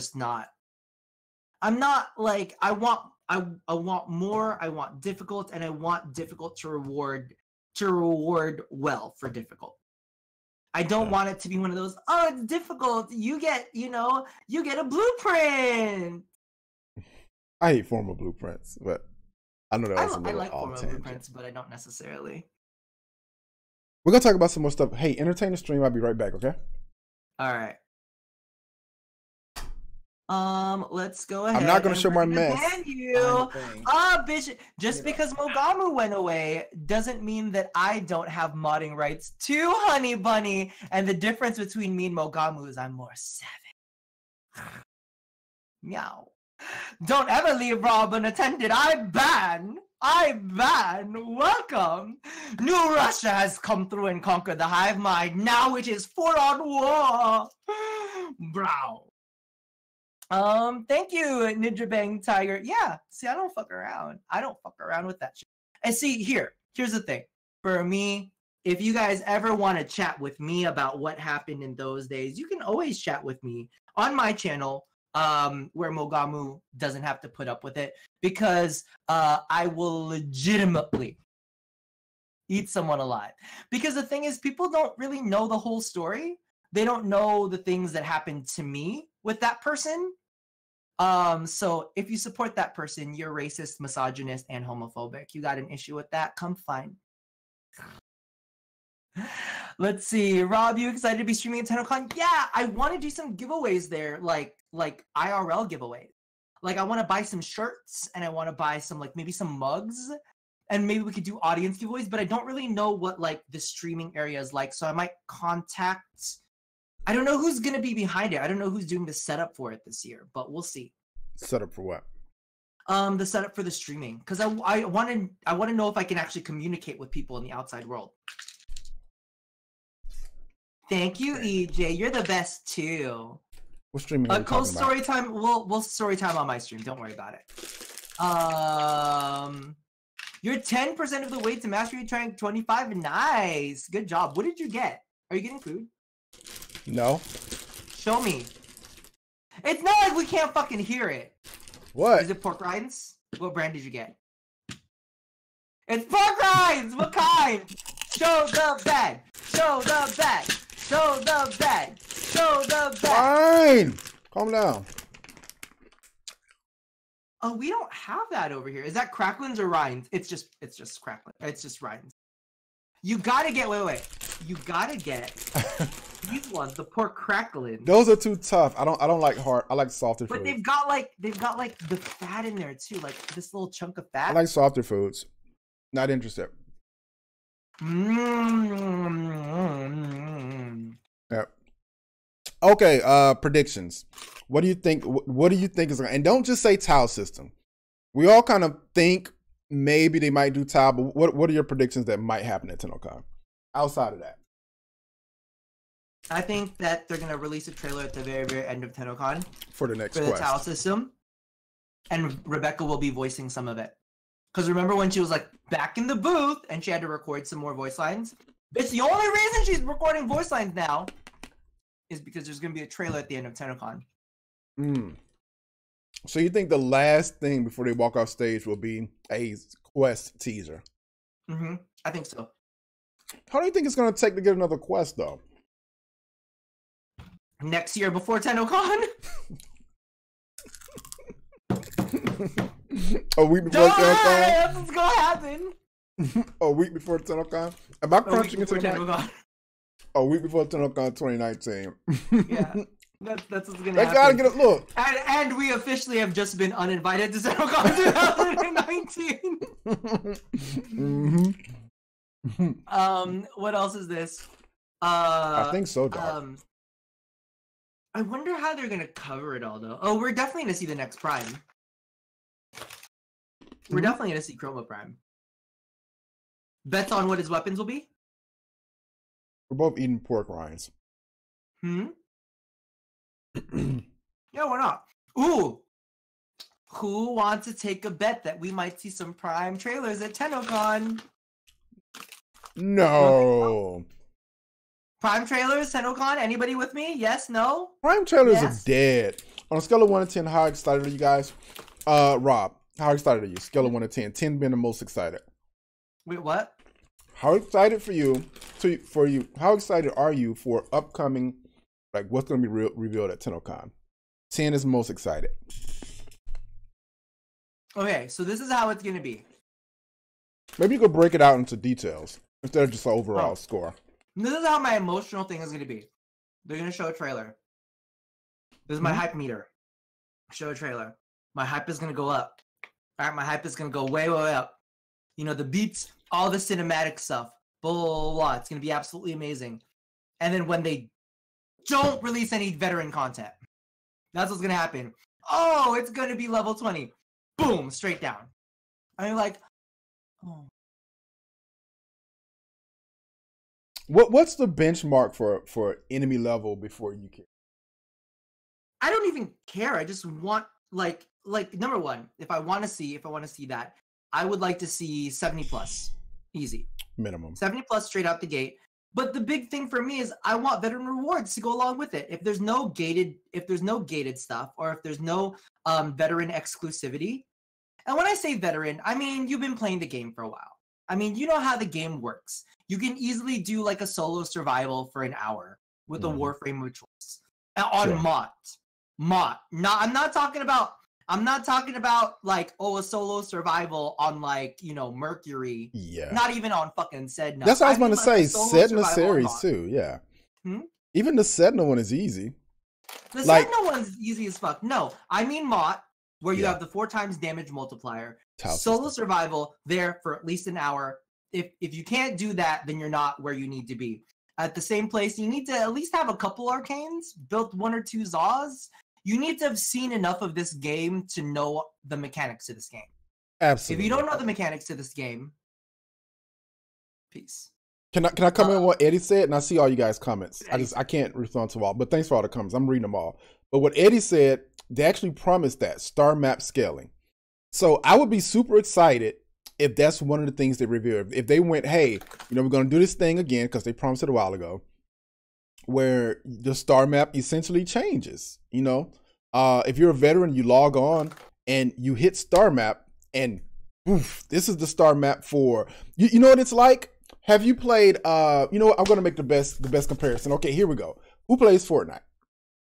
S2: not like, I want more, I want difficult, and I want difficult to reward well for difficult. I don't want it to be one of those, oh, it's difficult, you get a blueprint.
S1: I hate formal blueprints, but I know that was a little
S2: I like formal
S1: tangent.
S2: blueprints, but I don't necessarily.
S1: We're gonna talk about some more stuff. Hey, entertain the stream. I'll be right back, okay?
S2: All right. Let's go ahead.
S1: I'm not gonna show my mess.
S2: Bitch. Just because Mogamu went away doesn't mean that I don't have modding rights too, honey bunny. And the difference between me and Mogamu is I'm more savage. Meow. Don't ever leave Rob unattended. I ban. Welcome. New Russia has come through and conquered the hive mind. Now it is full-on war. Brow. Thank you, Ninja Bang Tiger. Yeah, see, I don't fuck around. I don't fuck around with that shit. And see, here's the thing. For me, if you guys ever want to chat with me about what happened in those days, you can always chat with me on my channel, where Mogamu doesn't have to put up with it, because I will legitimately eat someone alive. Because the thing is, people don't really know the whole story. They don't know the things that happened to me with that person. So if you support that person, you're racist, misogynist, and homophobic. You got an issue with that? Come find. Let's see. Rob, you excited to be streaming at TennoCon? Yeah, I want to do some giveaways there, like IRL giveaways. Like, I want to buy some shirts, and I want to buy some, like, maybe some mugs, and maybe we could do audience giveaways, but I don't really know what, like, the streaming area is like, so I might contact... I don't know who's going to be behind it. I don't know who's doing the setup for it this year, but we'll see.
S1: Setup for what?
S2: The setup for the streaming, because I want to know if I can actually communicate with people in the outside world. Thank you, EJ. You're the best too.
S1: What streaming?
S2: Cold story time. We'll story time on my stream. Don't worry about it. You're 10% of the way to mastery rank 25. Nice. Good job. What did you get? Are you getting food?
S1: No.
S2: Show me. It's not like we can't fucking hear it.
S1: What?
S2: Is it pork rinds? What brand did you get? It's pork rinds! What kind? Show the bag! Show the bag! Show the bag! Show the bag!
S1: Fine! Calm down.
S2: Oh, we don't have that over here. Is that cracklins or rinds? It's just cracklin. It's just rinds. You gotta get, wait. You gotta get these ones, the pork cracklins.
S1: Those are too tough. I don't like hard. I like softer foods.
S2: But they've got like the fat in there too, like this little chunk of fat.
S1: I like softer foods. Not interested. Yep. Okay, predictions. What do you think? What do you think is? And don't just say tile system. We all kind of think maybe they might do tile, but what are your predictions that might happen at TennoCon? Outside of that,
S2: I think that they're gonna release a trailer at the very, very end of TennoCon
S1: for the next
S2: for the tile system, and Rebecca will be voicing some of it. Because remember when she was like back in the booth and she had to record some more voice lines? It's the only reason she's recording voice lines now is because there's gonna be a trailer at the end of TennoCon.
S1: So you think the last thing before they walk off stage will be a quest teaser?
S2: I think so.
S1: How do you think it's gonna take to get another quest though?
S2: Next year before TennoCon.
S1: A week before TennoCon.
S2: That's what's gonna happen.
S1: A week before TennoCon. Am I crunching into
S2: TennoCon?
S1: A week before TennoCon 2019.
S2: Yeah. That's what's gonna happen.
S1: I gotta get a look.
S2: And we officially have just been uninvited to TennoCon 2019. What else is this?
S1: I think so, Doc.
S2: I wonder how they're gonna cover it all, though. Oh, we're definitely gonna see the next Prime. We're definitely gonna see Chroma Prime. Bets on what his weapons will be?
S1: We're both eating pork rinds.
S2: Yeah, why not? Ooh! Who wants to take a bet that we might see some Prime trailers at TennoCon?
S1: No.
S2: Prime trailers, TennoCon? Anybody with me? Yes? No?
S1: Prime trailers are dead. On a scale of 1 to 10, how excited are you guys? Rob, how excited are you? Scale of 1 to 10. 10 being the most excited.
S2: Wait, what?
S1: How excited how excited are you for upcoming, like what's going to be revealed at TennoCon? 10 is most excited.
S2: Okay, so this is how it's going to be.
S1: Maybe you could break it out into details instead of just an overall score.
S2: This is how my emotional thing is going to be. They're going to show a trailer. This is my hype meter. Show a trailer. My hype is going to go up. All right, my hype is going to go way, way up. You know, the beats, all the cinematic stuff. Blah, blah, blah. It's going to be absolutely amazing. And then when they don't release any veteran content, that's what's going to happen. Oh, it's going to be level 20. Boom, straight down. And you're like, oh.
S1: What's the benchmark for enemy level before you care?
S2: I don't even care. I just want like number one, if I want to see that, I would like to see 70 plus. Easy.
S1: Minimum. 70
S2: plus straight out the gate. But the big thing for me is I want veteran rewards to go along with it. If there's no gated stuff, or if there's no veteran exclusivity. And when I say veteran, I mean you've been playing the game for a while. I mean, you know how the game works. You can easily do like a solo survival for an hour with a Warframe of choice on Mott. I'm not talking about like a solo survival on like Mercury.
S1: Yeah.
S2: Not even on fucking Sedna.
S1: That's what I was going to say. Sedna series too. Yeah. Even the Sedna one is easy.
S2: The Sedna one's easy as fuck. No, I mean Mott, where you have the 4 times damage multiplier. Solo survival there for at least an hour. If you can't do that, then you're not where you need to be. At the same place, you need to at least have a couple arcanes, built 1 or 2 Zaws. You need to have seen enough of this game to know the mechanics of this game.
S1: Absolutely.
S2: If you don't know the mechanics of this game, peace.
S1: Can I come in on what Eddie said? And I see all you guys' comments. I can't respond to all, but thanks for all the comments. I'm reading them all. But what Eddie said, they actually promised that star map scaling. So I would be super excited if that's one of the things they reveal. If they went, hey, we're going to do this thing again, because they promised it a while ago, where the star map essentially changes. If you're a veteran, you log on and you hit star map, and oof, this is the star map for you know what it's like. Have you played? You know what? I'm going to make the best comparison. Okay, here we go. Who plays Fortnite?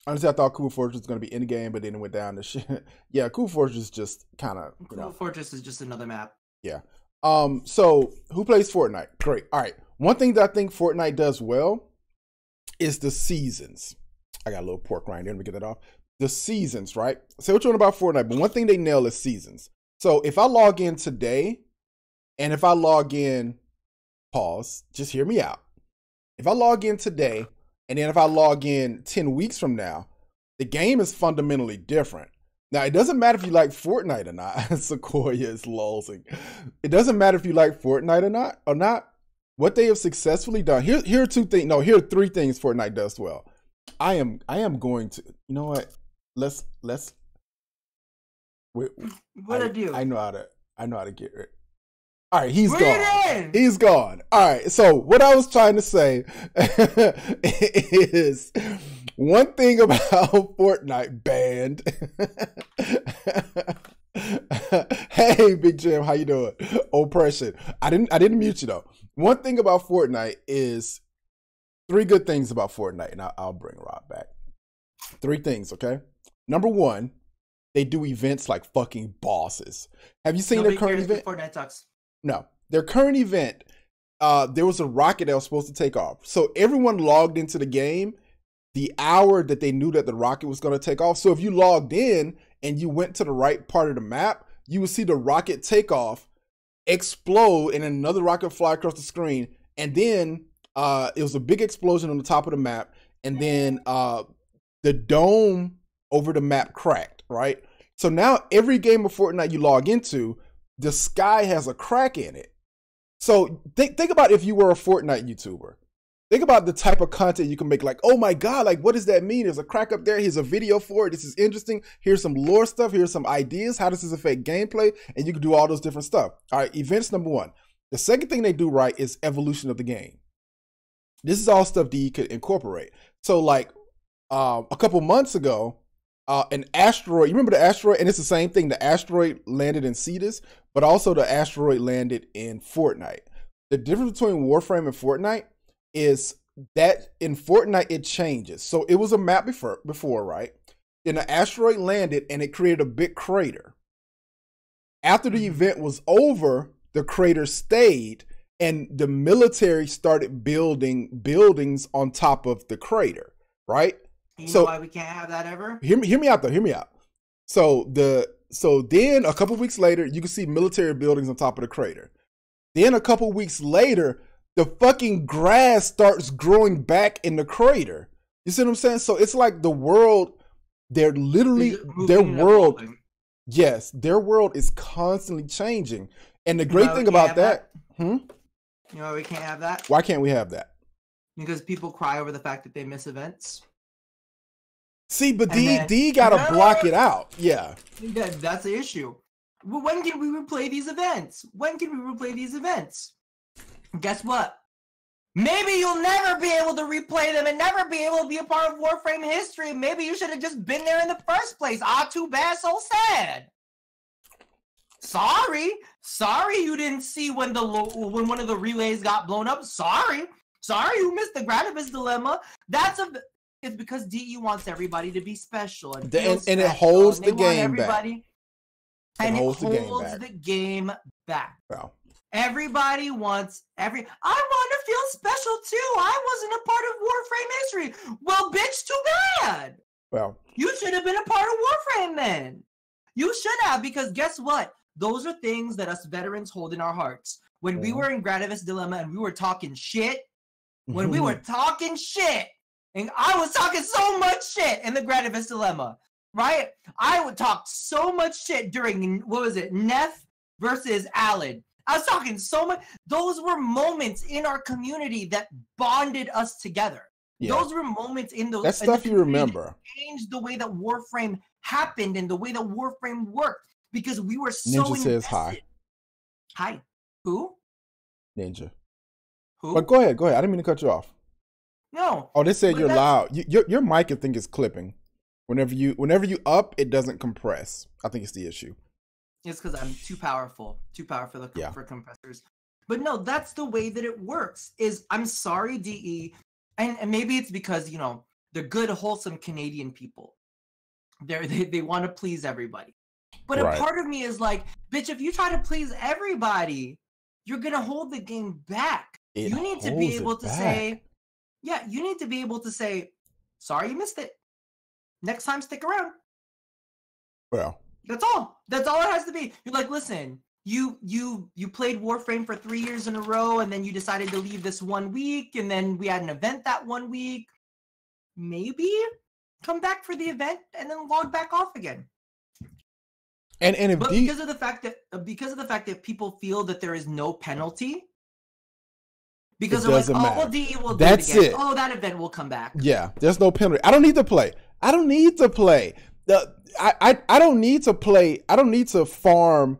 S1: Honestly, I thought Cool Fortress was going to be in the game, but then it went down to shit. Yeah, Cool Fortress just kind of.
S2: Cool Fortress is just another map.
S1: Yeah. So who plays Fortnite? Great. All right. One thing that I think Fortnite does well is the seasons. I got a little pork rind there. Let me get that off. The seasons, right? Say what you want about Fortnite, but one thing they nail is seasons. So if I log in today, and if I log in, pause, just hear me out. If I log in today, and then if I log in 10 weeks from now, the game is fundamentally different. Now, it doesn't matter if you like Fortnite or not. Sequoia is lulzing. It doesn't matter if you like Fortnite or not. What they have successfully done. Here are 2 things. No, here are 3 things Fortnite does well. I am going to. You know what? Let's. Wait,
S2: what I do?
S1: I know how to get it. All right, he's gone. He's gone. All right. So what I was trying to say is one thing about Fortnite banned. Hey, Big Jim, how you doing? Oppression. I didn't mute you though. One thing about Fortnite is 3 good things about Fortnite, and I'll bring Rob back. Three things, okay? Number one, they do events like fucking bosses. Have you seen their current event?
S2: Fortnite sucks.
S1: No. Their current event, there was a rocket that was supposed to take off. So everyone logged into the game the hour that they knew that the rocket was going to take off. So if you logged in and you went to the right part of the map, you would see the rocket take off, explode, and another rocket fly across the screen. And then it was a big explosion on the top of the map. And then the dome over the map cracked, right? So now every game of Fortnite you log into, the sky has a crack in it. So think about if you were a Fortnite YouTuber. Think about the type of content you can make. Like, oh my God, like what does that mean? There's a crack up there. Here's a video for it. This is interesting. Here's some lore stuff. Here's some ideas. How does this affect gameplay? And you can do all those different stuff. All right, events number one. The second thing they do right is evolution of the game. This is all stuff DE could incorporate. So like a couple months ago, an asteroid, you remember the asteroid? And it's the same thing. The asteroid landed in Cetus, but also the asteroid landed in Fortnite. The difference between Warframe and Fortnite is that in Fortnite, it changes. So it was a map before, right? Then the asteroid landed and it created a big crater. After the event was over, the crater stayed and the military started building buildings on top of the crater, right?
S2: You know why we can't have that ever?
S1: Hear me out though. Hear me out. So then a couple weeks later, you can see military buildings on top of the crater. Then a couple weeks later, the fucking grass starts growing back in the crater. You see what I'm saying? So it's like the world, they're literally their world. Yes, their world is constantly changing. And the great thing about that,
S2: you know, we can't have that.
S1: Why can't we have that?
S2: Because people cry over the fact that they miss events.
S1: See, but D gotta block it out. Yeah.
S2: That's the issue. When can we replay these events? When can we replay these events? Guess what? Maybe you'll never be able to replay them and never be able to be a part of Warframe history. Maybe you should have just been there in the first place. Ah, too bad, so sad. Sorry you didn't see when one of the relays got blown up. Sorry you missed the Grativus dilemma. It's because DE wants everybody to be special and
S1: it holds the game back.
S2: And it holds the game back.
S1: Wow.
S2: Everybody wants I want to feel special too. I wasn't a part of Warframe history. Well, bitch, too bad.
S1: Well,
S2: you should have been a part of Warframe then. You should have, because guess what? Those are things that us veterans hold in our hearts. When we were in Grativus Dilemma and we were talking shit, and I was talking so much shit in the Grativus Dilemma, right? I would talk so much shit during, what was it, Neff versus Alad. I was talking so much. Those were moments in our community that bonded us together. Yeah. Those were moments in those.
S1: That stuff you remember.
S2: That changed the way that Warframe happened and the way that Warframe worked because we were so
S1: Ninja
S2: invested.
S1: Says hi.
S2: Hi. Who?
S1: Ninja.
S2: Who?
S1: But go ahead. I didn't mean to cut you off.
S2: No.
S1: Oh, they said you're loud. Your mic, I think, is clipping. Whenever you up, it doesn't compress. I think it's the issue.
S2: It's because I'm too powerful for compressors. But no, that's the way that it works. I'm sorry, DE, and maybe it's because they're good, wholesome Canadian people. They want to please everybody. But right. A part of me is like, bitch, if you try to please everybody, you're gonna hold the game back. You need to be able to say, sorry you missed it. Next time, stick around.
S1: Well.
S2: That's all. That's all it has to be. You're like, listen, you played Warframe for 3 years in a row, and then you decided to leave this 1 week, and then we had an event that 1 week. Maybe come back for the event and then log back off again. But because of the fact that people feel that there is no penalty, because they're like, well, DE will do it again. Oh, that event will come back.
S1: Yeah, there's no penalty. I don't need to play. I don't need to play. I don't need to farm.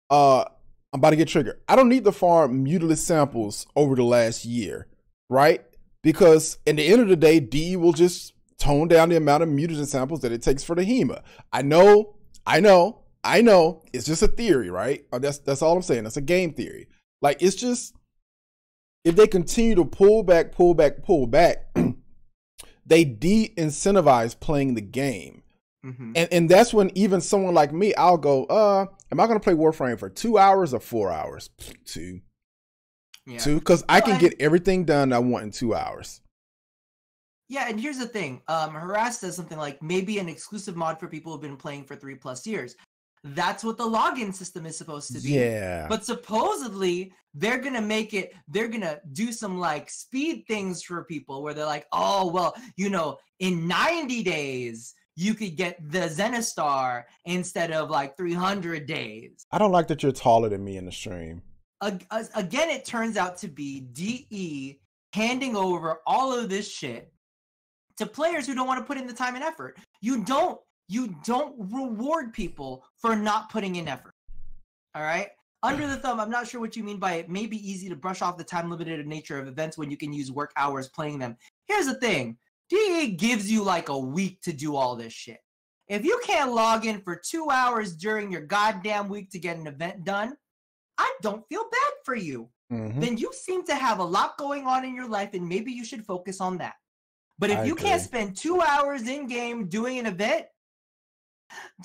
S1: I'm about to get triggered. I don't need to farm mutilous samples over the last year, right? Because at the end of the day, DE will just tone down the amount of mutilous samples that it takes for the HEMA. I know. It's just a theory, right? That's all I'm saying. That's a game theory. Like, it's just, if they continue to pull back, they de-incentivize playing the game.
S2: Mm-hmm.
S1: And that's when even someone like me, I'll go, am I going to play Warframe for 2 hours or 4 hours? 2.
S2: Yeah.
S1: 2, because I can get everything done I want in 2 hours.
S2: Yeah, and here's the thing. Harass says something like, maybe an exclusive mod for people who've been playing for 3+ years. That's what the login system is supposed to be.
S1: Yeah.
S2: But supposedly, they're going to do some like speed things for people where they're like, oh, well, you know, in 90 days, you could get the Zenistar instead of like 300 days.
S1: I don't like that you're taller than me in the stream.
S2: Again, it turns out to be DE handing over all of this shit to players who don't want to put in the time and effort. You don't reward people for not putting in effort. All right? Under the thumb, I'm not sure what you mean by it may be easy to brush off the time-limited nature of events when you can use work hours playing them. Here's the thing. DE gives you like a week to do all this shit. If you can't log in for 2 hours during your goddamn week to get an event done, I don't feel bad for you.
S1: Mm-hmm.
S2: Then you seem to have a lot going on in your life and maybe you should focus on that. But if
S1: I
S2: you
S1: agree.
S2: can't spend 2 hours in game doing an event,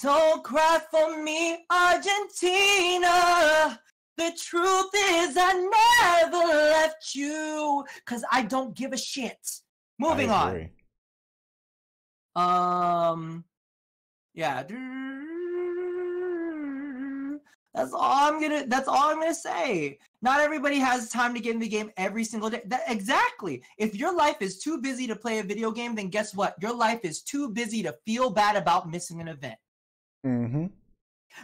S2: don't cry for me, Argentina. The truth is I never left you because I don't give a shit. Moving on. Yeah. That's all I'm gonna say. Not everybody has time to get in the game every single day. Exactly. If your life is too busy to play a video game, then guess what? Your life is too busy to feel bad about missing an event.
S1: Mm-hmm.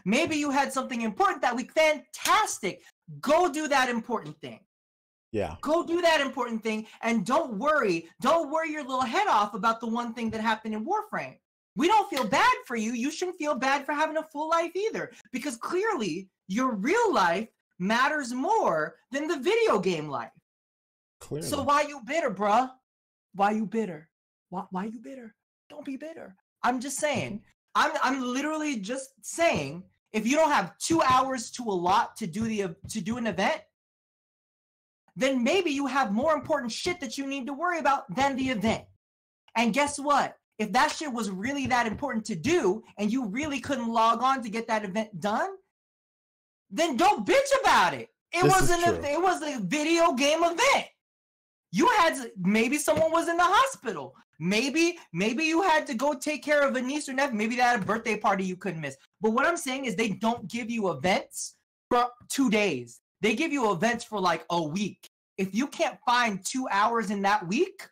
S2: Maybe you had something important that week. Fantastic. Go do that important thing.
S1: Yeah.
S2: Go do that important thing, and don't worry your little head off about the one thing that happened in Warframe. We don't feel bad for you. You shouldn't feel bad for having a full life either, because clearly your real life matters more than the video game life.
S1: Clearly.
S2: So why you bitter, bruh? Why you bitter? Why you bitter? Don't be bitter. I'm just saying. I'm literally just saying, if you don't have 2 hours to allot to do an event, then maybe you have more important shit that you need to worry about than the event. And guess what? If that shit was really that important to do and you really couldn't log on to get that event done, then don't bitch about it. It was a video game event. You had maybe someone was in the hospital. Maybe you had to go take care of a niece or nephew. Maybe they had a birthday party you couldn't miss. But what I'm saying is they don't give you events for 2 days. They give you events for like a week. If you can't find 2 hours in that week.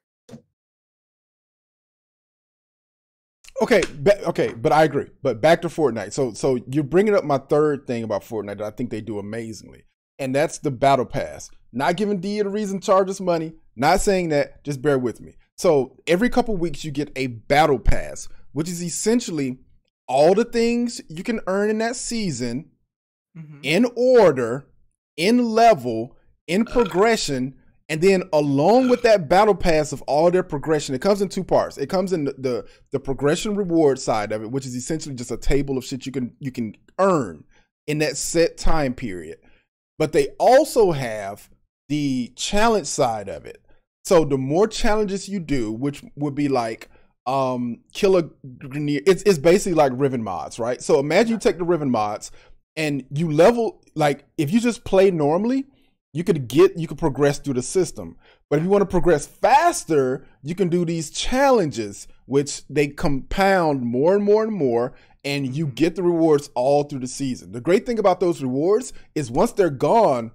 S1: Okay, but I agree. But back to Fortnite. So you're bringing up my third thing about Fortnite that I think they do amazingly. And that's the battle pass. Not giving D a reason to charge us money. Not saying that. Just bear with me. So every couple weeks you get a battle pass, which is essentially all the things you can earn in that season in order, in level, in progression, and then along with that battle pass of all their progression, it comes in 2 parts. It comes in the progression reward side of it, which is essentially just a table of shit you can earn in that set time period. But they also have the challenge side of it. So the more challenges you do, which would be like kill a Grineer, it's basically like Riven mods, right? So imagine you take the Riven mods and you level, like if you just play normally, you could progress through the system. But if you want to progress faster, you can do these challenges, which they compound more and more and more, and you get the rewards all through the season. The great thing about those rewards is once they're gone,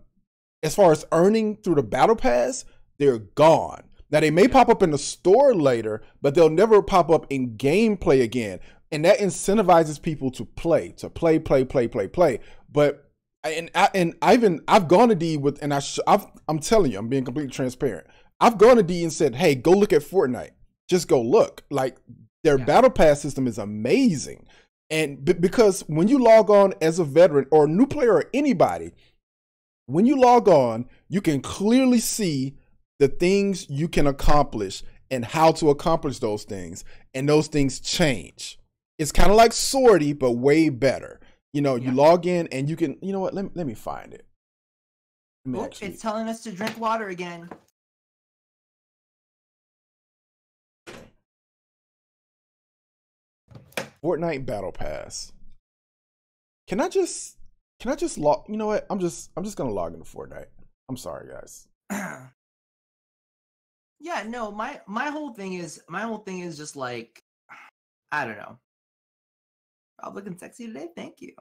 S1: as far as earning through the battle pass, they're gone. Now they may pop up in the store later, but they'll never pop up in gameplay again. And that incentivizes people to play. But I've gone to D with, and I'm telling you, I'm being completely transparent. I've gone to D and said, hey, go look at Fortnite. Just go look. Like their battle pass system is amazing. And because when you log on as a veteran or a new player or anybody, when you log on, you can clearly see the things you can accomplish and how to accomplish those things. And those things change. It's kind of like Swordy, but way better. You know, you log in and you can, you know what, let me find it.
S2: It's telling us to drink water again.
S1: Fortnite Battle Pass. Can I just log? You know what? I'm just gonna log into Fortnite. I'm sorry, guys.
S2: Yeah, no, my whole thing is just like, I don't know. I'm looking sexy today. Thank you.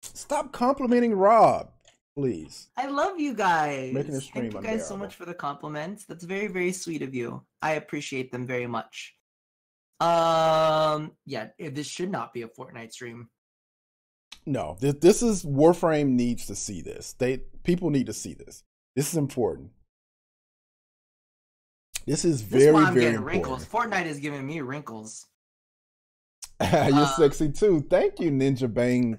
S1: Stop complimenting Rob, please.
S2: I love you guys.
S1: Making a stream
S2: Thank you guys so much for the compliments. That's very, very sweet of you. I appreciate them very much. Yeah, this should not be a Fortnite stream.
S1: No, this is Warframe needs to see this. People need to see this. This is important. This is very,
S2: why I'm
S1: very
S2: getting
S1: important.
S2: Wrinkles. Fortnite is giving me wrinkles.
S1: You're sexy too. Thank you, Ninja Bang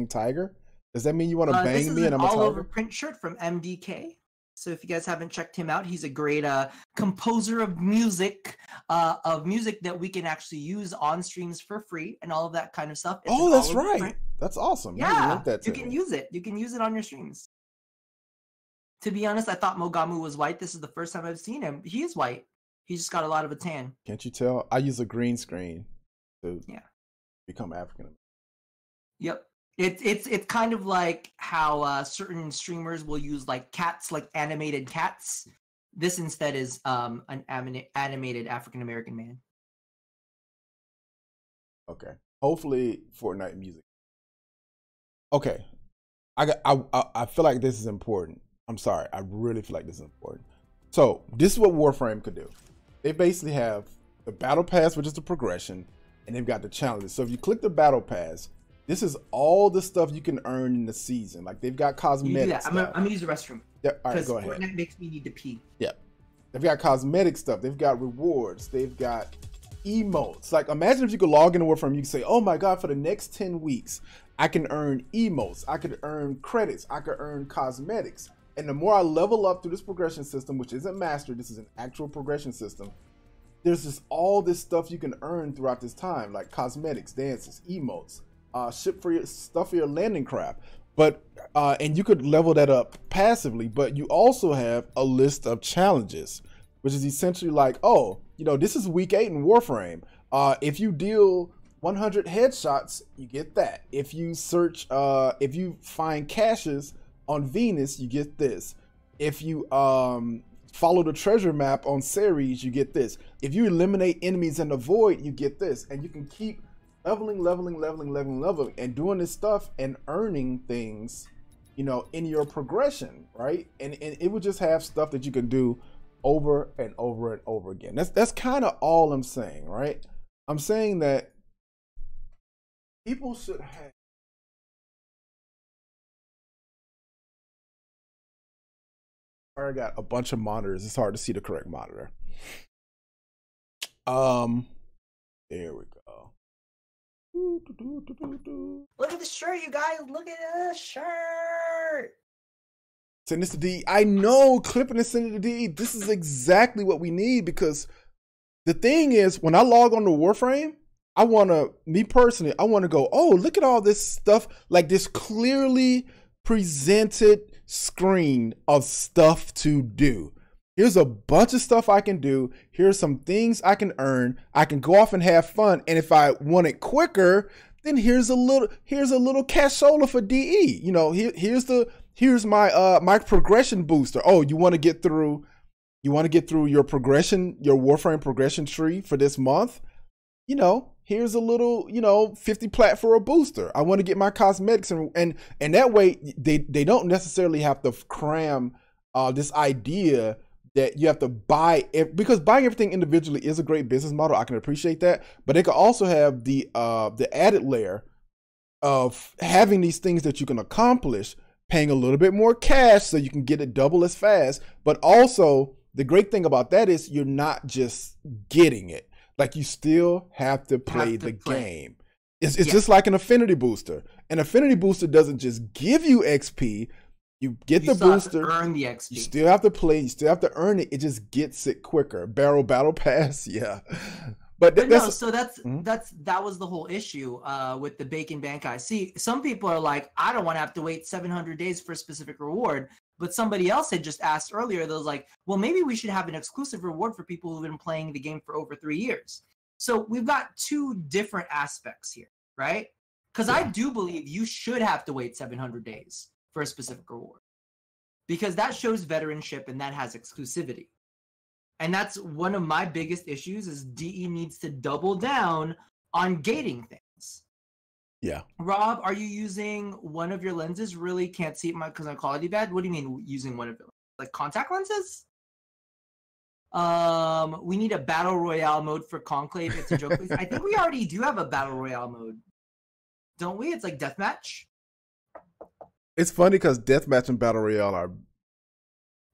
S1: Tiger. Does that mean you want to bang me and I'm a tiger? This is an all-over
S2: print shirt from MDK. So if you guys haven't checked him out, he's a great composer of music that we can actually use on streams for free and all of that kind of stuff.
S1: Oh, that's right. Print. That's awesome.
S2: Yeah, you can use it. You can use it on your streams. To be honest, I thought Mogamu was white. This is the first time I've seen him. He is white. He's just got a lot of a tan.
S1: Can't you tell? I use a green screen to become African.
S2: Yep. It's kind of like how certain streamers will use like cats, like animated cats. This instead is an animated African American man.
S1: Okay. Hopefully Fortnite music. Okay. I feel like this is important. I'm sorry. I really feel like this is important. So this is what Warframe could do. They basically have the battle pass, which is the progression, and they've got the challenges. So if you click the battle pass, this is all the stuff you can earn in the season. Like they've got cosmetic stuff.
S2: I'm gonna use the restroom.
S1: Yeah, all right, go ahead.
S2: Fortnite makes me need to pee.
S1: Yeah. They've got cosmetic stuff. They've got rewards. They've got emotes. Like imagine if you could log into Warframe, you could say, oh my God, for the next 10 weeks, I can earn emotes. I could earn credits. I could earn cosmetics. And the more I level up through this progression system, which isn't mastered, this is an actual progression system, there's just all this stuff you can earn throughout this time, like cosmetics, dances, emotes, ship for your stuff for your landing craft. But and you could level that up passively, but you also have a list of challenges, which is essentially like, oh, you know, this is week 8 in Warframe. If you deal 100 headshots, you get that. If you search, if you find caches on Venus, you get this. If you follow the treasure map on Ceres, you get this. If you eliminate enemies in the void, you get this. And you can keep leveling, and doing this stuff and earning things, you know, in your progression, right? And it would just have stuff that you can do over and over and over again. That's kind of all I'm saying, right? I'm saying that people should have. I got a bunch of monitors. It's hard to see the correct monitor. There we go.
S2: Look at the shirt, you guys. Look at the shirt.
S1: Send this to D. I know, clipping and sending it to D. This is exactly what we need, because the thing is, when I log on to Warframe, I want to go, oh, look at all this stuff, like this clearly presented screen of stuff to do. Here's a bunch of stuff I can do. Here's some things I can earn. I can go off and have fun. And if I want it quicker, then here's a little cashola for DE. You know, here's my my progression booster. Oh, you want to get through your progression, your Warframe progression tree for this month? You know, here's a little, 50 plat for a booster. I want to get my cosmetics, and that way they don't necessarily have to cram this idea that you have to buy it, because buying everything individually is a great business model. I can appreciate that, but they could also have the added layer of having these things that you can accomplish, paying a little bit more cash so you can get it double as fast. But also the great thing about that is you're not just getting it. Like, you still have to play the game. It's just like an affinity booster. An affinity booster doesn't just give you XP. You get the booster.
S2: You earn the XP.
S1: You still have to play. You still have to earn it. It just gets it quicker. Battle pass, yeah. But that was the whole issue with the Bacon Bankai. See, some people are like, I don't want to have to wait 700 days for a specific reward. But somebody else had just asked earlier, that was like, well, maybe we should have an exclusive reward for people who've been playing the game for over 3 years.
S2: So we've got two different aspects here, right? Because I do believe you should have to wait 700 days for a specific reward, because that shows veteranship and that has exclusivity. And that's one of my biggest issues is DE needs to double down on gating things.
S1: Yeah.
S2: Rob, are you using one of your lenses? Really can't see it because my quality bad. What do you mean using one of them? Like contact lenses? We need a battle royale mode for Conclave. It's a joke. I think we already do have a battle royale mode, don't we? It's like deathmatch.
S1: It's funny because deathmatch and battle royale are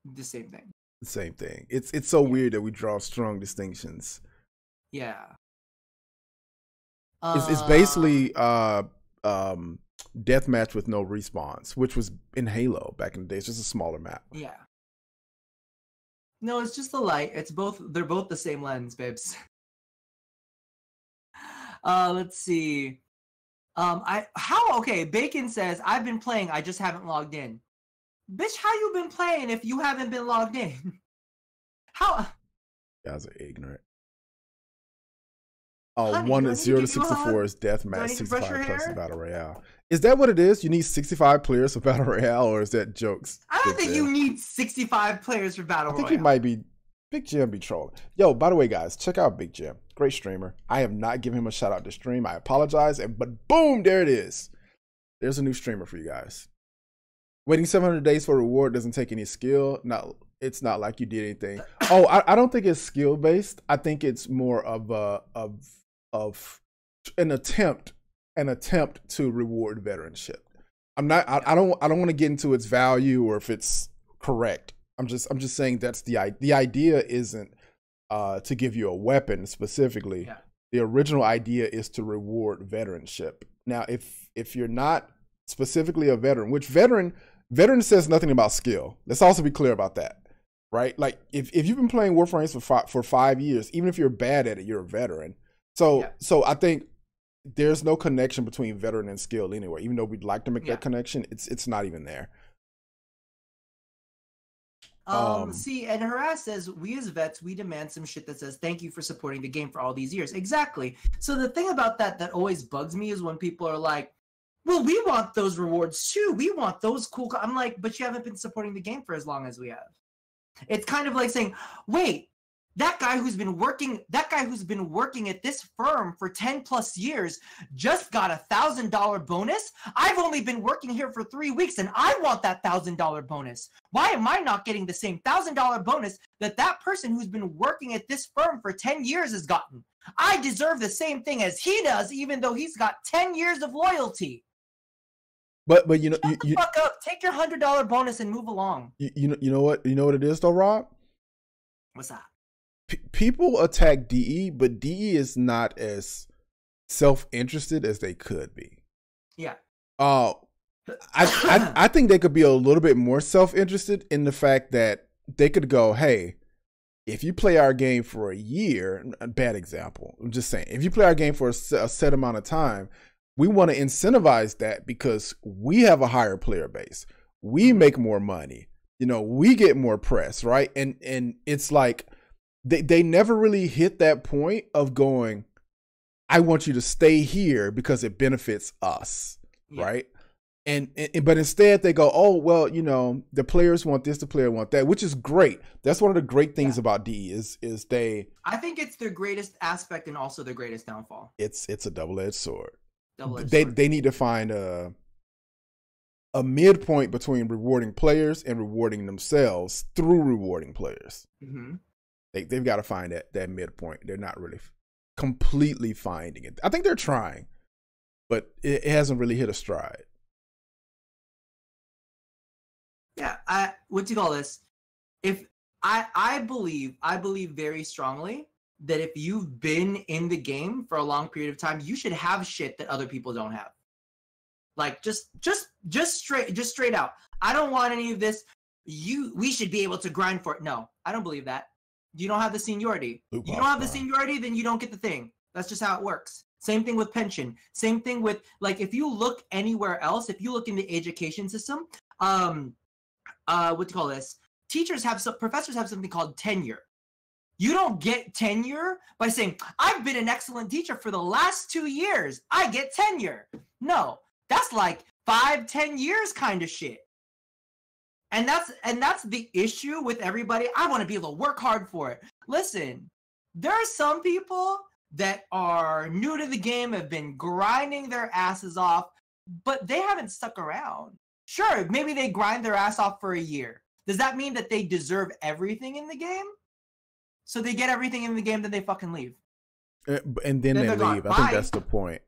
S2: the same thing.
S1: The same thing. It's so weird that we draw strong distinctions.
S2: Yeah.
S1: It's basically deathmatch with no respawns, which was in Halo back in the day. It's just a smaller map.
S2: Yeah. No, it's just the light. They're both the same lens, babes. Let's see. Okay, Bacon says, I've been playing, I just haven't logged in. Bitch, how you been playing if you haven't been logged in? How? You
S1: guys are ignorant. Oh, 1 is 0 to 64 is deathmatch, 65 plus battle royale. Is that what it is? You need 65 players for battle royale, or is that jokes?
S2: I don't think you need 65 players for battle royale.
S1: I think he might be. Big Jim be trolling. Yo, by the way, guys, check out Big Jim. Great streamer. I have not given him a shout out to stream. I apologize, but boom, there it is. There's a new streamer for you guys. Waiting 700 days for a reward doesn't take any skill. It's not like you did anything. Oh, I don't think it's skill based. I think it's more of an attempt to reward veteranship. I don't want to get into its value or if it's correct. I'm just saying that's the idea isn't to give you a weapon specifically. Yeah. The original idea is to reward veteranship. Now, if you're not specifically a veteran, which veteran says nothing about skill. Let's also be clear about that, right? Like if you've been playing Warframes for 5 years, even if you're bad at it, you're a veteran. So I think there's no connection between veteran and skill anyway. Even though we'd like to make that connection, it's not even there.
S2: See, and Harass says, we as vets, we demand some shit that says, thank you for supporting the game for all these years. Exactly. So the thing about that always bugs me is when people are like, well, we want those rewards too. We want those cool. I'm like, but you haven't been supporting the game for as long as we have. It's kind of like saying, wait, that guy who's been working at this firm for 10 plus years just got $1,000 bonus. I've only been working here for 3 weeks and I want that $1,000 bonus. Why am I not getting the same $1,000 bonus that person who's been working at this firm for 10 years has gotten? I deserve the same thing as he does, even though he's got 10 years of loyalty.
S1: But you know,
S2: Shut the fuck up. Take your $100 bonus and move along.
S1: You know what it is though, Rob?
S2: What's that?
S1: People attack DE, but DE is not as self-interested as they could be.
S2: Yeah.
S1: I think they could be a little bit more self-interested in the fact that they could go, hey, if you play our game for a year, a bad example, I'm just saying, if you play our game for a set amount of time, we want to incentivize that because we have a higher player base. We make more money. You know, we get more press, right? And it's like they never really hit that point of going, I want you to stay here because it benefits us, right? But instead they go, oh, well, you know, the players want this, the player want that, which is great. That's one of the great things about DE is they. I
S2: think it's their greatest aspect and also their greatest downfall.
S1: It's a double-edged sword. They need to find a midpoint between rewarding players and rewarding themselves through rewarding players.
S2: Mm-hmm.
S1: They've got to find that midpoint. They're not really completely finding it. I think they're trying, but it hasn't really hit a stride.
S2: Yeah, what do you call this? If I believe very strongly that if you've been in the game for a long period of time, you should have shit that other people don't have. Like just straight out. I don't want any of this. We should be able to grind for it. No, I don't believe that. You don't have the seniority. You don't have the seniority, then you don't get the thing. That's just how it works. Same thing with pension. Same thing with, like, if you look anywhere else, if you look in the education system, what do you call this? Professors have something called tenure. You don't get tenure by saying, I've been an excellent teacher for the last 2 years. I get tenure. No, that's like 5-10 years kind of shit. And that's the issue with everybody. I want to be able to work hard for it. Listen, there are some people that are new to the game, have been grinding their asses off, but they haven't stuck around. Sure, maybe they grind their ass off for a year. Does that mean that they deserve everything in the game? So they get everything in the game, then they fucking leave.
S1: And then they leave. I think that's the point.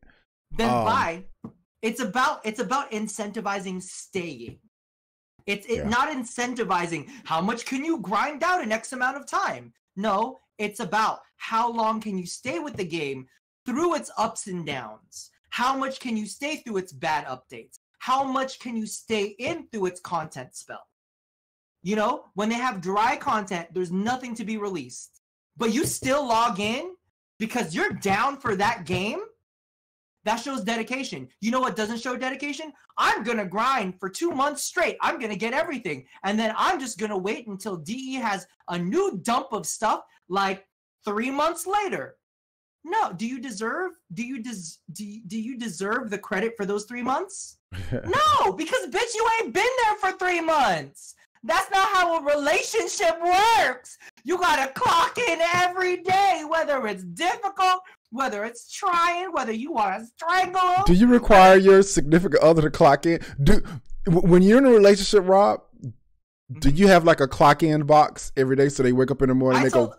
S2: Then bye. It's about incentivizing staying. It's not incentivizing how much can you grind out in X amount of time. No, it's about how long can you stay with the game through its ups and downs. How much can you stay through its bad updates? How much can you stay in through its content spell? You know, when they have dry content, there's nothing to be released. But you still log in because you're down for that game. That shows dedication. You know what doesn't show dedication? I'm going to grind for 2 months straight. I'm going to get everything. And then I'm just going to wait until DE has a new dump of stuff like 3 months later. No, do you deserve the credit for those 3 months? No, because bitch, you ain't been there for 3 months. That's not how a relationship works. You gotta clock in every day, whether it's difficult, whether it's trying, whether you want to strangle.
S1: Do you require your significant other to clock in? When you're in a relationship, Rob, do you have like a clock in box every day so they wake up in the morning and
S2: I told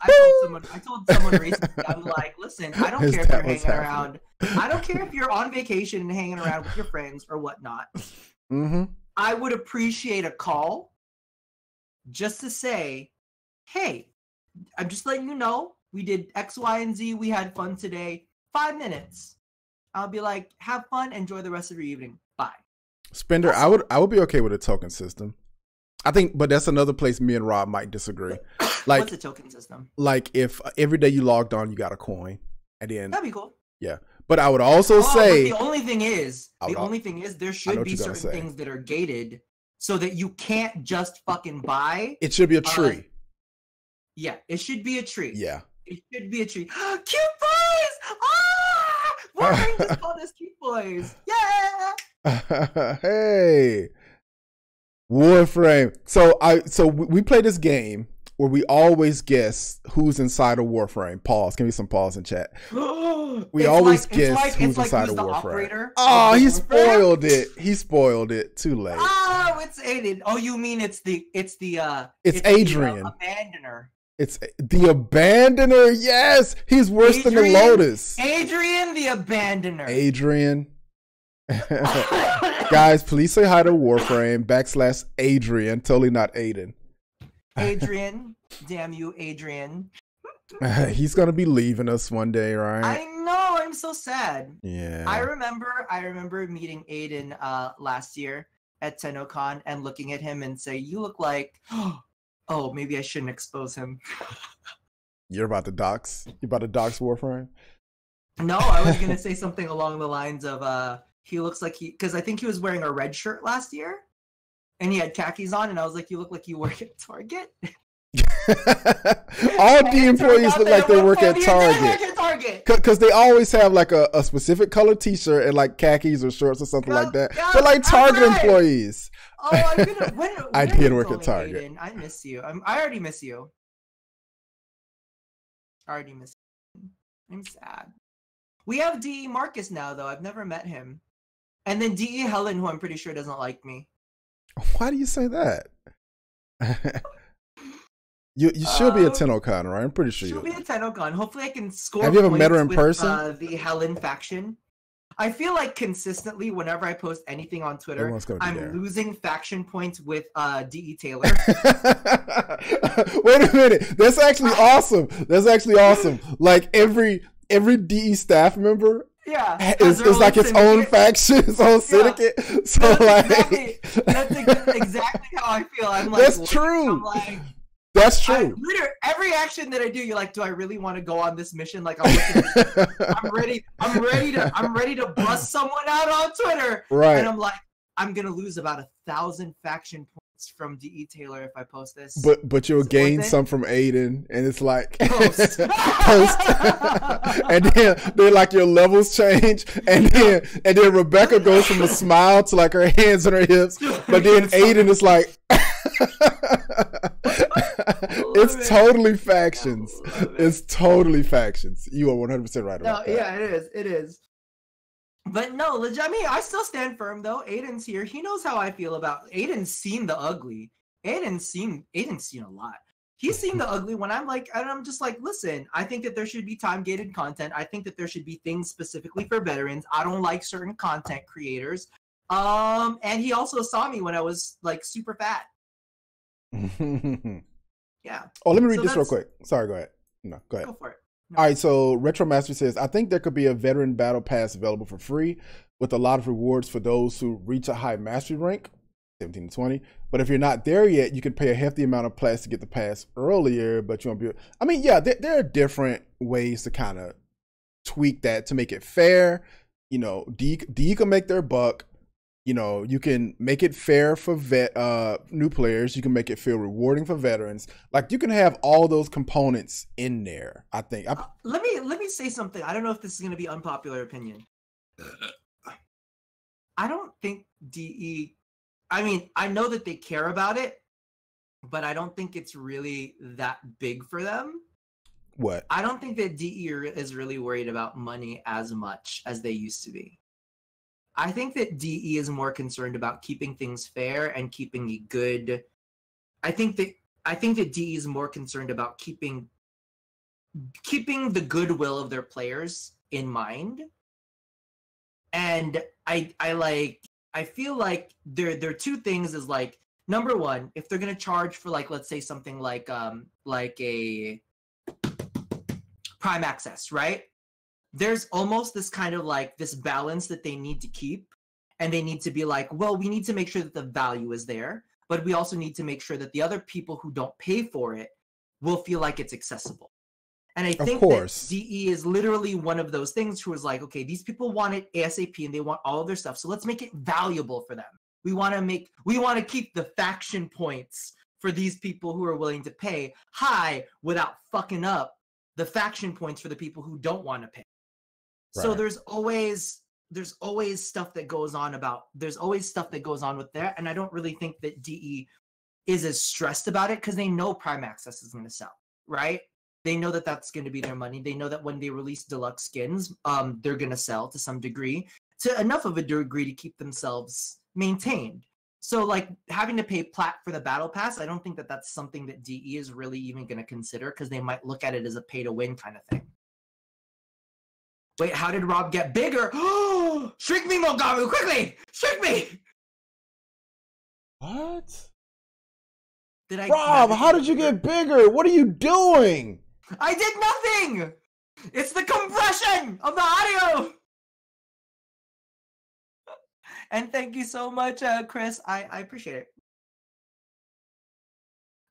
S2: someone recently, I'm like, listen, I don't care if you're hanging around. I don't care if you're on vacation and hanging around with your friends or whatnot.
S1: Mm-hmm.
S2: I would appreciate a call just to say, hey, I'm just letting you know we did X, Y, and Z. We had fun today. 5 minutes. I'll be like, have fun. Enjoy the rest of your evening. Bye.
S1: Spender, I would be okay with a token system. I think, but that's another place me and Rob might disagree. Like,
S2: what's a token system?
S1: Like if every day you logged on, you got a coin, and then
S2: that'd be cool.
S1: Yeah, but I would also say
S2: the only thing is there should be certain things that are gated so that you can't just fucking buy.
S1: It should be a tree.
S2: Yeah, it should be a tree.
S1: Yeah,
S2: it should be a tree. Cute boys! Ah! Warframe just called us cute boys. Yeah.
S1: Hey. Warframe. So we play this game where we always guess who's inside of Warframe. Pause. Give me some pause in chat. We always guess who's inside of Warframe. Oh, he spoiled it. He spoiled it. Too late.
S2: Oh, it's Aiden. Oh, you mean it's
S1: Adrian.
S2: The abandoner.
S1: It's the abandoner. Yes, he's worse than the Lotus.
S2: Adrian the abandoner.
S1: Adrian. Guys, please say hi to Warframe / Adrian. Totally not Aiden.
S2: Adrian, damn you, Adrian.
S1: He's gonna be leaving us one day, right?
S2: I know. I'm so sad.
S1: Yeah.
S2: I remember meeting Aiden last year at TennoCon and looking at him and say, "You look like." Oh, maybe I shouldn't expose him.
S1: You're about to dox. You're about to dox Warframe.
S2: No, I was gonna say something along the lines of he looks like because I think he was wearing a red shirt last year, and he had khakis on, and I was like, "You look like you work at Target."
S1: All D employees look like they work at Target. Because they always have like a specific color T-shirt and like khakis or shorts or something like that. They're like Target employees.
S2: Oh, I'm gonna. When
S1: I did work at Target.
S2: Aiden? I miss you. I already miss you. I already miss you. I'm sad. We have DE Marcus now, though. I've never met him. And then DE Helen, who I'm pretty sure doesn't like me.
S1: Why do you say that? You should be at TennoCon, right? I'm pretty sure
S2: she'll be at TennoCon. Hopefully I can score.
S1: Have you ever met her in person?
S2: The Helen faction. I feel like consistently whenever I post anything on Twitter, I'm losing faction points with DE Taylor.
S1: Wait a minute. That's actually awesome. That's actually awesome. Like every DE staff member is like its own faction, its own syndicate. So
S2: that's exactly how I feel. I'm like,
S1: that's true. That's true.
S2: Literally, every action that I do, you're like, do I really want to go on this mission? Like, I'm ready to bust someone out on Twitter.
S1: Right.
S2: And I'm like, I'm gonna lose about 1,000 faction points points from DE Taylor if I post this.
S1: But you'll gain some from Aiden, and it's like
S2: Post.
S1: and then like your levels change, and then Rebecca goes from a smile to like her hands on her hips, but then Aiden is like it's totally factions. It's totally factions. You are 100% right about that.
S2: Yeah, it is. But no, legit, I mean, I still stand firm though. Aiden's here. He knows how I feel about Aiden's seen the ugly. Aiden's seen a lot. He's seen the ugly when I'm just like, listen, I think that there should be time-gated content. I think that there should be things specifically for veterans. I don't like certain content creators. And he also saw me when I was like super fat. Yeah.
S1: Oh, let me read this real quick. Sorry, go ahead. No, go ahead.
S2: Go for it. No.
S1: All right, so Retro Master says, I think there could be a veteran battle pass available for free with a lot of rewards for those who reach a high mastery rank, 17 to 20. But if you're not there yet, you can pay a hefty amount of plaques to get the pass earlier, but you won't be. I mean, yeah, there are different ways to kind of tweak that to make it fair. You know, D can make their buck. You know, you can make it fair for new players. You can make it feel rewarding for veterans. Like, you can have all those components in there, I think.
S2: Let me say something. I don't know if this is going to be unpopular opinion. I don't think DE... I mean, I know that they care about it, but I don't think it's really that big for them.
S1: What?
S2: I don't think that DE is really worried about money as much as they used to be. I think that DE is more concerned about keeping things fair and keeping a good. I think that DE is more concerned about keeping the goodwill of their players in mind. And I feel like there are two things. Is like, number one, if they're gonna charge for, like, let's say something like a Prime Access, right? There's almost this kind of like this balance that they need to keep, and they need to be like, well, we need to make sure that the value is there, but we also need to make sure that the other people who don't pay for it will feel like it's accessible. And I think that DE is literally one of those things who is like, okay, these people want it ASAP and they want all of their stuff, so let's make it valuable for them. We want to keep the faction points for these people who are willing to pay high without fucking up the faction points for the people who don't want to pay. Right. So there's always stuff that goes on with that, and I don't really think that DE is as stressed about it because they know Prime Access is going to sell, right? They know that that's going to be their money. They know that when they release deluxe skins, they're going to sell to some degree, to enough of a degree to keep themselves maintained. So, like, having to pay plat for the battle pass, I don't think that that's something that DE is really even going to consider, because they might look at it as a pay-to-win kind of thing. Wait, how did Rob get bigger? Shrink me, Mogamu, quickly! Shrink me!
S1: What? Rob, how did you get bigger? What are you doing?
S2: I did nothing! It's the compression of the audio! And thank you so much, Chris. I appreciate it.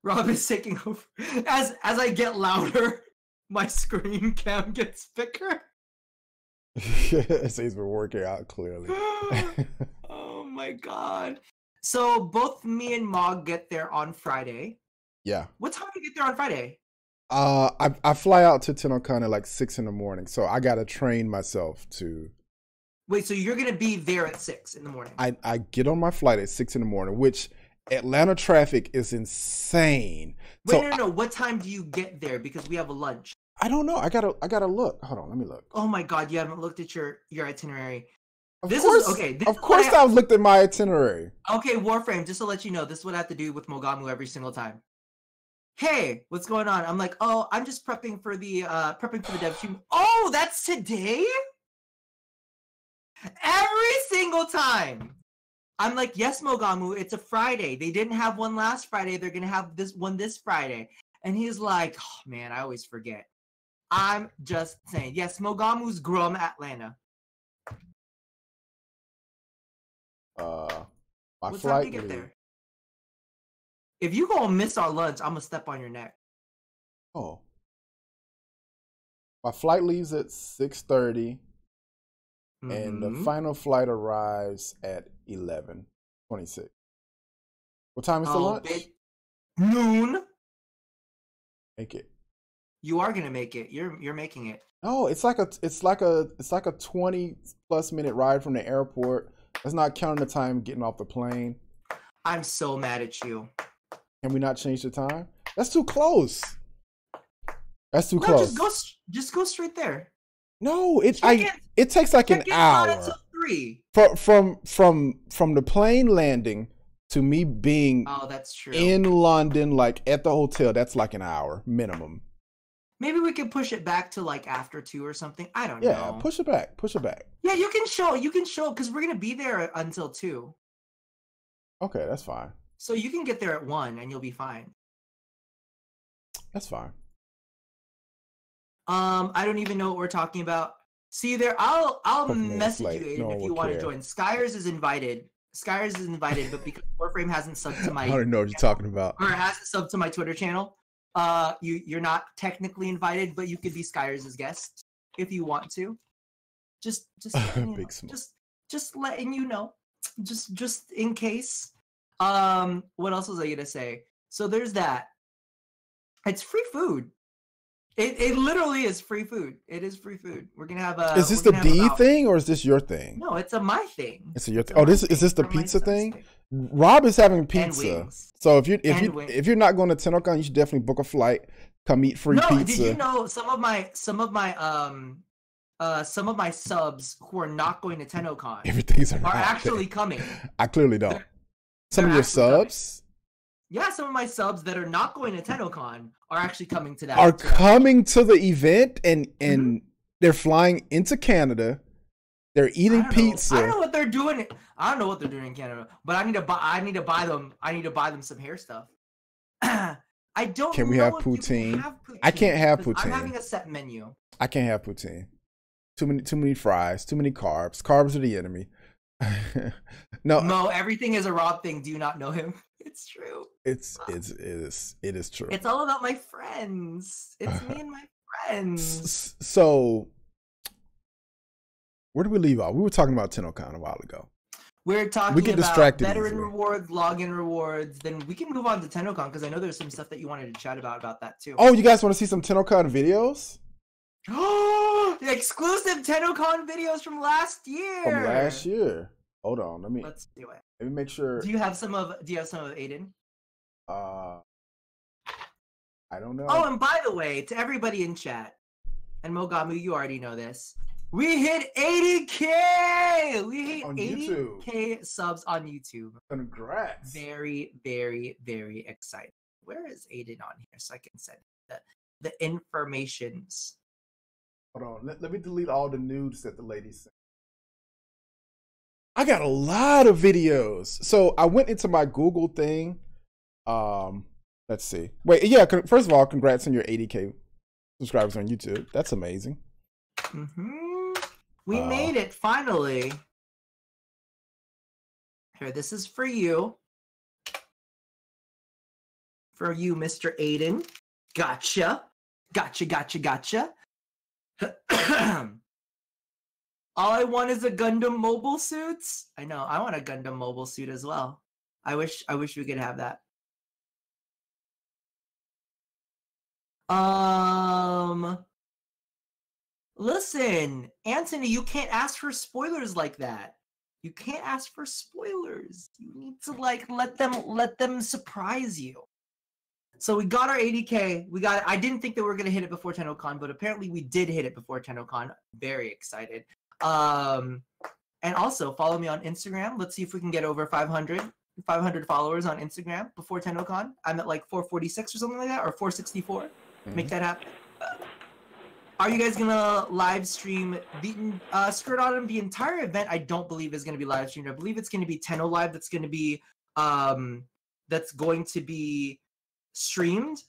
S2: Rob is taking over. As I get louder, my screen cam gets bigger.
S1: It says we're working out clearly.
S2: Oh my god. So both me and Mog get there on Friday.
S1: Yeah.
S2: What time do you get there on Friday?
S1: I fly out to TennoCon at like 6 in the morning, so I gotta train myself to.
S2: Wait, so you're gonna be there at 6 in the morning?
S1: I get on my flight at 6 in the morning, which Atlanta traffic is insane.
S2: Wait, no. What time do you get there? Because we have a lunch.
S1: I don't know. I gotta look. Hold on, let me look.
S2: Oh my god, you haven't looked at your itinerary.
S1: Of course, I've looked at my itinerary.
S2: Okay, Warframe, just to let you know, this is what I have to do with Mogamu every single time. Hey, what's going on? I'm like, oh, I'm just prepping for the dev stream. Oh, that's today? Every single time. I'm like, yes, Mogamu, it's a Friday. They didn't have one last Friday. They're gonna have this one this Friday. And he's like, oh man, I always forget. I'm just saying. Yes, Mogamu's Grum Atlanta.
S1: My
S2: what
S1: flight
S2: time do you get there? If you gonna miss our lunch, I'm gonna step on your neck.
S1: Oh. My flight leaves at 6:30. And the final flight arrives at 11:26. What time is the lunch?
S2: Noon.
S1: Make it.
S2: You are gonna make it. You're making it.
S1: No, it's like a 20+ minute ride from the airport. That's not counting the time getting off the plane.
S2: I'm so mad at you.
S1: Can we not change the time? That's too close. That's too close.
S2: Just go straight there.
S1: No, it takes like an hour.
S2: 3.
S1: From the plane landing to me being
S2: that's true.
S1: in London, like at the hotel, that's like an hour minimum.
S2: Maybe we could push it back to like after 2 or something. I don't know.
S1: Yeah, push it back.
S2: Yeah, you can show because we're gonna be there until 2.
S1: Okay, that's fine.
S2: So you can get there at 1 and you'll be fine.
S1: That's fine.
S2: I don't even know what we're talking about. See you there. I'll message you, Aiden, if you want to join. Skyers is invited, but because Warframe hasn't subbed to my
S1: I don't know what you're talking about.
S2: Or hasn't subbed to my Twitter channel. You're not technically invited, but you could be Skyers' guest if you want to. Just letting you know. Just in case. What else was I gonna say? So there's that. It's free food. It literally is free food. It is free food. We're gonna have a.
S1: Is this the D thing or is this your thing?
S2: No, it's a my thing.
S1: It's your thing. Oh, is this the pizza thing? Rob is having pizza. So if you're not going to TennoCon, you should definitely book a flight. Come eat free pizza.
S2: Did you know some of my subs who are not going to TennoCon are actually coming?
S1: I clearly don't. Some of your subs.
S2: Yeah, some of my subs that are not going to TennoCon are actually coming to that.
S1: Are coming to the event and they're flying into Canada. They're eating pizza.
S2: I don't know what they're doing. I don't know what they're doing in Canada, but I need to buy them some hair stuff. I don't.
S1: Can we have poutine? I can't have poutine.
S2: I'm having a set menu.
S1: I can't have poutine. Too many fries. Too many carbs. Carbs are the enemy. No,
S2: Mo, everything is a Rob thing. Do you not know him? It's true.
S1: It is true.
S2: It's all about my friends. It's me and my friends.
S1: So, where did we leave off? We were talking about TennoCon a while ago.
S2: We get distracted veteran rewards, login rewards. Then we can move on to TennoCon because I know there's some stuff that you wanted to chat about that too.
S1: Oh, you guys want to see some TennoCon videos?
S2: Oh, the exclusive TennoCon videos from last year.
S1: Hold on,
S2: let's do it.
S1: Let me make sure.
S2: Do you have some of Aiden?
S1: I don't know.
S2: Oh, and by the way, to everybody in chat, and Mogamu, you already know this. We hit 80K! We hit 80K subs on YouTube.
S1: Congrats.
S2: Very, very, very excited. Where is Aiden on here so I can send the informations?
S1: Hold on. Let me delete all the nudes that the ladies sent. I got a lot of videos. So I went into my Google thing. Let's see. Wait, yeah, first of all, congrats on your 80K subscribers on YouTube. That's amazing.
S2: We made it, finally. Here, this is for you. For you, Mr. Aiden. Gotcha. All I want is a Gundam mobile suits. I know, I want a Gundam mobile suit as well. I wish we could have that. Listen, Anthony, you can't ask for spoilers like that. You can't ask for spoilers. You need to let them surprise you. So we got our 80K. I didn't think that we were gonna hit it before TennoCon, but apparently we did hit it before TennoCon. Very excited. And also follow me on Instagram. Let's see if we can get over 500 followers on Instagram before TennoCon. I'm at like 446 or something like that, or 464. Make that happen. Are you guys gonna live stream the Skirt Autumn? The entire event, I don't believe is gonna be live streamed. I believe it's gonna be Tenno Live. That's going to be streamed.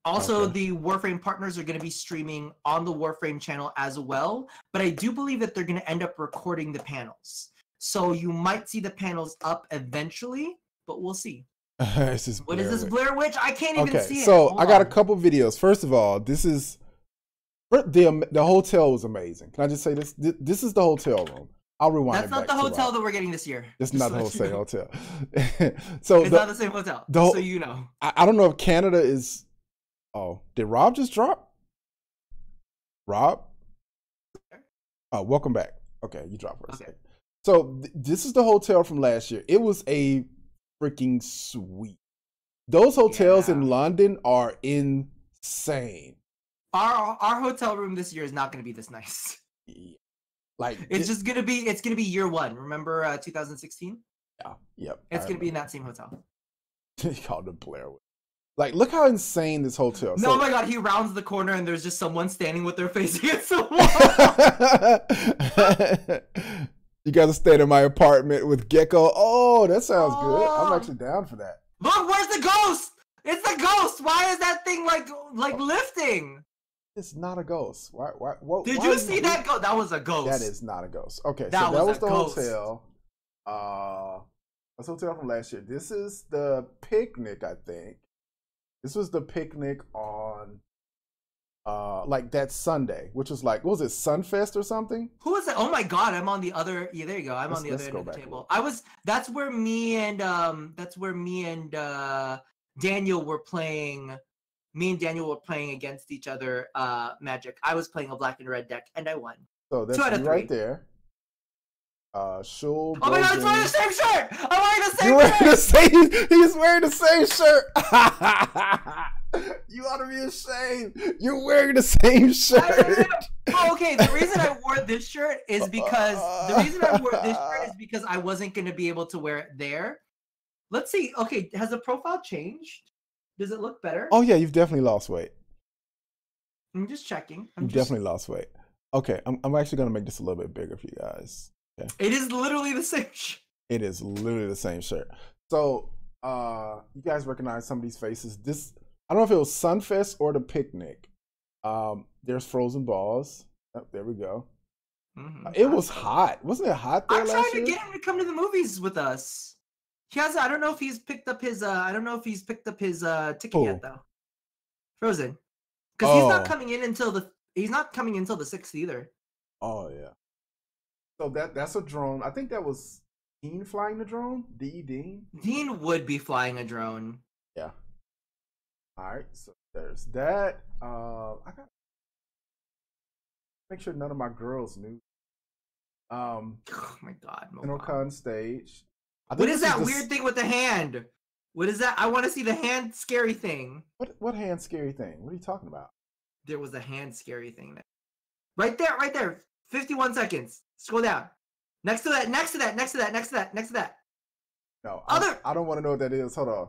S2: Also, the Warframe partners are going to be streaming on the Warframe channel as well. But I do believe that they're going to end up recording the panels. So you might see the panels up eventually, but we'll see. What is this Blair Witch? I can't even see it.
S1: So I got a couple videos. First of all, this is the hotel was amazing. Can I just say this? This is the hotel room. I'll rewind.
S2: That's not the hotel that we're getting this year.
S1: It's not the whole same hotel. So
S2: it's not the same hotel. So you know.
S1: I don't know if Canada is. Oh, did Rob just drop? Rob? Oh, welcome back. Okay, you dropped for a second. So this is the hotel from last year. It was a freaking sweet. Those hotels in London are insane.
S2: Our hotel room this year is not going to be this nice.
S1: Yeah. Like
S2: it's gonna be year one. Remember 2016?
S1: Yeah. Yep.
S2: It's gonna be in that same hotel.
S1: He called it Blair. Like, look how insane this hotel.
S2: No, oh my god, he rounds the corner and there's just someone standing with their face against the
S1: wall. You guys are staying in my apartment with Gecko. Oh, that sounds good. I'm actually down for that.
S2: Look, where's the ghost? It's the ghost. Why is that thing like lifting?
S1: It's not a ghost. Why
S2: Did you see that ghost? That was a ghost.
S1: That is not a ghost. Okay, so that was the hotel. That's hotel from last year. This is the picnic, I think. This was the picnic on like that Sunday, which was like, what was it, Sunfest or something?
S2: Who was it? Oh my god, I'm on the other. Yeah, there you go. I'm on the other end of the table. That's where me and Daniel were playing. Me and Daniel were playing against each other. Magic. I was playing a black and red deck, and I won.
S1: So that's right there.
S2: Oh my god, it's wearing the same shirt! I'm wearing the same
S1: shirt! He's wearing the same shirt! You ought to be ashamed! You're wearing the same shirt!
S2: Oh, okay, the reason I wore this shirt is because I wasn't going to be able to wear it there. Let's see. Okay, has the profile changed? Does it look better?
S1: Oh yeah, you've definitely lost weight.
S2: I'm just checking.
S1: You've definitely lost weight. Okay, I'm actually going to make this a little bit bigger for you guys. Okay.
S2: It is literally the same shirt.
S1: It is literally the same shirt. So, you guys recognize some of these faces. This, I don't know if it was Sunfest or the picnic. There's Frozen Balls. Oh, there we go. It was hot. Wasn't it hot there last year?
S2: I'm trying to get him to come to the movies with us. He has. I don't know if he's picked up his. Ticket yet though. Frozen, because he's not coming in until the. He's not coming until the 6th either.
S1: Oh yeah. So that's a drone. I think that was Dean flying the drone. Dean.
S2: Dean would be flying a drone.
S1: Yeah. All right. So there's that. I got make sure none of my girls knew.
S2: Oh my god.
S1: TennoCon stage.
S2: What is that weird thing with the hand? What is that? I want to see the hand scary thing.
S1: What hand scary thing? What are you talking about?
S2: There was a hand scary thing there. Right there. 51 seconds. Scroll down. Next to that.
S1: No, I don't want to know what that is. Hold on.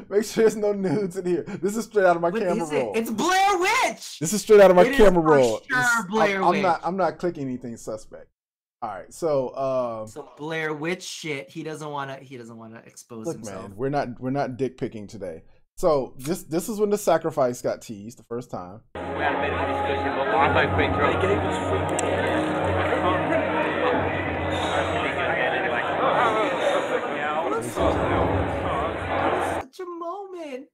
S1: Make sure there's no nudes in here. This is straight out of my camera roll.
S2: It's Blair Witch.
S1: This is straight out of my camera roll.
S2: Sure, Blair Witch.
S1: I'm not clicking anything suspect. All right, so
S2: Blair Witch shit. He doesn't want to expose himself.
S1: Man, we're not dick picking today. So this is when the sacrifice got teased the first time.
S3: We had a bit of a discussion, but I both been drunk. They gave us
S2: such a moment.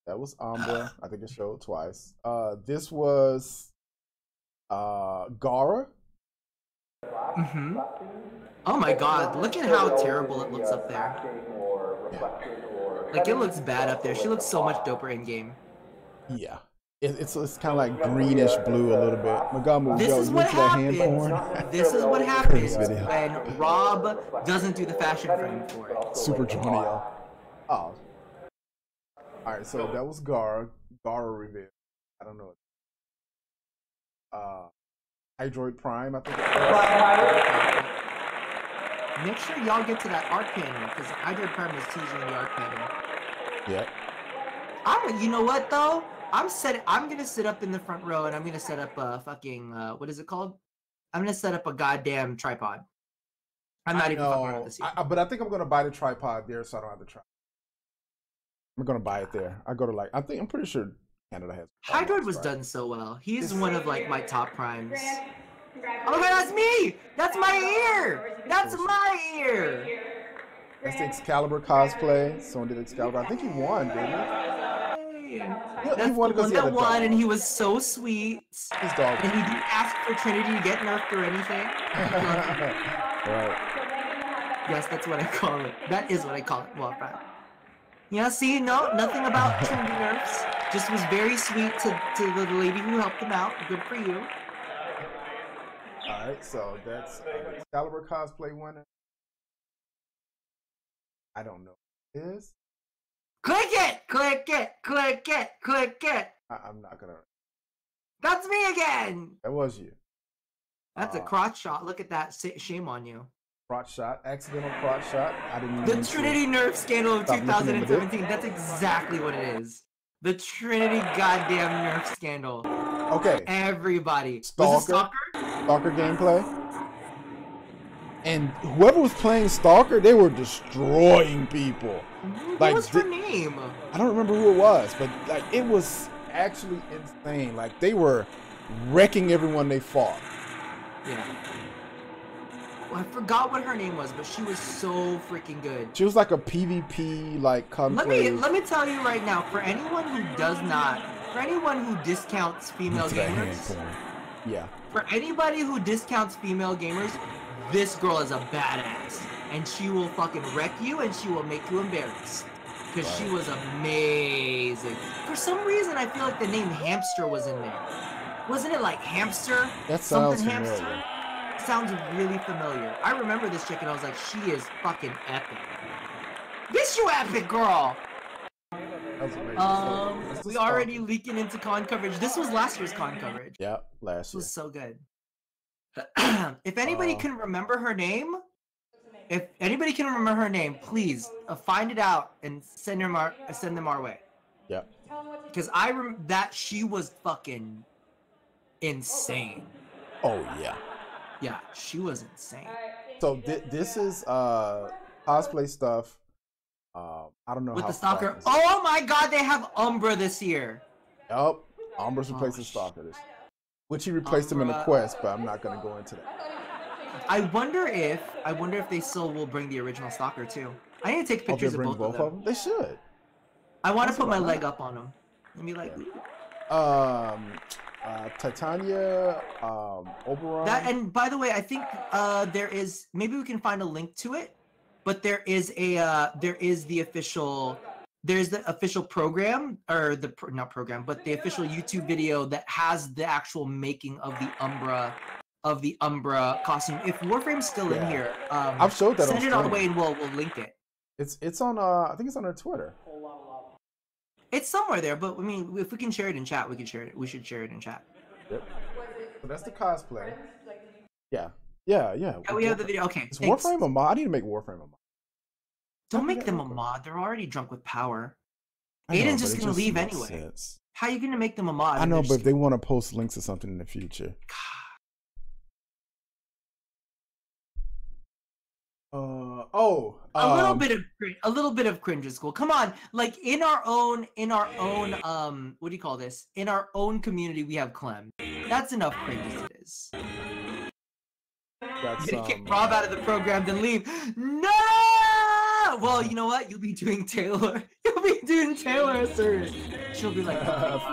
S1: That was Ambra. I think it showed twice. This was Gara.
S2: Oh my god, look at how terrible it looks up there.
S1: Yeah.
S2: Like, it looks bad up there. She looks so much doper in game.
S1: Yeah. It's kind of like greenish blue a little bit. Magamu,
S2: this is what happens. This is what happens when Rob doesn't do the fashion frame for it.
S1: Super Junior. Oh. Alright, so that was Gara reveal. I don't know. Hydroid Prime, I think.
S2: Make sure y'all get to that art panel, because Hydroid Prime is teasing the art panel.
S1: Yeah.
S2: You know what though? I'm gonna sit up in the front row and I'm gonna set up a fucking what is it called? I'm gonna set up a goddamn tripod. I'm not even fucking around this year.
S1: But I think I'm gonna buy the tripod there so I don't have to try. I'm gonna buy it there. I'm pretty sure Canada has.
S2: Hydroid was done so well. He's one of like my top primes. Oh my god, that's me! That's my ear! That's my ear!
S1: That's the Excalibur cosplay. Someone did Excalibur. I think he won, didn't he?
S2: That's the one that won, and he was so sweet.
S1: His dog.
S2: And he didn't ask for Trinity to get nerfed or anything.
S1: Right.
S2: Yes, that's what I call it. That is what I call it. Well, right. Yeah, see, no, nothing about Trinity nerfs. Just was very sweet to the lady who helped him out. Good for you.
S1: All right, so that's Excalibur cosplay winner. I don't know who it is.
S2: Click it! Click it! Click it! Click it!
S1: I'm not gonna.
S2: That's me again!
S1: That was you.
S2: That's a crotch shot. Look at that. Shame on you.
S1: Crotch shot, accidental crotch shot. I didn't.
S2: The Trinity nerf scandal of 2017. That's exactly what it is. The Trinity goddamn nerf scandal.
S1: Okay.
S2: Everybody.
S1: Stalker gameplay. And whoever was playing Stalker, they were destroying people.
S2: What was her name?
S1: I don't remember who it was, but like it was actually insane. Like they were wrecking everyone they fought.
S2: Yeah. Well, I forgot what her name was, but she was so freaking good.
S1: She was like a PvP like conclave.
S2: Let me tell you right now, for anyone who discounts female gamers,
S1: yeah.
S2: For anybody who discounts female gamers, this girl is a badass, and she will fucking wreck you, and she will make you embarrassed. Because she was amazing. For some reason, I feel like the name Hamster was in there. Wasn't it like Hamster?
S1: That sounds
S2: something
S1: familiar.
S2: Hamster? Sounds really familiar. I remember this chick, and I was like, she is fucking epic. This you epic, girl! We already leaking into con coverage. This was last year's con coverage.
S1: Yeah, last year.
S2: This was so good. If anybody can remember her name, please find it out and send them our way.
S1: Yeah.
S2: Because I remember that she was fucking insane.
S1: Oh yeah.
S2: Yeah, she was insane.
S1: So this is cosplay stuff. I don't know
S2: with
S1: how
S2: the Stalker. Oh my God, they have Umbra this year.
S1: Yup, Umbra's replacing Stalker this year. Which he replaced him in the quest, but I'm not gonna go into that.
S2: I wonder if they still will bring the original Stalker too. I need to take pictures of both of them.
S1: They should.
S2: I want to put my leg up on them. Let me like.
S1: Titania, Oberon.
S2: That, and by the way, I think there is, maybe we can find a link to it, but there is the official program, or not program, but the official YouTube video that has the actual making of the Umbra costume. If Warframe's still in here,
S1: I've showed that.
S2: Send it our way and we'll link it.
S1: It's on I think it's on our Twitter.
S2: It's somewhere there, but I mean, if we can share it in chat, we can share it. We should share it in chat.
S1: Yep. So that's the cosplay. Yeah.
S2: We have the video. Okay.
S1: Is Warframe a mod? I need to make Warframe a mod.
S2: Don't make them a mod. They're already drunk with power. Aiden's just gonna leave anyway.
S1: Sense.
S2: How are you gonna make them a mod?
S1: I know, but if they want to post links or something in the future.
S2: A little bit of cringe is cool. Come on, like in our own what do you call this? In our own community, we have Clem. That's enough cringe as it is.
S1: That's
S2: kick Rob out of the program, then leave. No. Well, you know what? You'll be doing Taylor. You'll be doing Taylor a service. She'll be like,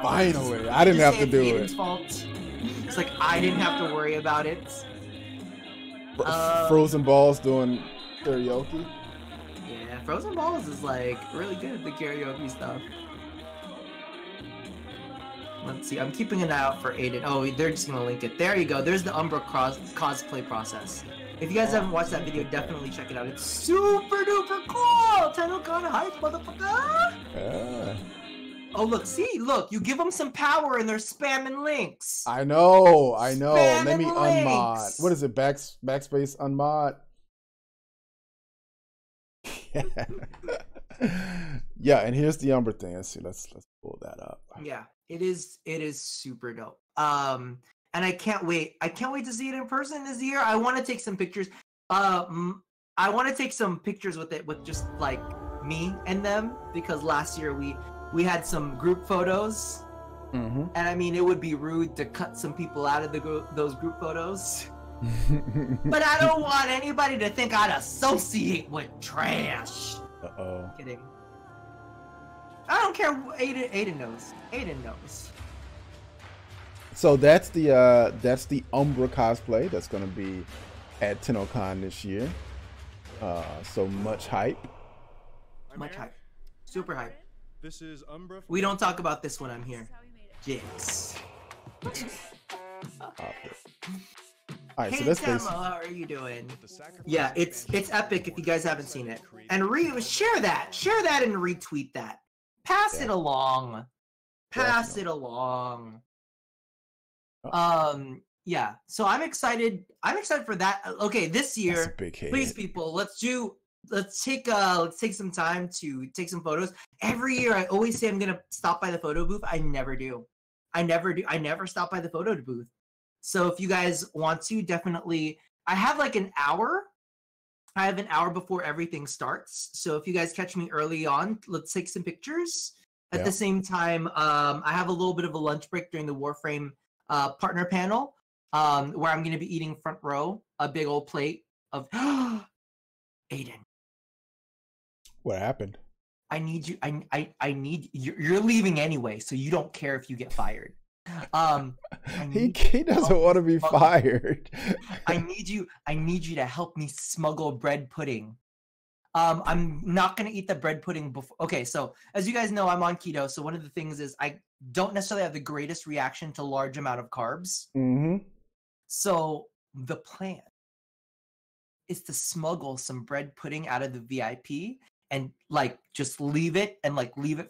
S1: finally, I didn't have to do it.
S2: Fault. It's like I didn't have to worry about it.
S1: Frozen Balls doing karaoke.
S2: Yeah, Frozen Balls is like really good at the karaoke stuff. Let's see, I'm keeping an eye out for Aiden. Oh, they're just gonna link it. There you go. There's the Umbra cosplay process. If you guys haven't watched that video, definitely check it out. It's super duper cool! TennoCon hype, motherfucker!
S1: Yeah.
S2: Oh, look, you give them some power and they're spamming links.
S1: I know.
S2: Spamming
S1: Let me
S2: links.
S1: unmod. What is it? Backspace unmod? Yeah, and here's the Umbra thing. Let's see. Let's pull that up.
S2: Yeah, it is super dope. And I can't wait. I can't wait to see it in person this year. I want to take some pictures. I want to take some pictures with it, with just like me and them, because last year we had some group photos, and I mean it would be rude to cut some people out of those group photos. But I don't want anybody to think I'd associate with trash.
S1: Uh-oh.
S2: Kidding. I don't care. Aiden knows. Aiden knows.
S1: So that's the Umbra cosplay that's gonna be at TennoCon this year. So much hype.
S2: Much hype. Super hype.
S4: This is Umbra.
S2: We don't talk about this when I'm here. Jinx.
S1: Alright,
S2: Hey
S1: so that's
S2: Temo,
S1: basically.
S2: how are you doing? Yeah, it's epic if you guys haven't seen it. And share that and retweet that. Pass it along. Pass it along. Yeah. So I'm excited. I'm excited for that. Okay, this year, please people, let's take some time to take some photos. Every year I always say I'm gonna stop by the photo booth. I never do. I never stop by the photo booth. So if you guys want to, definitely, I have like an hour. I have an hour before everything starts. So if you guys catch me early on, let's take some pictures. At the same time, I have a little bit of a lunch break during the Warframe partner panel, where I'm going to be eating front row, a big old plate of Aiden.
S1: What happened?
S2: I need you. I need you're leaving anyway, so you don't care if you get fired.
S1: He doesn't want to be fired.
S2: I need you to help me smuggle bread pudding. I'm not gonna eat the bread pudding before. Okay, so as you guys know, I'm on keto. So one of the things is I don't necessarily have the greatest reaction to large amount of carbs.
S1: Mm-hmm.
S2: So the plan is to smuggle some bread pudding out of the VIP and like just leave it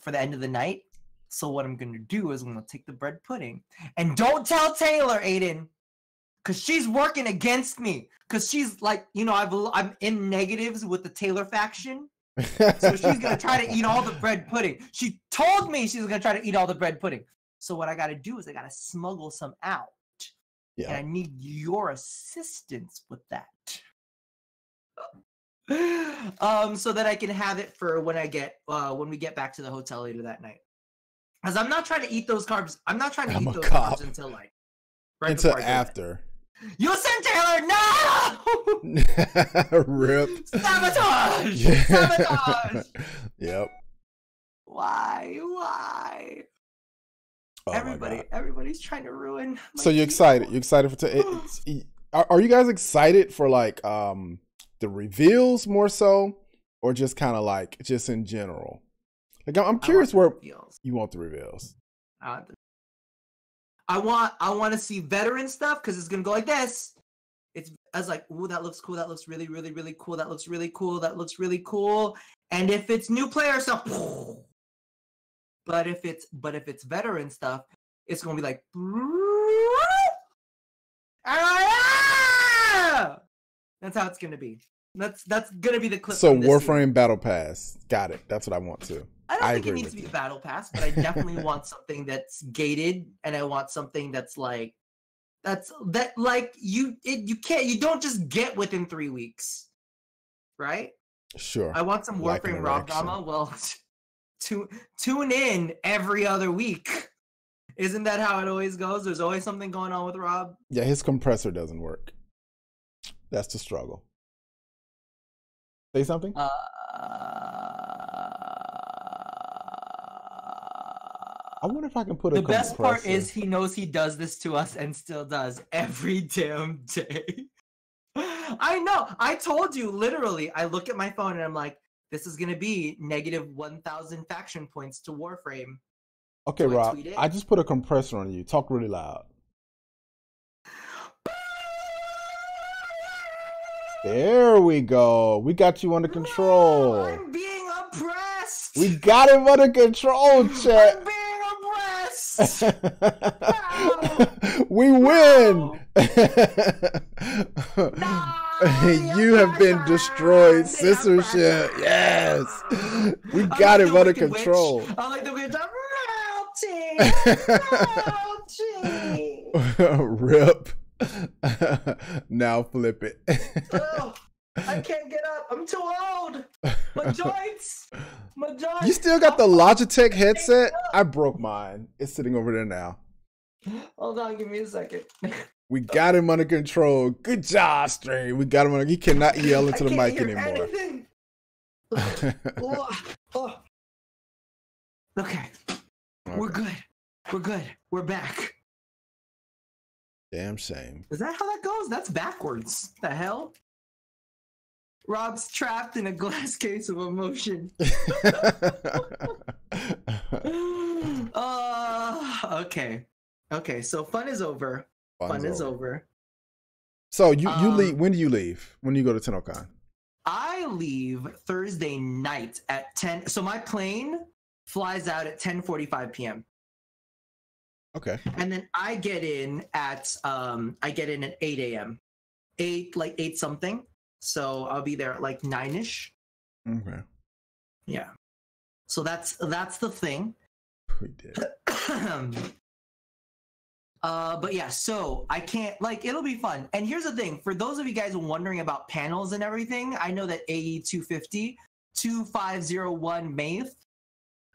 S2: for the end of the night. So what I'm gonna do is I'm gonna take the bread pudding and don't tell Taylor, Aiden, because she's working against me. Because she's like, you know, I'm in negatives with the Taylor faction, so she's gonna try to eat all the bread pudding. She told me she's gonna try to eat all the bread pudding. So what I gotta do is I gotta smuggle some out, and I need your assistance with that. So that I can have it for when we get back to the hotel later that night. Because I'm not trying to eat those carbs. I'm not trying to eat those carbs until like
S1: until after.
S2: You sent Taylor, no!
S1: Rip.
S2: Sabotage!
S1: Yeah.
S2: Sabotage!
S1: Yep.
S2: Why?
S1: Oh
S2: Everybody's trying to ruin.
S1: So you're excited? You're excited for? Are you guys excited for like the reveals more so, or just kind of like just in general? Like I'm curious where you want the reveals.
S2: I want to see veteran stuff because it's gonna go like this. I was like, ooh, that looks cool. That looks really, really, really cool. That looks really cool. That looks really cool. And if it's new player stuff, but if it's veteran stuff, it's gonna be like, that's how it's gonna be. That's gonna be the clip.
S1: So Warframe Battle Pass, got it. That's what I want to.
S2: I don't think it needs to be a battle pass, but I definitely want something that's gated, and I want something that's like you don't just get within 3 weeks, right?
S1: Sure.
S2: I want some Warframe Rob drama. Well, tune in every other week. Isn't that how it always goes? There's always something going on with Rob.
S1: Yeah, his compressor doesn't work. That's the struggle. Say something. I wonder if I can put a compressor.
S2: The best part is he knows he does this to us and still does every damn day. I know. I told you, literally, I look at my phone and I'm like, this is going to be negative 1,000 faction points to Warframe.
S1: Okay, Rob, I just put a compressor on you. Talk really loud. There we go. We got you under control.
S2: No, I'm being oppressed.
S1: We got him under control, Chet.
S2: I'm being oppressed.
S1: We win.
S2: No,
S1: you have been destroyed, censorship. Yes. We got him under control.
S2: I like the witch.
S1: Rip. Now flip it.
S2: Oh, I can't get up. I'm too old. My joints.
S1: You still got the Logitech headset? I broke mine. It's sitting over there now.
S2: Hold on, give me a second.
S1: We got him under control. Good job, String. We got him under. He cannot yell into the mic anymore.
S2: Okay. We're good. We're good. We're back.
S1: Damn shame.
S2: Is that how that goes? That's backwards. The hell? Rob's trapped in a glass case of emotion. Okay. Okay, so fun is over. Fun is over.
S1: So you leave. When do you leave? When do you go to TennoCon?
S2: I leave Thursday night at 10. So my plane flies out at 10:45 p.m.
S1: Okay.
S2: And then I get in at 8 a.m. 8 something. So I'll be there at like 9ish.
S1: Okay.
S2: Yeah. So that's the thing.
S1: We did.
S2: But yeah, so I can't, like, it'll be fun. And here's the thing, for those of you guys wondering about panels and everything, I know that AE 250 2501 Maith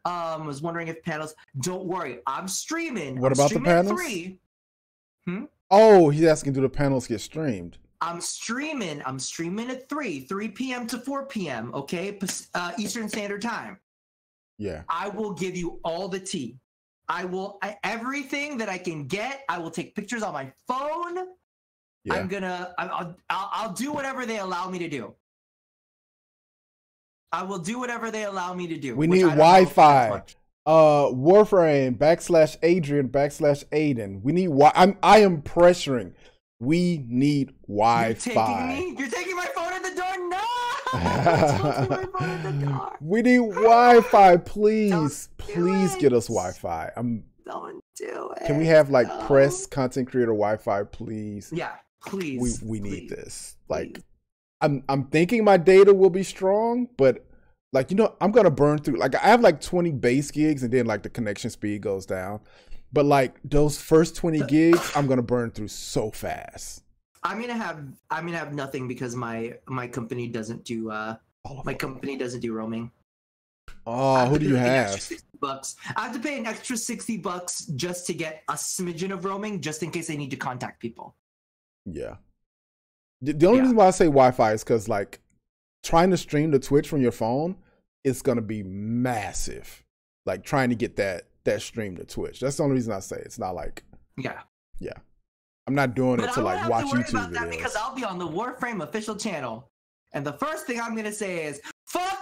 S2: was wondering if panels. Don't worry, I'm streaming.
S1: What about the panels?
S2: 3.
S1: Oh, he's asking, do the panels get streamed?
S2: I'm streaming at 3 p.m. to 4 p.m. Okay, Eastern Standard Time.
S1: Yeah.
S2: I will give you all the tea. Everything that I can get. I will take pictures on my phone. Yeah. I'll do whatever they allow me to do. I will do whatever they allow me to do.
S1: We need Wi-Fi. Warframe /Adrian /Aiden. We need I am pressuring. We need Wi-Fi.
S2: You're taking my phone at the door? No!
S1: We need Wi-Fi, please. Please get us Wi-Fi.
S2: Don't do it.
S1: Can we have like press content creator Wi-Fi, please?
S2: Yeah, please.
S1: We need this. Like, I'm thinking my data will be strong, but like, I'm gonna burn through. Like, I have like 20 base gigs, and then like the connection speed goes down. But like those first 20 gigs, I'm gonna burn through so fast. I'm gonna
S2: have nothing because my company doesn't do roaming.
S1: Oh, who do you have?
S2: $60. I have to pay an extra $60 just to get a smidgen of roaming, just in case I need to contact people.
S1: Yeah. The only reason why I say Wi-Fi is because like trying to stream to Twitch from your phone, it's gonna be massive. Like trying to get that stream to Twitch. That's the only reason I say it. It's not like yeah. I'm not doing it to like watch YouTube videos.
S2: Because I'll be on the Warframe official channel, and the first thing I'm gonna say is fuck.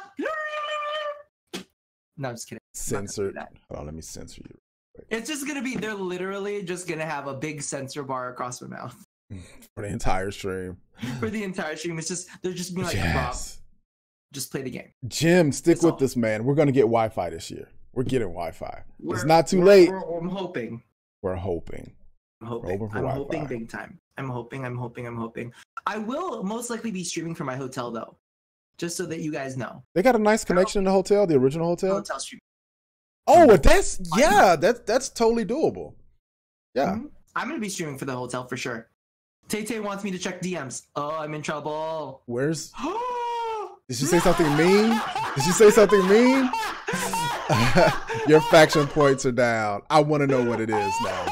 S2: No, I'm just kidding.
S1: Censored. Hold on, let me censor you.
S2: It's just gonna be. They're literally just gonna have a big censor bar across my mouth
S1: for the entire stream.
S2: For the entire stream, it's just they're just being like, Rob, just play the game.
S1: Jim, stick with this, man. We're gonna get Wi-Fi this year. We're getting Wi-Fi. It's not too late.
S2: I'm hoping.
S1: We're hoping.
S2: I'm hoping big time. I'm hoping. I will most likely be streaming from my hotel though, just so that you guys know.
S1: They got a nice connection in the hotel, the original hotel.
S2: Hotel stream.
S1: Oh, that's totally doable. Yeah,
S2: I'm gonna be streaming for the hotel for sure. Tay wants me to check DMs. Oh, I'm in trouble.
S1: Where's? Did she say something mean? Your faction points are down. I want to know what it is now.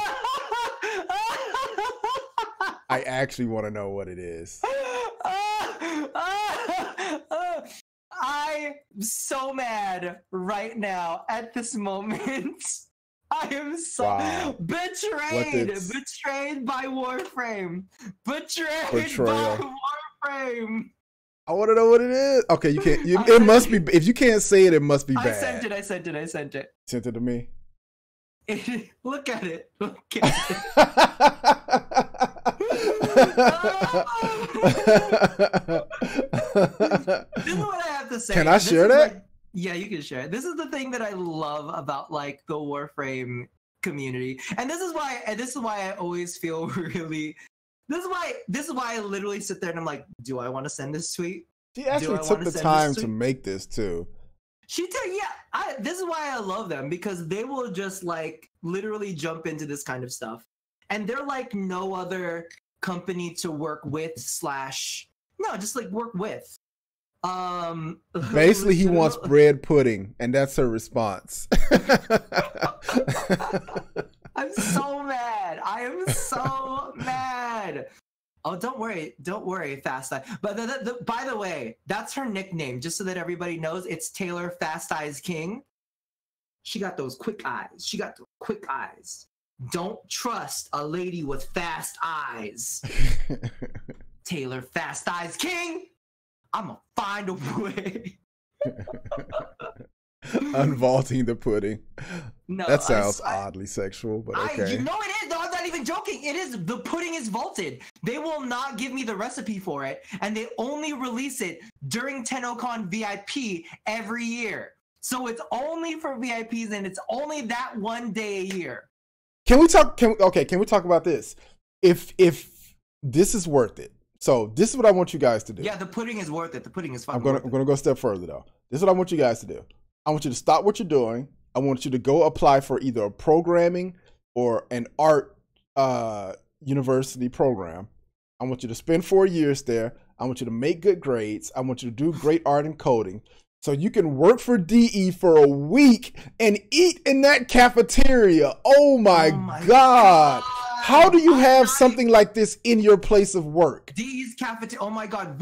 S1: I actually want to know what it is.
S2: I'm so mad right now at this moment. I am so betrayed by Warframe. Betrayal. By Warframe.
S1: I want to know what it is. Okay, you can't. It must be. If you can't say it, it must be bad.
S2: I sent it.
S1: Sent it to me.
S2: Look at it. This is what I have to say.
S1: Can I share that?
S2: Yeah, you can share it. This is the thing that I love about like the Warframe community, and this is why I always feel really. This is why I literally sit there and I'm like, do I want to send this tweet?
S1: She actually took the time to make this too.
S2: This is why I love them, because they will just like literally jump into this kind of stuff, and they're like no other company to work with just like work with.
S1: Basically, he wants bread pudding, and that's her response.
S2: I'm so mad. I am so mad. Oh, don't worry, Fast Eye. But by the way, that's her nickname. Just so that everybody knows, it's Taylor Fast Eyes King. She got those quick eyes. She got the quick eyes. Don't trust a lady with fast eyes. Taylor, fast eyes king. I'ma find a way.
S1: Unvaulting the pudding.
S2: No,
S1: that sounds oddly sexual, but okay.
S2: You know it is. No, I'm not even joking. It is. The pudding is vaulted. They will not give me the recipe for it, and they only release it during TennoCon VIP every year. So it's only for VIPs, and it's only that one day a year.
S1: Can we talk? Can we talk about this? If this is worth it. So this is what I want you guys to do.
S2: Yeah, the pudding is worth it. The pudding is fine.
S1: I'm gonna go a step further though. This is what I want you guys to do. I want you to stop what you're doing. I want you to go apply for either a programming or an art university program. I want you to spend 4 years there. I want you to make good grades. I want you to do great art and coding so you can work for DE for a week and eat in that cafeteria. Oh my God. How do you have something like this in your place of work?
S2: DE's cafeteria. Oh my God.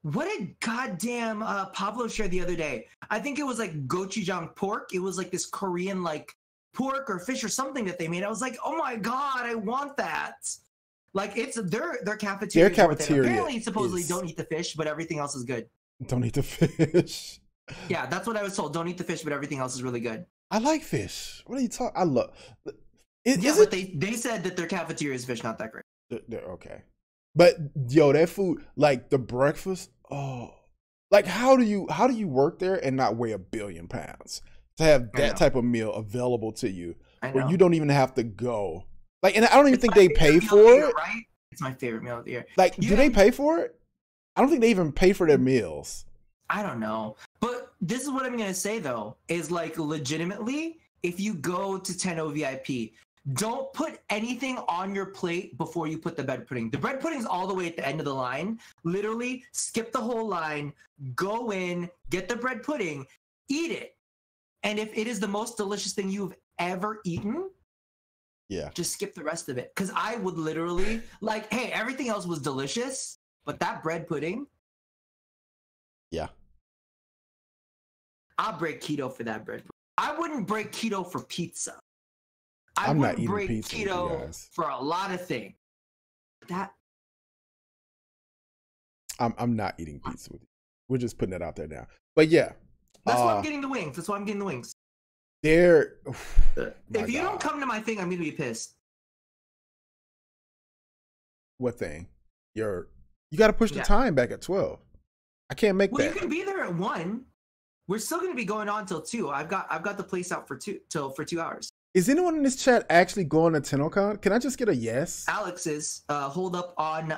S2: What did goddamn Pablo share the other day? I think it was like gochujang pork. It was like this Korean like pork or fish or something that they made. I was like, oh my God, I want that. Like it's their cafeteria.
S1: Their cafeteria.
S2: Apparently, supposedly don't eat the fish, but everything else is good.
S1: Don't eat the fish.
S2: Yeah, that's what I was told. Don't eat the fish, but everything else is really good.
S1: I like fish. What are you talking? I love.
S2: But they said that their cafeteria is fish not that great.
S1: Okay. But yo, that food, like the breakfast, oh, like how do you work there and not weigh 1 billion pounds to have that type of meal available to you where you don't even have to go? Like, and I don't even think they pay for it.
S2: Right? It's my favorite meal of the year.
S1: Like, do they pay for it? I don't think they even pay for their meals.
S2: I don't know. But this is what I'm going to say though, is like legitimately, if you go to Tenno VIP, don't put anything on your plate before you put the bread pudding. The bread pudding's all the way at the end of the line. Literally, skip the whole line, go in, get the bread pudding, eat it. And if it is the most delicious thing you've ever eaten, just skip the rest of it. Because I would literally, like, hey, everything else was delicious, but that bread pudding, I'll break keto for that bread pudding. I wouldn't break keto for pizza. I'm not eating break pizza keto for a lot of things.
S1: I'm not eating pizza with you. We're just putting it out there now. But yeah.
S2: That's why I'm getting the wings. That's why I'm getting the wings.
S1: If
S2: you don't come to my thing, I'm gonna be pissed.
S1: What thing? You gotta push the time back at 12. I can't make that.
S2: Well, you can be there at 1. We're still gonna be going on till 2. I've got the place out for 2 hours.
S1: Is anyone in this chat actually going to TennoCon? Can I just get a yes?
S2: Alex is hold up on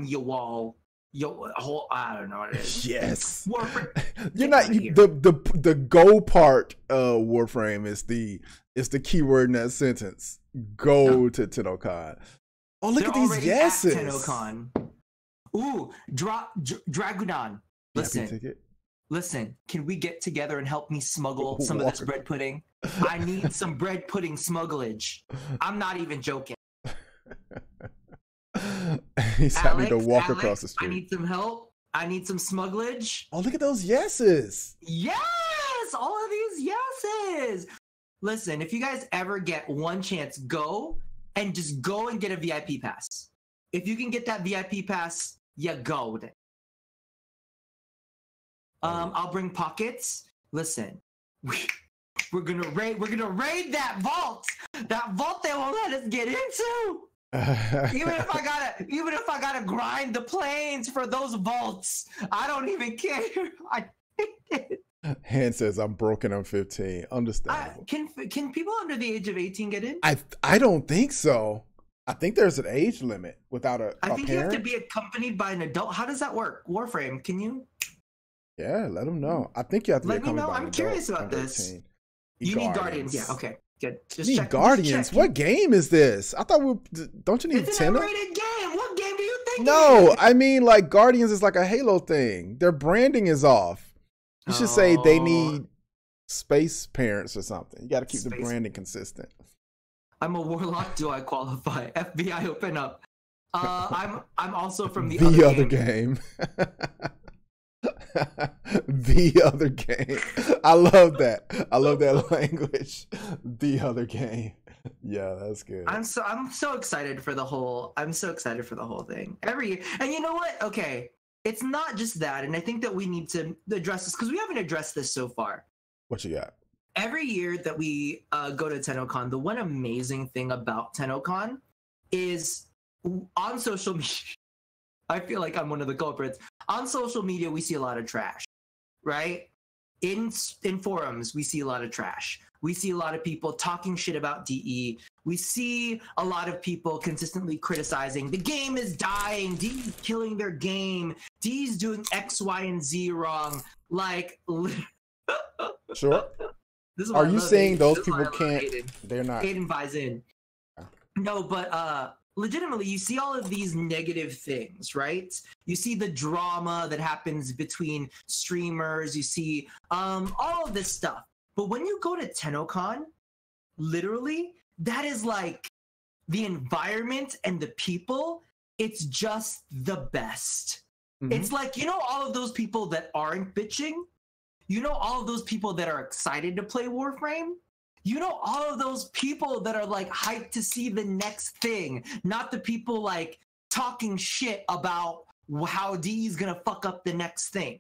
S2: your wall. I don't know what it is.
S1: Yes.
S2: Warframe.
S1: You're not the go part Warframe is the keyword in that sentence. Go to TennoCon. Oh, look at these yeses.
S2: At TennoCon. Ooh, Dragudon. Listen, can we get together and help me smuggle some of this bread pudding? I need some bread pudding smugglage. I'm not even joking.
S1: He's having to walk across the street.
S2: I need some help. I need some smugglage.
S1: Oh, look at those yeses.
S2: Yes! All of these yeses. Listen, if you guys ever get one chance, go and get a VIP pass. If you can get that VIP pass, go. I'll bring pockets. Listen, we're gonna raid that vault. That vault they won't let us get into. Even if I gotta grind the planes for those vaults, I don't even care. I hate it.
S1: Han says I'm broken. I'm 15. Understandable.
S2: Can people under the age of 18 get in?
S1: I don't think so. I think there's an age limit without a parent.
S2: You have to be accompanied by an adult. How does that work? Warframe, can you?
S1: Yeah, let them know. I think you have to be accompanied by an adult.
S2: I'm curious about this. You need guardians. Yeah, okay. Good.
S1: Just need guardians. What game is this? I thought don't you need
S2: It's
S1: Tenno?
S2: an rated game. What game do you think?
S1: No, I mean like Guardians is like a Halo thing. Their branding is off. You should say they need space parents or something. You got to keep the branding consistent.
S2: I'm a warlock. Do I qualify? FBI, open up. I'm also from the
S1: other game. The other game. I love that. I love that language. The other game. Yeah, that's good.
S2: I'm so excited for the whole thing every year. And you know what? Okay, it's not just that, and I think that we need to address this because we haven't addressed this so far.
S1: What you got?
S2: Every year that we go to TennoCon, the one amazing thing about TennoCon is on social media. I feel like I'm one of the culprits. On social media, we see a lot of trash, right? In forums, we see a lot of trash. We see a lot of people talking shit about DE. We see a lot of people consistently criticizing the game is dying. DE's killing their game. DE's doing X, Y, and Z wrong. Like,
S1: sure.
S2: This is
S1: Are you saying
S2: Aiden.
S1: those
S2: This is
S1: people
S2: why I love
S1: can't?
S2: Aiden.
S1: They're not.
S2: Aiden buys in. No, but legitimately, you see all of these negative things, right? You see the drama that happens between streamers. You see all of this stuff. But when you go to TennoCon, literally, that is like the environment and the people. It's just the best. Mm-hmm. It's like, you know, all of those people that aren't bitching. You know, all of those people that are excited to play Warframe. You know, all of those people that are like hyped to see the next thing, not the people like talking shit about how D is gonna fuck up the next thing.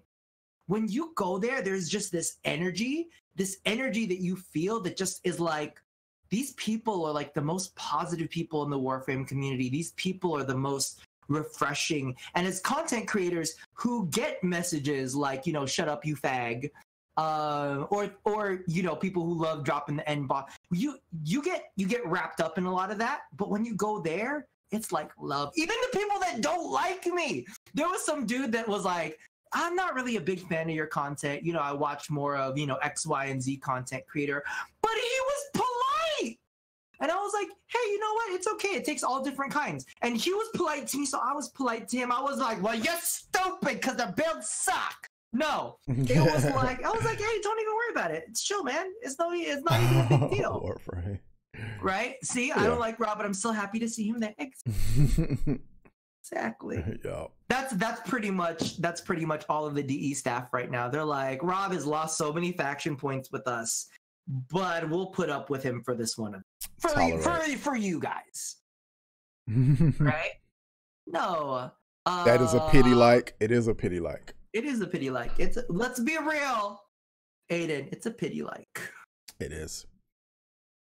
S2: When you go there, there's just this energy that you feel that just is like, these people are like the most positive people in the Warframe community. These people are the most refreshing. And as content creators who get messages like, you know, shut up, you fag, or you know, people who love dropping the N-bomb, you get wrapped up in a lot of that. But when you go there, it's like love. Even the people that don't like me, there was some dude that was like, I'm not really a big fan of your content. You know, I watch more of, you know, X, Y, and Z content creator, but he was polite. And I was like, hey, you know what? It's okay. It takes all different kinds. And he was polite to me, so I was polite to him. I was like, well, you're stupid because the builds suck. No, it was like, I was like, hey, don't even worry about it. It's chill, man. It's not even a big deal. Right? See, yeah. I don't like Rob, but I'm still happy to see him there. Exactly.
S1: Yeah.
S2: That's pretty much all of the DE staff right now. They're like, Rob has lost so many faction points with us, but we'll put up with him for this one. For you guys. Right? No.
S1: That is a pity like. It is a pity like.
S2: It is a pity like. Let's be real, Aiden. It's a pity like.
S1: It is.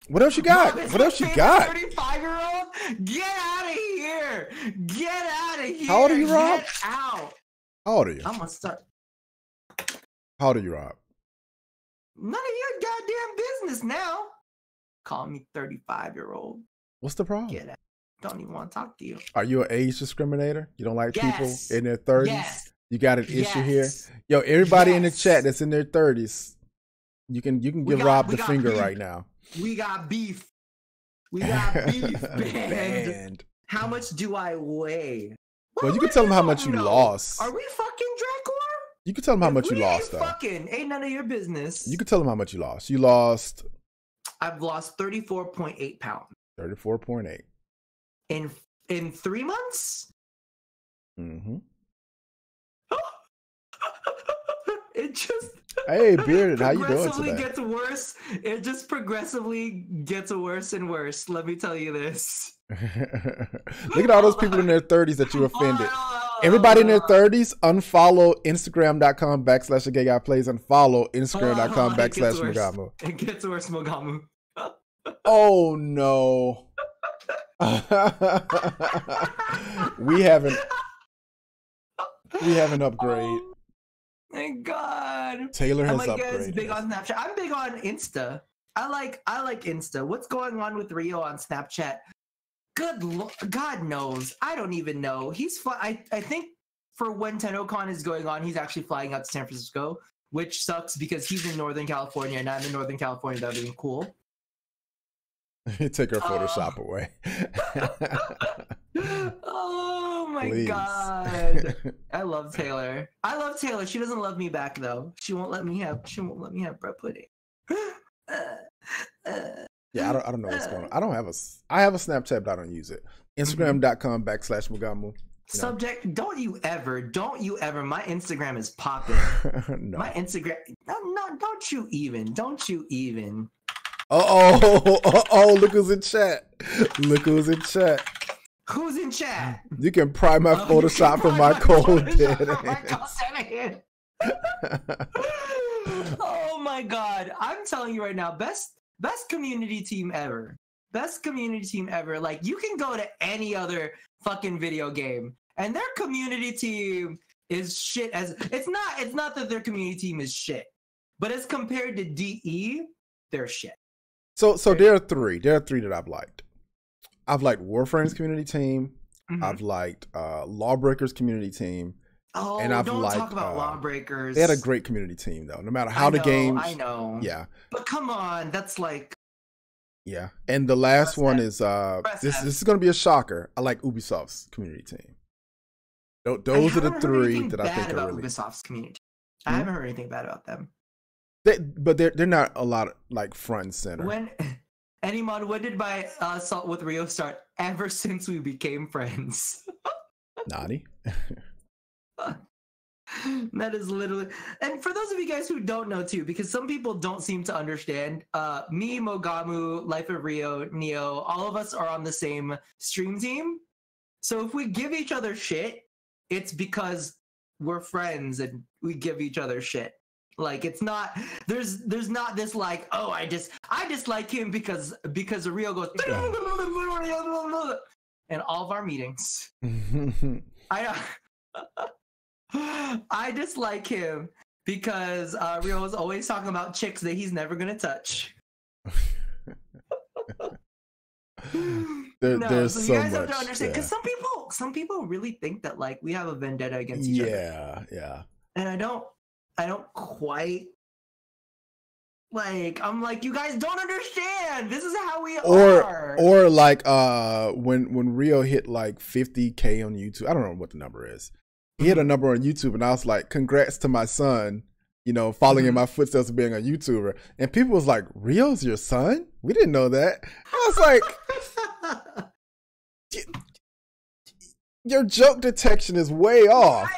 S1: What else you got? What else you got?
S2: 35-year-old, get out of here! Get out of here!
S1: How old are you, Rob?
S2: Get out!
S1: How old are you?
S2: I'm gonna start.
S1: How old are you, Rob?
S2: None of your goddamn business now. Call me 35-year-old.
S1: What's the problem?
S2: Get out. Don't even want to talk to you.
S1: Are you an age discriminator? You don't like people in their 30s?
S2: Yes.
S1: You got an issue here? Yo, everybody in the chat that's in their 30s, you can give Rob the finger right now.
S2: We got beef. We got beef, band. How much do I weigh?
S1: Well, you can tell them how much you lost.
S2: Are we fucking Dracula?
S1: You can tell them how much you lost, though.
S2: Fucking ain't none of your business.
S1: You can tell them how much you lost. You lost.
S2: I've lost 34.8 pounds.
S1: 34.8.
S2: In 3 months?
S1: Mm-hmm.
S2: It just
S1: hey Bearded, how you doing today?
S2: Gets worse. It just progressively gets worse and worse. Let me tell you this.
S1: Look at all those people in their 30s that you offended. Everybody in their 30s, unfollow Instagram.com/agayguyplays and follow Instagram.com/Mogamu.
S2: It gets worse, Mogamu.
S1: Oh no. we have an upgrade.
S2: Thank God.
S1: Taylor has
S2: upgraded.
S1: Guys,
S2: big on Snapchat. I'm big on Insta. I like Insta. What's going on with Rio on Snapchat? God knows. I don't even know. He's I think for when TennoCon is going on, he's actually flying out to San Francisco, which sucks because he's in Northern California and I'm in Northern California. That would be cool.
S1: Take her Photoshop away.
S2: Oh my
S1: Please.
S2: God. I love Taylor. She doesn't love me back though. She won't let me have bread pudding.
S1: Yeah, I don't know what's going on. I have a Snapchat, but I don't use it. Instagram.com/Mugamu.
S2: Subject, don't you ever, my Instagram is popping.
S1: No.
S2: My Instagram, no, don't you even.
S1: Look who's in chat.
S2: Who's in chat?
S1: You can pry my Photoshop from my cold dead.
S2: Oh my god, I'm telling you right now, best community team ever. Like, you can go to any other fucking video game and their community team is shit. As it's not that their community team is shit, but as compared to DE, they're shit.
S1: So there are three that I've liked. I've liked Warframe's community team.
S2: Mm-hmm.
S1: I've liked Lawbreakers community team.
S2: Oh,
S1: and I've
S2: don't
S1: liked,
S2: talk about Lawbreakers.
S1: They had a great community team though. No matter how the games,
S2: I know.
S1: Yeah,
S2: but come on, that's like.
S1: Yeah, and the last one is this is going to be a shocker. I like Ubisoft's community team. Those are the three that I think are really.
S2: Ubisoft's community. I haven't heard anything bad about them.
S1: But they're not a lot of, like, front and center.
S2: When did my Assault with Rio start? Ever since we became friends.
S1: Naughty.
S2: That is literally, and for those of you guys who don't know too, because some people don't seem to understand, me, Mogamu, Life of Rio, Neo, all of us are on the same stream team. So if we give each other shit, it's because we're friends and we give each other shit. Like, it's not, there's not this like, oh, I dislike him because Rio goes in all of our meetings. I dislike him because Rio is always talking about chicks that he's never gonna touch.
S1: There's
S2: so you guys have to understand, because some people really think that, like, we have a vendetta against each other.
S1: Yeah.
S2: And I don't quite. Like, I'm like, you guys don't understand. This is how we are.
S1: Or like when Rio hit like 50K on YouTube. I don't know what the number is. He hit a number on YouTube, and I was like, congrats to my son, following in my footsteps of being a YouTuber. And people was like, Rio's your son? We didn't know that. I was like, your joke detection is way off.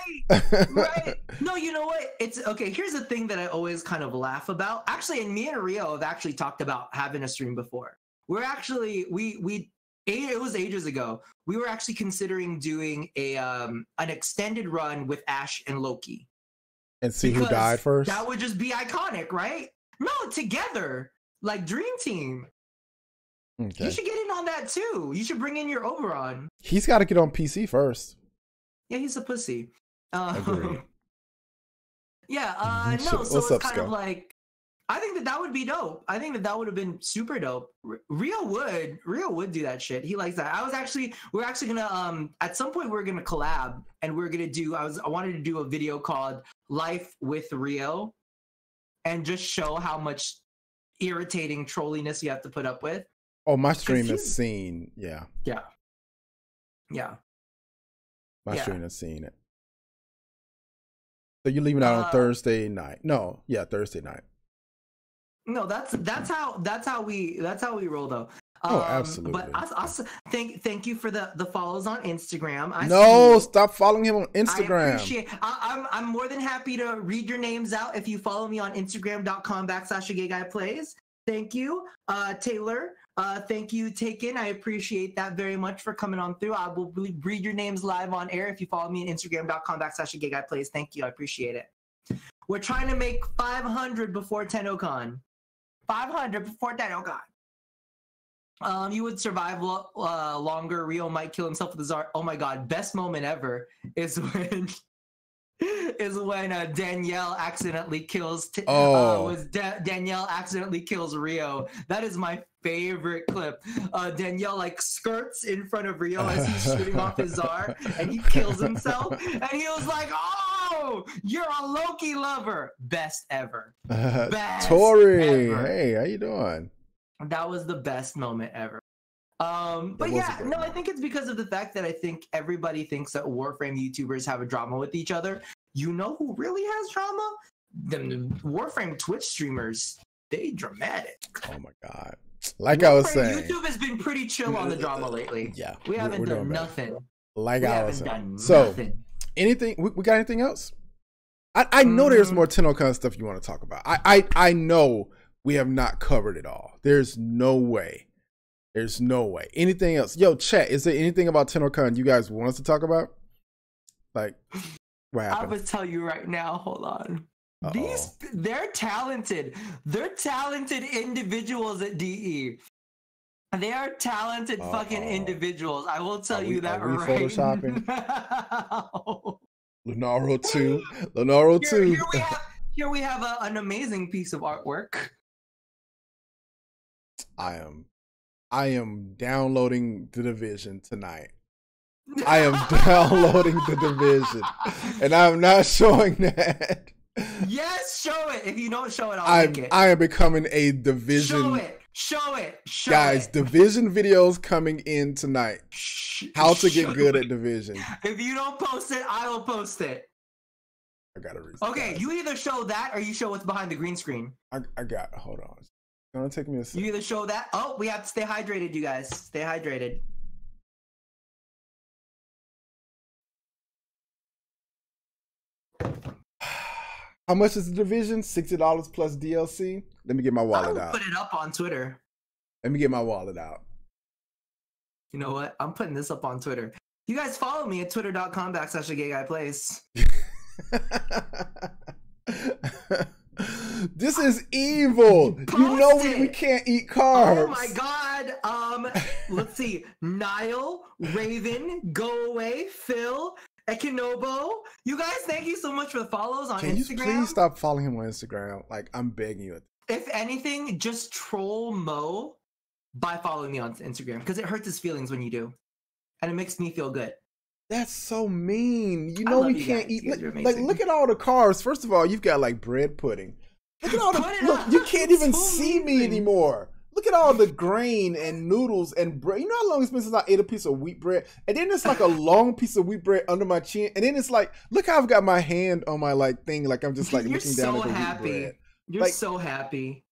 S2: Right. No, you know what? It's okay. Here's the thing that I always kind of laugh about. Actually, and me and Rio have actually talked about having a stream before. We're actually, it was ages ago. We were actually considering doing an extended run with Ash and Loki.
S1: And see who died first?
S2: That would just be iconic, right? No, together. Like, Dream Team. Okay. You should get in on that too. You should bring in your Oberon.
S1: He's got to get on PC first.
S2: Yeah, he's a pussy.
S1: Agreed.
S2: Yeah, no, so it's kind of like, I think that would be dope. I think that would have been super dope. Rio would do that shit. He likes that. We're actually gonna at some point we're gonna collab, and we're gonna do. I wanted to do a video called Life with Rio, and just show how much irritating trolliness you have to put up with.
S1: Oh, my stream has seen. Yeah. My stream has seen it. So you're leaving out on Thursday night? No, yeah, Thursday night.
S2: No, that's how we roll though.
S1: Absolutely.
S2: But I thank you for the follows on Instagram.
S1: Stop following him on Instagram.
S2: I appreciate. I'm more than happy to read your names out if you follow me on Instagram.com/GayGuyPlays. Thank you, Taylor. Thank you, Taken. I appreciate that very much for coming on through. I will read your names live on air if you follow me on Instagram.com/GayGuyPlays. Thank you. I appreciate it. We're trying to make 500 before TennoCon. 500 before TennoCon. You would survive longer. Rio might kill himself with his art. Oh my god, best moment ever is when Danielle accidentally kills Danielle accidentally kills Rio. That is my favorite clip. Danielle like skirts in front of Rio as he's shooting off his Czar, and he kills himself, and he was like, oh, you're a Loki lover. Best ever. Best
S1: Tori,
S2: ever.
S1: Hey, how you doing?
S2: That was the best moment ever. But yeah, no, I think it's because of the fact that I think everybody thinks that Warframe YouTubers have a drama with each other. You know who really has drama? The Warframe Twitch streamers. They dramatic.
S1: Oh my god. Like I was saying,
S2: YouTube has been pretty chill on the drama lately.
S1: Yeah.
S2: We haven't done nothing.
S1: Like
S2: We
S1: I
S2: haven't
S1: was saying.
S2: done
S1: So,
S2: nothing.
S1: anything? We got anything else? I know there's more TennoCon stuff you want to talk about. I know we have not covered it all. There's no way. There's no way. Anything else? Yo, chat. Is there anything about TennoCon you guys want us to talk about? Like, what
S2: I'm
S1: happened?
S2: gonna tell you right now. Hold on. They're talented. They're talented individuals at DE. They are talented fucking individuals. I will tell you that
S1: are we
S2: right
S1: photoshopping?
S2: now.
S1: Lenaro 2. Lenaro 2.
S2: Here we have an amazing piece of artwork.
S1: I am downloading The Division tonight. I am downloading The Division, and I'm not showing that.
S2: Yes, show it. If you don't show it, I'll make it.
S1: I am becoming a Division.
S2: Show it.
S1: Guys, Division videos coming in tonight. How to get good at Division.
S2: If you don't post it, I will post it.
S1: I gotta read.
S2: Okay, you either show that or you show what's behind the green screen.
S1: I got. Hold on. It's gonna take me a second.
S2: You either show that. Oh, we have to stay hydrated, you guys. Stay hydrated.
S1: How much is the Division? $60 plus DLC. Let me get my wallet out.
S2: Put it up on Twitter.
S1: Let me get my wallet out.
S2: You know what? I'm putting this up on Twitter. You guys follow me at twitter.com/agayGuyPlays.
S1: This is evil. You know we can't eat carbs.
S2: Oh my god. Let's see. Niall, Raven, Go Away, Phil, Ekinobo. You guys, thank you so much for the follows on Instagram.
S1: Can you please stop following him on Instagram? Like, I'm begging you.
S2: If anything, just troll Mo by following me on Instagram because it hurts his feelings when you do, and it makes me feel good.
S1: That's so mean. You know we can't eat. Like, look at all the carbs. First of all, you've got like bread pudding. Look at all the. Look, you can't even see me anymore. Look at all the grain and noodles and bread. You know how long it's been since I ate a piece of wheat bread? And then it's like a long piece of wheat bread under my chin. And then it's like, look how I've got my hand on my like thing. Like I'm just like looking down at the wheat bread.
S2: You're so happy.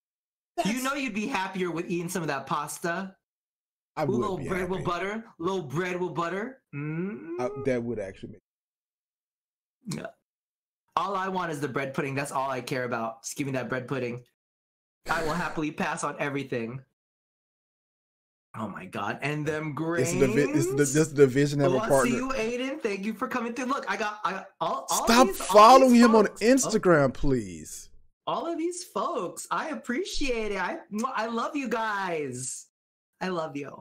S2: You know you'd be happier with eating some of that pasta.
S1: I would
S2: little bread with butter. Little bread with butter.
S1: That would actually make.
S2: Yeah. All I want is the bread pudding. That's all I care about. Just give me that bread pudding. I will happily pass on everything. Oh my god! And them grains.
S1: Does the Division have a partner?
S2: See you, Aiden. Thank you for coming through. Look, I got all.
S1: Stop following him on Instagram, please.
S2: All of these folks, I appreciate it. I love you guys. I love you.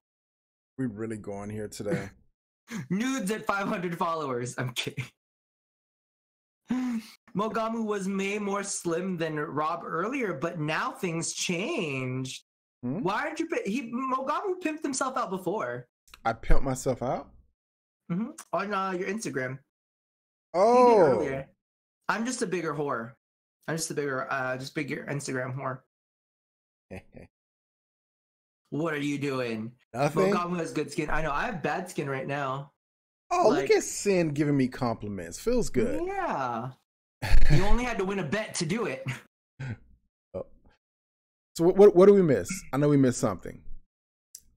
S1: We're really going here today.
S2: Nudes at 500 followers. I'm kidding. Mogamu was way more slim than Rob earlier, but now things changed. Why aren't you? Mogamu pimped himself out before.
S1: I pimped myself out?
S2: On your Instagram.
S1: Oh.
S2: I'm just a bigger whore. I'm just a bigger Instagram whore. What are you doing?
S1: Nothing.
S2: Mogamu has good skin. I know. I have bad skin right now.
S1: Oh, look at Sin giving me compliments. Feels good.
S2: Yeah. You only had to win a bet to do it.
S1: Oh. So what do we miss? I know we missed something.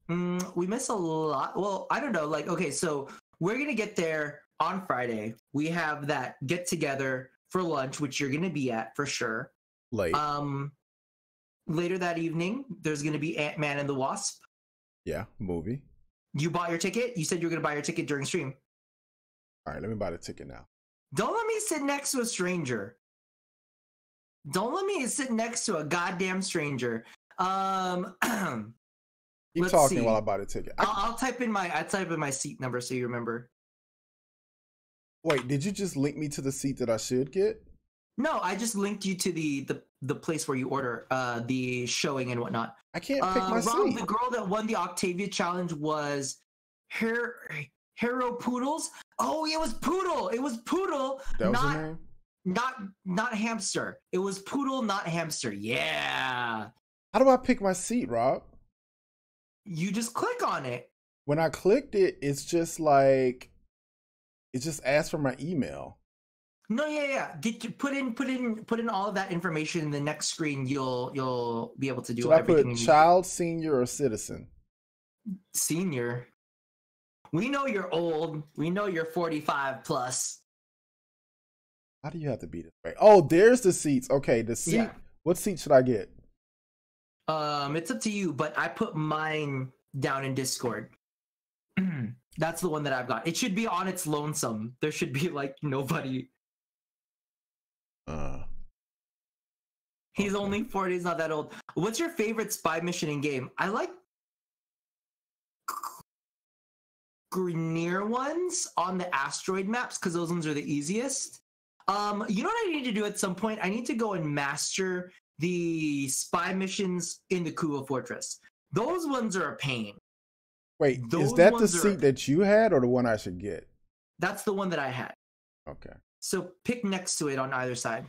S2: We miss a lot. Well, I don't know. Like, okay, so we're going to get there on Friday. We have that get together for lunch, which you're going to be at for sure.
S1: Late.
S2: Later that evening, there's going to be Ant-Man and the Wasp.
S1: Yeah, movie.
S2: You bought your ticket? You said you were going to buy your ticket during stream.
S1: All right, let me buy the ticket now.
S2: Don't let me sit next to a stranger. Don't let me sit next to a goddamn stranger.
S1: Keep talking while I buy the ticket.
S2: I'll type in my seat number so you remember.
S1: Wait, did you just link me to the seat that I should get?
S2: No, I just linked you to the place where you order the showing and whatnot.
S1: I can't pick my
S2: Rob,
S1: seat.
S2: the girl that won the Octavia challenge was Hero Poodles. Oh, it was Poodle. It was Poodle.
S1: That was her name?
S2: Not hamster. It was Poodle, not hamster. Yeah.
S1: How do I pick my seat, Rob?
S2: You just click on it.
S1: When I clicked it, it's just like it just asked for my email.
S2: No, yeah. Get you put in all of that information in the next screen. You'll be able to do.
S1: Should I put child, senior, or citizen?
S2: Senior. We know you're old. We know you're 45 plus.
S1: How do you have to be this way? Oh, there's the seats. Okay, the seat.
S2: Yeah.
S1: What seat should I get?
S2: It's up to you, but I put mine down in Discord. That's the one that I've got. It should be on its lonesome. There should be like nobody. He's only 40. He's not that old. What's your favorite spy mission in game? I like near ones on the asteroid maps because those ones are the easiest. You know what I need to do at some point? I need to go and master the spy missions in the Kuva Fortress. Those ones are a pain.
S1: Wait,
S2: Those
S1: is that the
S2: ones
S1: seat that you had or the one I should get?
S2: That's the one that I had.
S1: Okay.
S2: So pick next to it on either side.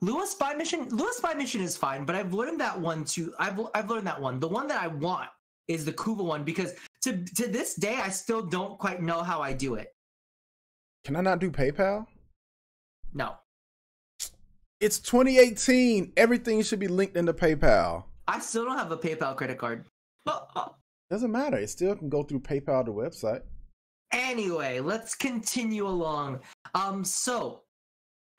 S2: Lua spy mission is fine, but I've learned that one too. I've learned that one. The one that I want is the Kuva one because to this day I still don't quite know how I do it.
S1: Can I not do PayPal?
S2: No.
S1: It's 2018. Everything should be linked into PayPal.
S2: I still don't have a PayPal credit card.
S1: Doesn't matter. It still can go through PayPal, the website.
S2: Anyway, let's continue along. So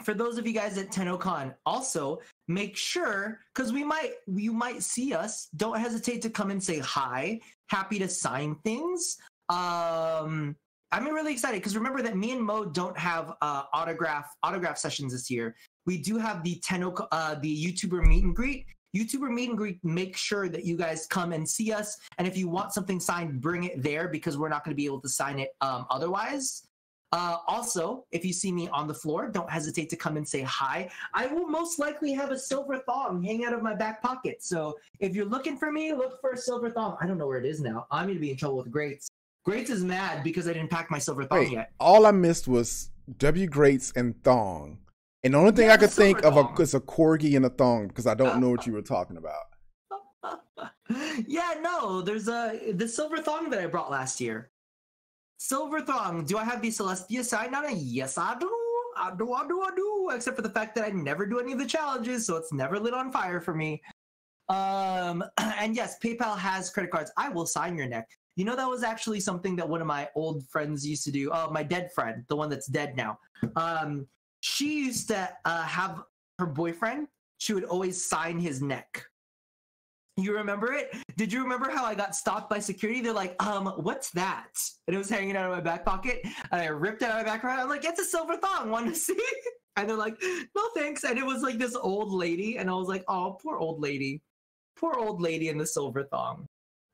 S2: for those of you guys at TennoCon, also make sure, because you might see us, don't hesitate to come and say hi. Happy to sign things. I'm really excited because remember that me and Mo don't have autograph sessions this year. We do have the the YouTuber meet and greet. YouTuber meet and greet, make sure that you guys come and see us. And if you want something signed, bring it there because we're not going to be able to sign it otherwise. Also, if you see me on the floor, don't hesitate to come and say hi. I will most likely have a silver thong hang out of my back pocket. So if you're looking for me, look for a silver thong. I don't know where it is now. I'm going to be in trouble with Greats. Greats is mad because I didn't pack my silver thong yet.
S1: All I missed was W Greats and thong. And the only thing I could think of is a corgi and a thong because I don't know what you were talking about.
S2: Yeah, no, there's the silver thong that I brought last year. Silver thong. Do I have the Celestia sign on it? Yes, I do. I do. Except for the fact that I never do any of the challenges, so it's never lit on fire for me. And yes, PayPal has credit cards. I will sign your neck. You know, that was actually something that one of my old friends used to do. Oh, my dead friend, the one that's dead now. She used to have her boyfriend. She would always sign his neck. You remember it? Did you remember how I got stopped by security? They're like, what's that? And it was hanging out of my back pocket. And I ripped it out of my back pocket. I'm like, it's a silver thong. Want to see? And they're like, no, thanks. And it was like this old lady. And I was like, oh, poor old lady. Poor old lady in the silver thong.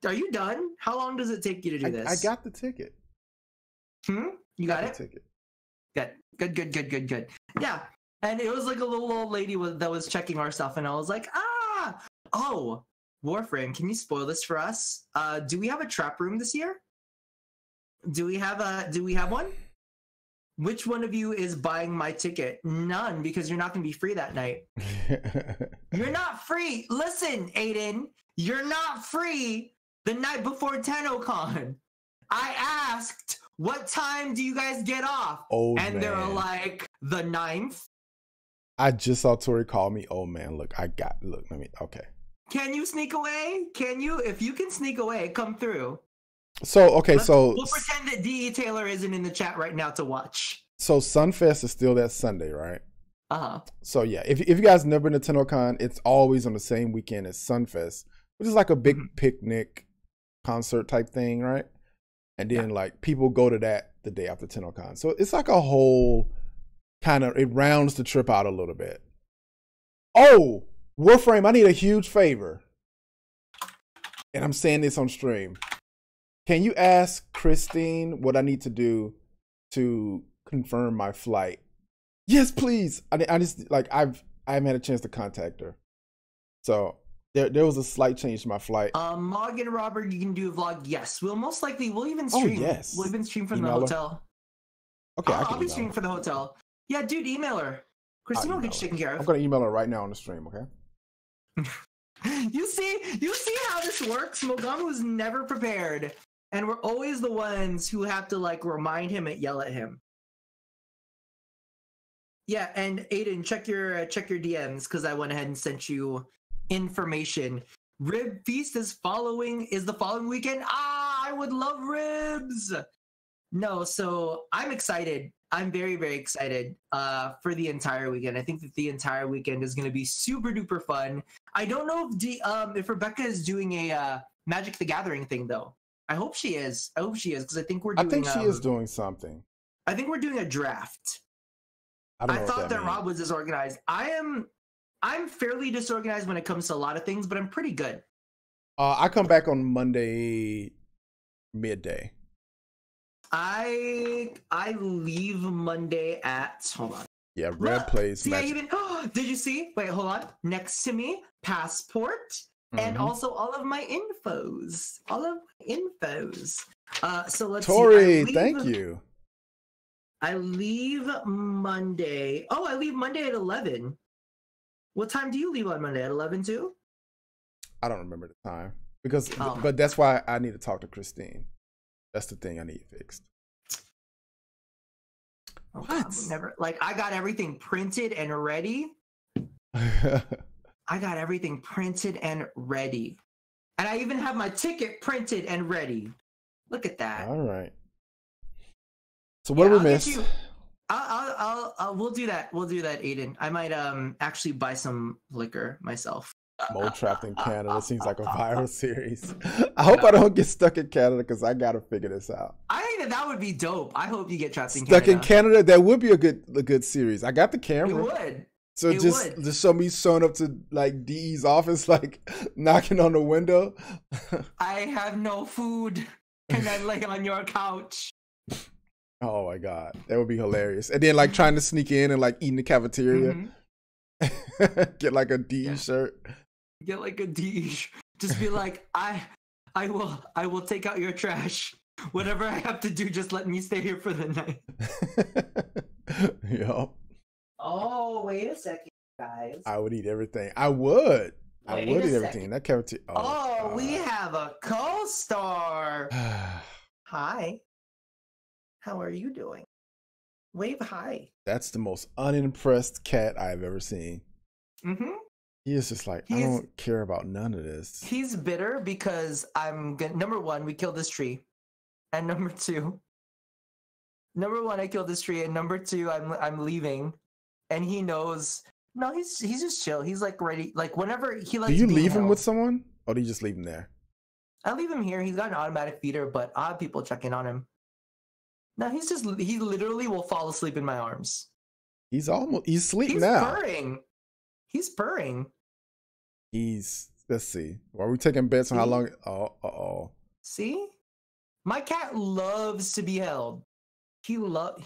S2: Are you done? How long does it take you to do this?
S1: I got the ticket.
S2: You got it?
S1: Ticket.
S2: Good. Yeah. And it was like a little old lady that was checking our stuff. And I was like, oh, Warframe, can you spoil this for us? Do we have a trap room this year? Do we have one? Which one of you is buying my ticket? None, because you're not going to be free that night. You're not free. Listen, Aiden, you're not free the night before TennoCon. I asked, what time do you guys get off? And they were like, the 9th.
S1: I just saw Tori call me. Oh man, okay.
S2: Can you sneak away? Can you? If you can sneak away, come through.
S1: We'll
S2: pretend that DE Taylor isn't in the chat right now to watch.
S1: So Sunfest is still that Sunday, right?
S2: Uh-huh.
S1: So yeah, if you guys never been to TennoCon, it's always on the same weekend as Sunfest, which is like a big picnic concert type thing, right? And then like people go to that the day after TennoCon. So it's like a whole kind of, it rounds the trip out a little bit. Oh, Warframe, I need a huge favor. And I'm saying this on stream. Can you ask Christine what I need to do to confirm my flight? Yes, please. I just like I haven't had a chance to contact her. So there was a slight change to my flight.
S2: Mog and Robert, you can do a vlog. Yes, we'll even stream.
S1: Oh, yes.
S2: We'll even stream from
S1: email
S2: the
S1: her?
S2: hotel.
S1: Okay,
S2: I'll be streaming from the hotel. Yeah, dude, email her. Christine will get you taken care of.
S1: I'm gonna email her right now on the stream. Okay.
S2: You see how this works? Mogamu's never prepared, and we're always the ones who have to like remind him and yell at him. Yeah, and Aiden, check your DMs because I went ahead and sent you information. Rib Feast is the following weekend. I would love ribs. No, so I'm excited. I'm very, very excited for the entire weekend. I think that the entire weekend is going to be super duper fun. I don't know if Rebecca is doing a Magic the Gathering thing though. I hope she is. Because I think we're doing.
S1: I think she is doing something.
S2: I think we're doing a draft.
S1: I don't know
S2: thought that Rob was disorganized. I'm fairly disorganized when it comes to a lot of things, but I'm pretty good.
S1: I come back on Monday midday.
S2: I leave Monday at, hold on.
S1: Yeah, Red plays.
S2: See, did you see? Wait, hold on. Next to me, passport, and also all of my infos. So let's
S1: Tori,
S2: see.
S1: thank you.
S2: I leave Monday. Oh, I leave Monday at 11. What time do you leave on Monday? At 11 too?
S1: I don't remember the time but that's why I need to talk to Christine. That's the thing I need fixed.
S2: What? I got everything printed and ready. I got everything printed and ready. And I even have my ticket printed and ready. Look at that.
S1: All right. So what do we miss?
S2: We'll do that. We'll do that, Aiden. I might actually buy some liquor myself.
S1: Mole Trapped in Canada seems like a viral series. I hope I don't get stuck in Canada because I gotta figure this out.
S2: I think that would be dope. I hope you get trapped in
S1: Canada.
S2: Stuck
S1: in Canada, that would be a good series. I got the camera.
S2: It would.
S1: So just show me showing up to like DE's office, like knocking on the window.
S2: I have no food. Can I lay on your couch?
S1: Oh my god, that would be hilarious. And then like trying to sneak in and like eat in the cafeteria. Get like a DE shirt.
S2: Get like a DE. Just be like, I will take out your trash. Whatever I have to do, just let me stay here for the night.
S1: Yo.
S2: Oh, wait a second, guys.
S1: I would eat everything. I would eat everything in that cafeteria.
S2: Oh, we have a co-star. Hi. How are you doing? Wave hi.
S1: That's the most unimpressed cat I've ever seen.
S2: Mm-hmm.
S1: He is just like, I don't care about none of this.
S2: He's bitter because number one, we killed this tree. And number one, I killed this tree. And number two, I'm leaving. And he knows. No, he's just chill. He's like ready. Like whenever he likes.
S1: Do you leave him with someone? Or do you just leave him there?
S2: I leave him here. He's got an automatic feeder, but I have people checking on him. No, he literally will fall asleep in my arms.
S1: He's asleep now.
S2: He's purring.
S1: Let's see. Are we taking bets on how long? Oh.
S2: See? My cat loves to be held. He loves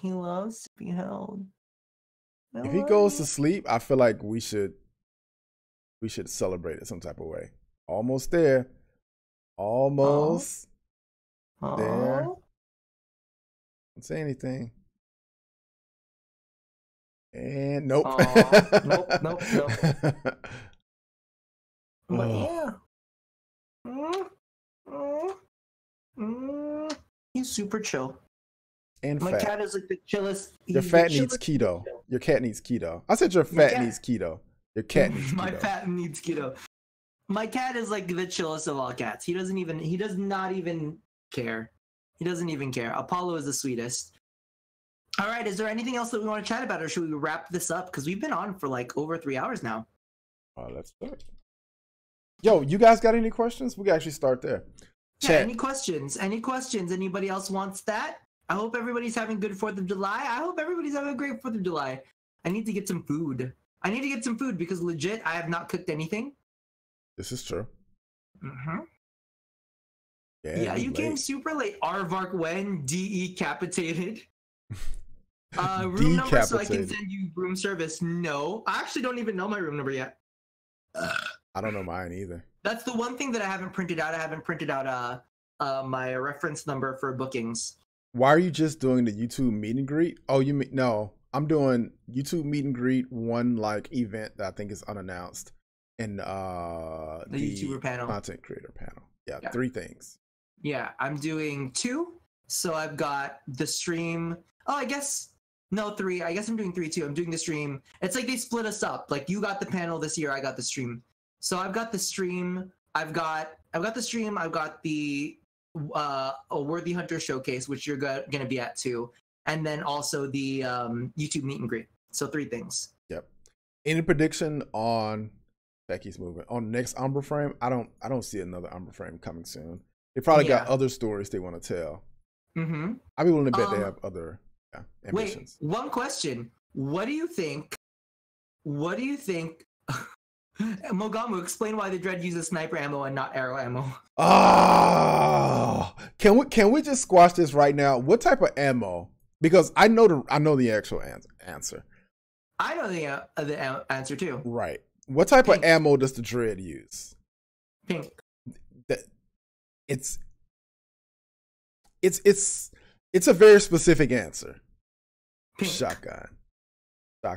S2: to be held.
S1: If he goes to sleep, I feel like we should celebrate it some type of way. Almost there. Almost there. Don't say anything. And nope.
S2: Nope. But yeah. He's super chill.
S1: And
S2: my
S1: fat.
S2: cat is like the chillest.
S1: Your fat needs keto. Your cat needs keto. I said your fat needs keto. Your cat needs keto.
S2: My fat needs keto. My cat is like the chillest of all cats. He does not even care. He doesn't even care. Apollo is the sweetest. All right, is there anything else that we want to chat about, or should we wrap this up? Because we've been on for like over 3 hours now.
S1: Let's start. Yo, you guys got any questions? We can actually start there.
S2: Yeah, any questions? Anybody else wants that? I hope everybody's having a good 4th of July. I hope everybody's having a great 4th of July. I need to get some food. Because legit, I have not cooked anything.
S1: This is true.
S2: Mm-hmm.
S1: Yeah,
S2: you came super late. Aardvark when decapitated. Room number so I can send you room service. No, I actually don't even know my room number yet.
S1: I don't know mine either.
S2: That's the one thing that I haven't printed out. I haven't printed out my reference number for bookings.
S1: Why are you just doing the YouTube meet and greet? Oh, you mean no? I'm doing YouTube meet and greet, one like event that I think is unannounced, and the
S2: YouTuber panel,
S1: content creator panel. Yeah, 3 things.
S2: Yeah, I'm doing 2. So I've got the stream. Oh, I guess no 3. I guess I'm doing 3 too. I'm doing the stream. It's like they split us up. Like you got the panel this year, I got the stream. So I've got the stream. I've got the stream. I've got the a Worthy Hunter showcase, which you're going to be at too, and then also the YouTube meet and greet. So 3 things.
S1: Yep. Any prediction on Becky's movement on next Umbra frame? I don't see another Umbra frame coming soon. They probably got other stories they want to tell.
S2: Mm-hmm.
S1: I'd be willing to bet they have other ambitions.
S2: Wait, one question. What do you think? Mogamu, explain why the Dread uses sniper ammo and not arrow ammo.
S1: Oh, can we just squash this right now? What type of ammo? Because I know the actual answer.
S2: I know the answer too.
S1: Right. What type of ammo does the Dread use?
S2: Pink.
S1: It's a very specific answer.
S2: Pink.
S1: Shotgun. I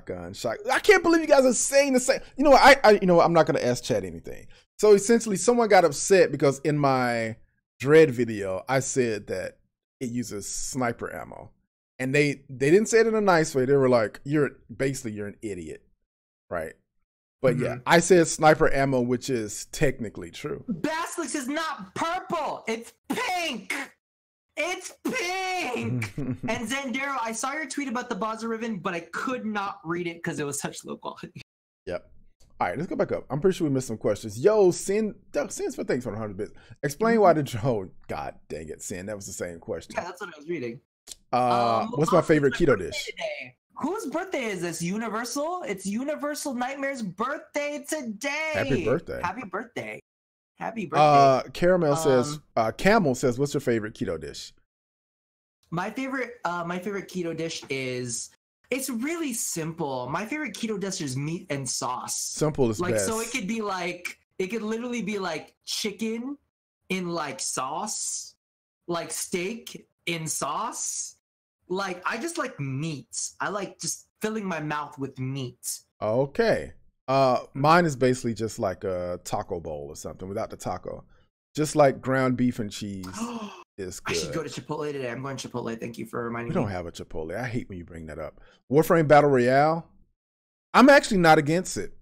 S1: can't believe you guys are saying the same. You know what? I'm not gonna ask chat anything. So essentially, someone got upset because in my Dread video, I said that it uses sniper ammo, and they didn't say it in a nice way. They were like, "You're an idiot," right? But yeah, I said sniper ammo, which is technically true.
S2: Basilisk is not purple. It's pink. It's pink! And Zandero, I saw your tweet about the Baza Ribbon, but I could not read it because it was such low quality.
S1: Yep. All right, let's go back up. I'm pretty sure we missed some questions. Yo, Sin for thanks for 100 bits. Explain why the God dang it, Sin. That was the same question.
S2: Yeah, that's what I was reading.
S1: What's my favorite keto dish?
S2: Today. Whose birthday is this? Universal? It's Universal Nightmare's birthday today.
S1: Happy birthday.
S2: Happy birthday. Happy birthday.
S1: Camel says, what's your favorite keto dish?
S2: My favorite keto dish is, it's really simple. My favorite keto dish is meat and sauce.
S1: Simple is best.
S2: So it could literally be like chicken in like sauce, like steak in sauce. Like, I just like meats. I like just filling my mouth with meat.
S1: Okay. Mine is basically just like a taco bowl or something without the taco. Just like ground beef and cheese is good.
S2: I should go to Chipotle today. I'm going to Chipotle. Thank you for reminding me.
S1: We don't have a Chipotle. I hate when you bring that up. Warframe Battle Royale. I'm actually not against it.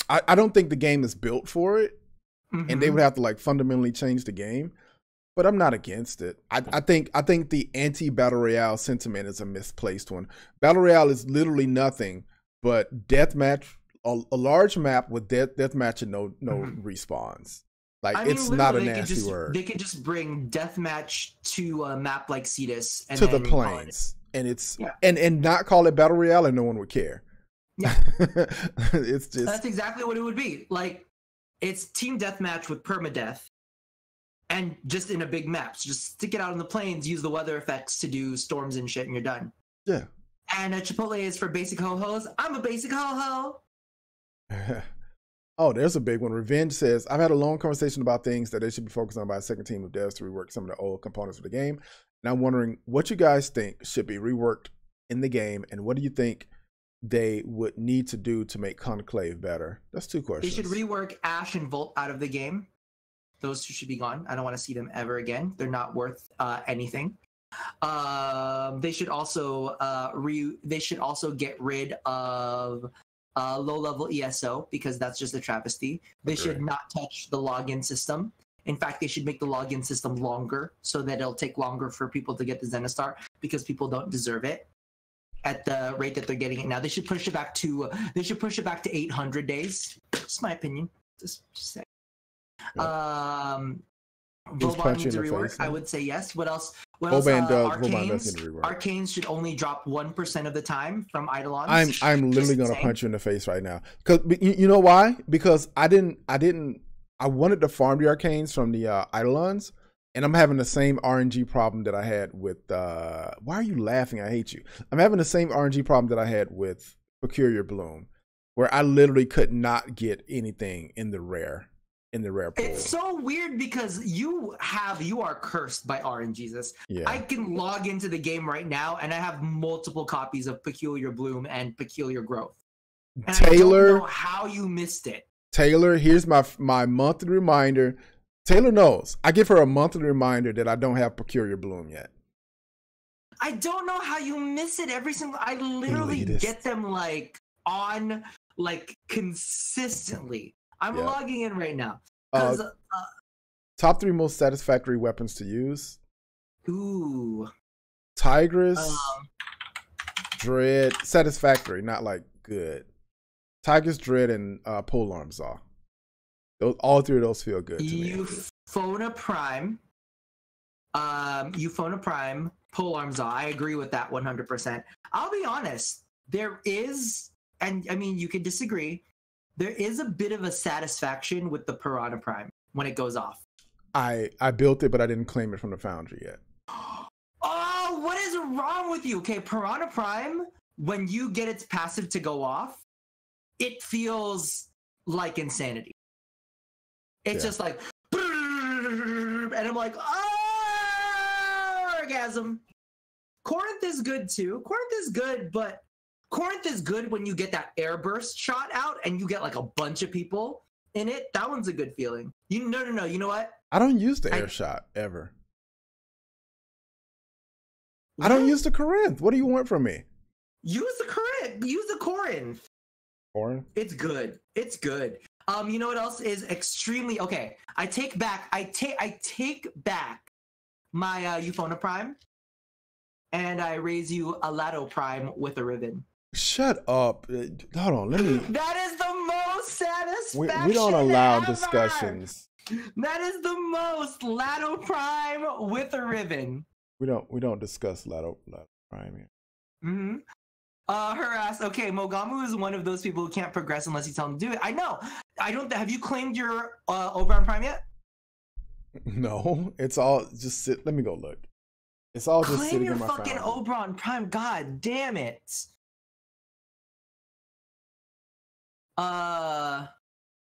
S1: I don't think the game is built for it. Mm-hmm. And they would have to like fundamentally change the game. But I'm not against it. I think the anti-Battle Royale sentiment is a misplaced one. Battle Royale is literally nothing but deathmatch, a large map with deathmatch and no respawns. Like, it's not a nasty word.
S2: They could just bring deathmatch to a map like Cetus and
S1: to the plains, and it's and not call it Battle Royale, and no one would care.
S2: Yeah,
S1: it's just
S2: that's exactly what it would be. Like, it's team deathmatch with permadeath. And just in a big map. So just stick it out on the plains, use the weather effects to do storms and shit, and you're done.
S1: Yeah.
S2: And Chipotle is for basic ho-hos. I'm a basic ho-ho.
S1: Oh, there's a big one. Revenge says, I've had a long conversation about things that they should be focused on by a second team of devs to rework some of the old components of the game. And I'm wondering what you guys think should be reworked in the game, and what do you think they would need to do to make Conclave better? That's 2 questions.
S2: They should rework Ash and Volt out of the game. Those 2 should be gone. I don't want to see them ever again. They're not worth anything. They should also get rid of low-level ESO, because that's just a travesty. They should not touch the login system. In fact, they should make the login system longer so that it'll take longer for people to get the Zenistar, because people don't deserve it at the rate that they're getting it now. They should push it back to 800 days. Just my opinion. Just say. Vauban needs a rework. I would say yes. What else? Arcanes should only drop 1% of the time from Eidolons.
S1: I'm literally gonna punch you in the face right now. Cause you know why? Because I wanted to farm the Arcanes from the Eidolons, and I'm having the same RNG problem that I had with why are you laughing? I hate you. I'm having the same RNG problem that I had with Peculiar Bloom, where I literally could not get anything in the rare pool.
S2: It's so weird because you are cursed by RNGesus.
S1: Yeah.
S2: I can log into the game right now and I have multiple copies of Peculiar Bloom and Peculiar Growth. And
S1: Taylor,
S2: I don't know how you missed it.
S1: Taylor, here's my monthly reminder. Taylor knows. I give her a monthly reminder that I don't have Peculiar Bloom yet.
S2: I don't know how you miss it every single. I literally get them like on like consistently. I'm logging in right now.
S1: Top 3 most satisfactory weapons to use.
S2: Ooh.
S1: Tigress, Dread, satisfactory, not like good. Tigress, Dread, and Polearm Saw. Those, all 3 of those feel good to me.
S2: Euphona Prime. Euphona Prime, Polearm Saw. I agree with that 100%. I'll be honest. There is, and I mean, you can disagree. There is a bit of a satisfaction with the Piranha Prime when it goes off.
S1: I built it, but I didn't claim it from the foundry yet.
S2: Oh, what is wrong with you? Okay, Piranha Prime, when you get its passive to go off, it feels like insanity. It's just like, and I'm like, oh, orgasm. Corinth is good too. Corinth is good, but Corinth is good when you get that airburst shot out and you get like a bunch of people in it. That one's a good feeling. No. You know what?
S1: I don't use the air shot ever. What? I don't use the Corinth. What do you want from me?
S2: Use the Corinth. Use the Corinth.
S1: Corinth?
S2: It's good. It's good. You know what else is extremely okay? I take back my Euphona Prime, and I raise you a Lado Prime with a ribbon.
S1: Shut up. Hold on, let me.
S2: That is the most satisfaction.
S1: We don't allow
S2: ever.
S1: Discussions.
S2: That is the most Lado Prime with a ribbon.
S1: We don't discuss Lado Prime here.
S2: Mm-hmm. Her ass. Okay, Mogamu is one of those people who can't progress unless you tell him to do it. I know. I don't. Have you claimed your Oberon Prime yet?
S1: No, it's all just sit. Let me go look. It's all just sitting in my phone.
S2: Claim your fucking Oberon Prime. God damn it.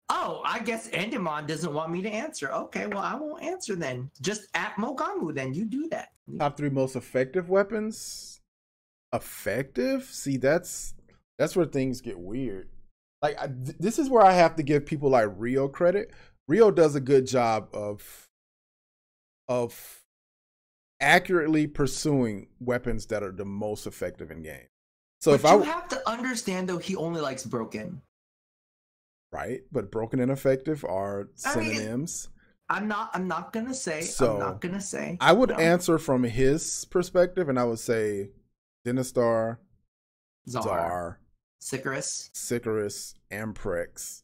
S2: Oh, I guess Endemon doesn't want me to answer. Okay, well, I won't answer then. Just at Mogamu, then. You do that.
S1: Top 3 most effective weapons? Effective? See, that's where things get weird. Like, this is where I have to give people like Rio credit. Rio does a good job of accurately pursuing weapons that are the most effective in game. So
S2: but you have to understand, though, he only likes broken.
S1: Right, but broken and effective are synonyms.
S2: I'm not gonna say.
S1: So,
S2: I'm not gonna say.
S1: I would answer from his perspective, and I would say Dinostar, Czar,
S2: Sicarus,
S1: Amprex.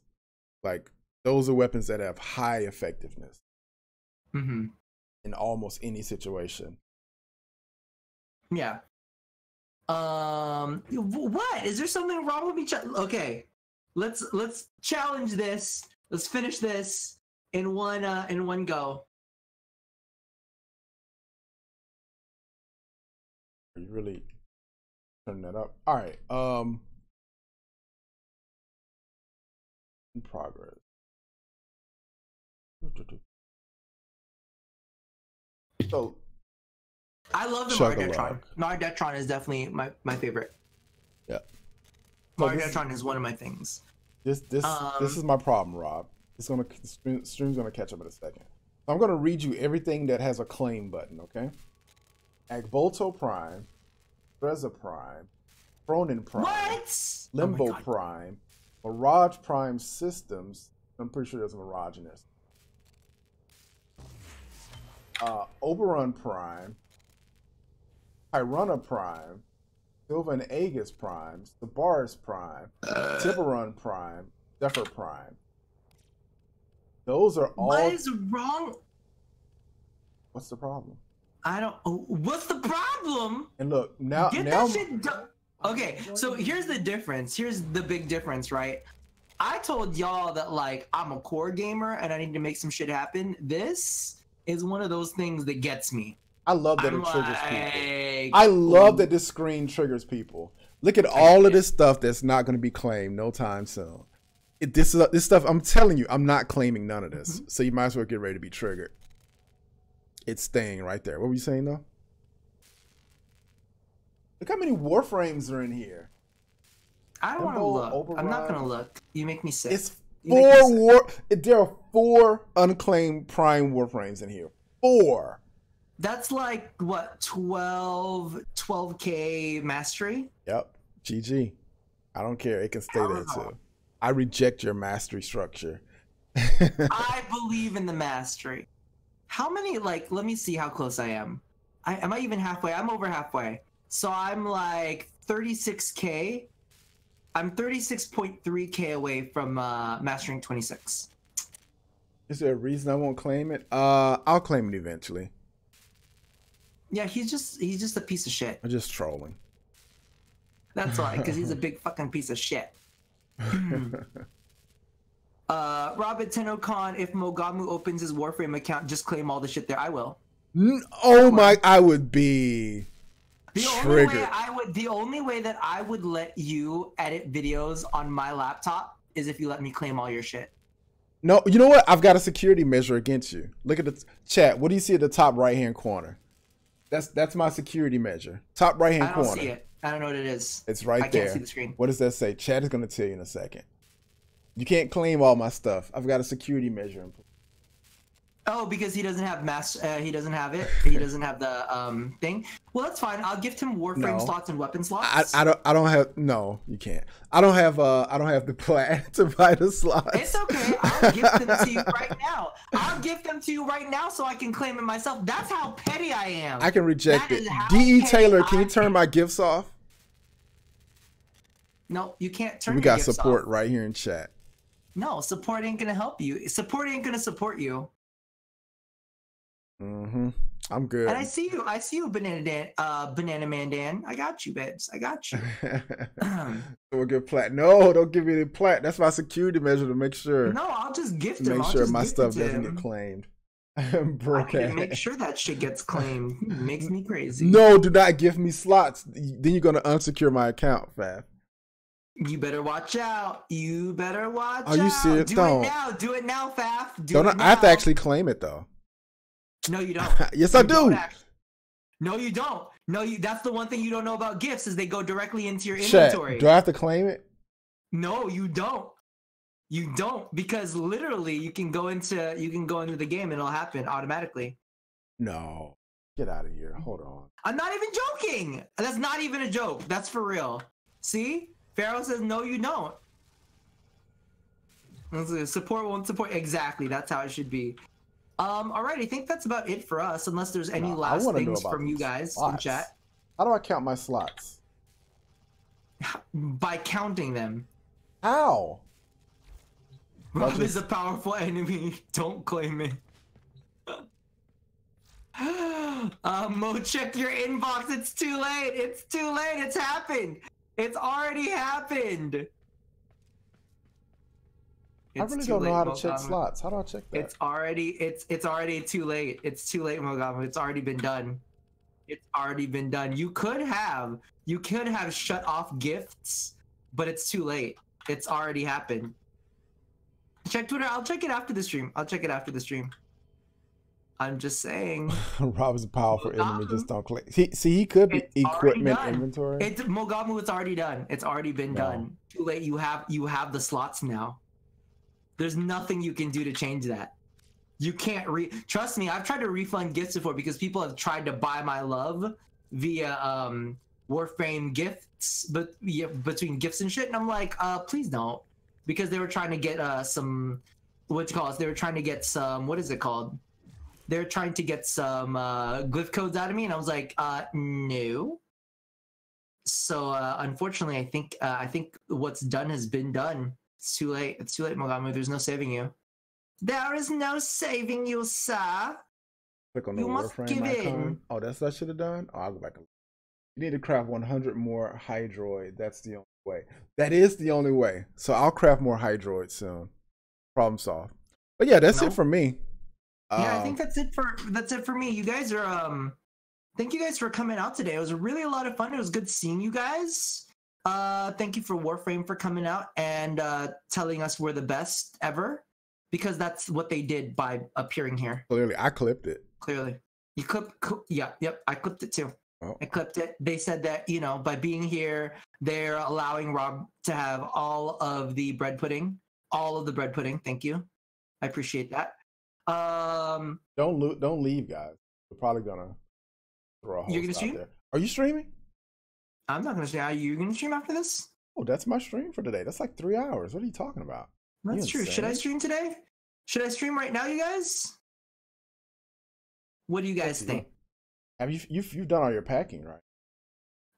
S1: Like, those are weapons that have high effectiveness in almost any situation.
S2: Yeah. What? Is there something wrong with me? Okay. Let's challenge this. Let's finish this in one go.
S1: Are you really turning that up? All right. In progress. So
S2: I love the Mardetron. Mardetron is definitely my favorite.
S1: Yeah.
S2: Mardetron is one of my things.
S1: This is my problem, Rob. The stream's gonna catch up in a second. So I'm gonna read you everything that has a claim button, okay? Agbolto Prime, Treza Prime, Cronin Prime,
S2: what?
S1: Limbo Prime, Mirage Prime Systems. I'm pretty sure there's a Mirage in this. Oberon Prime, Piranha Prime, Silva and Aegis Prime, Sabaris Prime, Tiburon Prime, Zephyr Prime. Those are all.
S2: What is wrong?
S1: What's the problem?
S2: I don't. What's the problem?
S1: And look, now.
S2: That shit done. Okay, so here's the difference. Here's the big difference, right? I told y'all that, like, I'm a core gamer and I need to make some shit happen. This is one of those things that gets me.
S1: I love that it triggers people. I love that this screen triggers people. Look at all of this stuff that's not going to be claimed no time soon. This stuff, I'm telling you, I'm not claiming none of this. So you might as well get ready to be triggered. It's staying right there. What were you saying, though? Look how many Warframes are in here.
S2: I don't want to look. I'm not going to look. You make me sick.
S1: It's there are 4 unclaimed Prime Warframes in here. 4.
S2: That's like, what, 12K mastery?
S1: Yep. GG. I don't care. It can stay there, too. I reject your mastery structure.
S2: I believe in the mastery. How many, like, let me see how close I am. Am I even halfway? I'm over halfway. So I'm like 36K. I'm 36.3K away from mastering 26.
S1: Is there a reason I won't claim it? I'll claim it eventually.
S2: Yeah, he's just a piece of shit.
S1: I'm just trolling.
S2: That's why, because he's a big fucking piece of shit. Rob at TennoCon, if Mogamu opens his Warframe account, just claim all the shit there. I will.
S1: Oh my! I would be triggered.
S2: The only way that I would let you edit videos on my laptop is if you let me claim all your shit.
S1: No, you know what? I've got a security measure against you. Look at the chat. What do you see at the top right hand corner? That's my security measure. Top right hand corner.
S2: I don't see it. I don't know what it is.
S1: It's right there. I
S2: can't see the screen.
S1: What does that say? Chat is going to tell you in a second. You can't claim all my stuff. I've got a security measure in place.
S2: Oh, because he doesn't have he doesn't have it. He doesn't have the thing. Well, that's fine. I'll gift him Warframe slots and weapon slots.
S1: I don't have. No, you can't. I don't have the plat to buy the slots.
S2: It's okay. I'll gift them to you right now. I'll gift them to you right now so I can claim it myself. That's how petty I am.
S1: I can reject it. D.E. Taylor, can you turn my gifts off?
S2: No, you can't turn.
S1: We got support right here in chat.
S2: No, support ain't gonna help you. Support ain't gonna support you.
S1: I'm good.
S2: And I see you, Banana Man Dan. I got you, babes. I got you.
S1: We'll give plat. No, don't give me the plat. That's my security measure to make sure.
S2: No, I'll just gift him.
S1: Make sure my stuff doesn't get claimed.
S2: Broke I make sure that shit gets claimed. Makes me crazy.
S1: No, do not give me slots. Then you're gonna unsecure my account, Faf.
S2: You better watch out. You better watch out.
S1: Are you serious?
S2: Do it now. Do it now, Faf.
S1: I have to actually claim it though.
S2: No, you don't.
S1: Yes, I do.
S2: No, you don't. No, that's the one thing you don't know about gifts is they go directly into your inventory.
S1: Do I have to claim it?
S2: No, you don't. You don't, because literally you can go into the game and it'll happen automatically.
S1: No. Get out of here. Hold on.
S2: I'm not even joking. That's not even a joke. That's for real. See? Pharaoh says no, you don't. Support won't support. Exactly. That's how it should be. Alright, I think that's about it for us, unless there's any last things from you guys in chat.
S1: How do I count my slots?
S2: By counting them.
S1: How?
S2: Rob is a powerful enemy. Don't claim it. Mo, check your inbox. It's too late. It's too late. It's happened. It's already happened.
S1: I really don't know how to check slots. How do I check that?
S2: It's already too late. It's too late, Mogamu. It's already been done. It's already been done. You could have shut off gifts, but it's too late. It's already happened. Check Twitter. I'll check it after the stream. I'm just saying.
S1: Rob is a powerful enemy. Just don't click. He could be equipment inventory.
S2: It's Mogamu. It's already done. It's already been done. Too late. You have the slots now. There's nothing you can do to change that. You can't trust me. I've tried to refund gifts before because people have tried to buy my love via Warframe gifts, but yeah, between gifts and shit. And I'm like, please don't, because they were trying to get some They were trying to get some They're trying to get some glyph codes out of me, and I was like, no. So unfortunately, I think what's done has been done. It's too late. It's too late, Mogamu. There's no saving you. There is no saving you, sir.
S1: Click on the Warframe icon. Oh, that's what I should have done? Oh, I'll go back. You need to craft 100 more Hydroid. That's the only way. That is the only way. So I'll craft more Hydroid soon. Problem solved. But yeah, that's it for me.
S2: Yeah, I think that's it for me. You guys are thank you guys for coming out today. It was really a lot of fun. It was good seeing you guys. Thank you for Warframe for coming out and telling us we're the best ever, because that's what they did by appearing here.
S1: Clearly, I clipped it.
S2: Clearly, you clipped. Yep, I clipped it too.
S1: Oh.
S2: I clipped it. They said that, by being here, they're allowing Rob to have all of the bread pudding. Thank you. I appreciate that.
S1: Don't leave, guys. We're probably gonna throw a host.
S2: You're gonna stream?
S1: There. Are you streaming?
S2: I'm not gonna stream. Are you gonna stream after this?
S1: Oh, that's my stream for today. That's like 3 hours. What are you talking about?
S2: That's true. Should I stream today? Should I stream right now, you guys? What do you guys think?
S1: Have you've done all your packing, right?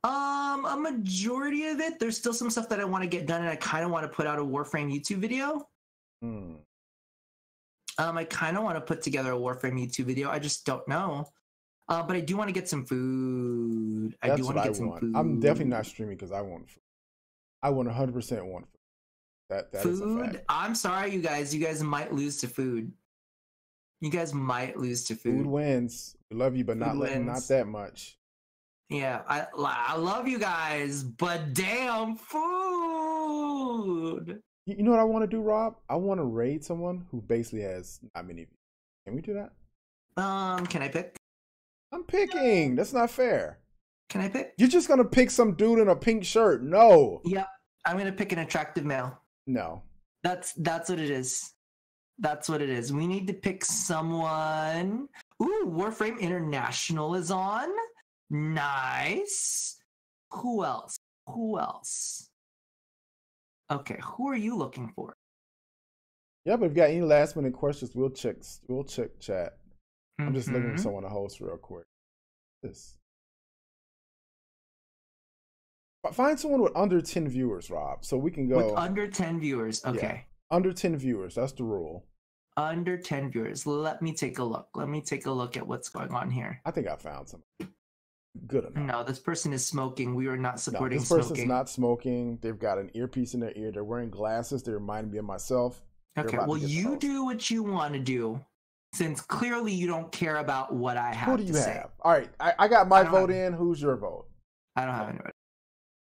S2: A majority of it. There's still some stuff that I want to get done, and I kind of want to put out a Warframe YouTube video. I kind of want to put together a Warframe YouTube video. I just don't know. But I do want to get some food. I do want to get some food.
S1: I'm definitely not streaming because I want food. I 100% want food. That
S2: food?
S1: Is a fact.
S2: I'm sorry, you guys. You guys might lose to food. You guys might lose to food.
S1: Food wins. We love you, but not that much.
S2: Yeah, I love you guys, but damn food.
S1: You know what I want to do, Rob? I want to raid someone who basically has not many views. Can we do that?
S2: Can I pick?
S1: I'm picking. That's not fair.
S2: Can I pick?
S1: You're just gonna pick some dude in a pink shirt. No.
S2: Yep. I'm gonna pick an attractive male.
S1: No.
S2: That's what it is. That's what it is. We need to pick someone. Ooh, Warframe International is on. Nice. Who else? Okay, who are you looking for?
S1: Yeah, but if you got any last minute questions, we'll check chat. I'm just looking for someone to host real quick. Find someone with under 10 viewers, Rob, so we can go.
S2: With under 10 viewers, okay.
S1: Yeah, under 10 viewers, that's the rule.
S2: Under 10 viewers. Let me take a look. Let me take a look at what's going on here.
S1: I think I found something good enough.
S2: No, this person is smoking. We are not supporting
S1: this
S2: smoking.
S1: Person's not smoking. They've got an earpiece in their ear. They're wearing glasses. They remind me of myself.
S2: Okay, well, you do what you want to do, since clearly you don't care about what I have to say.
S1: Who do you have? All right, I got my vote in. Who's your vote?
S2: I don't have anybody.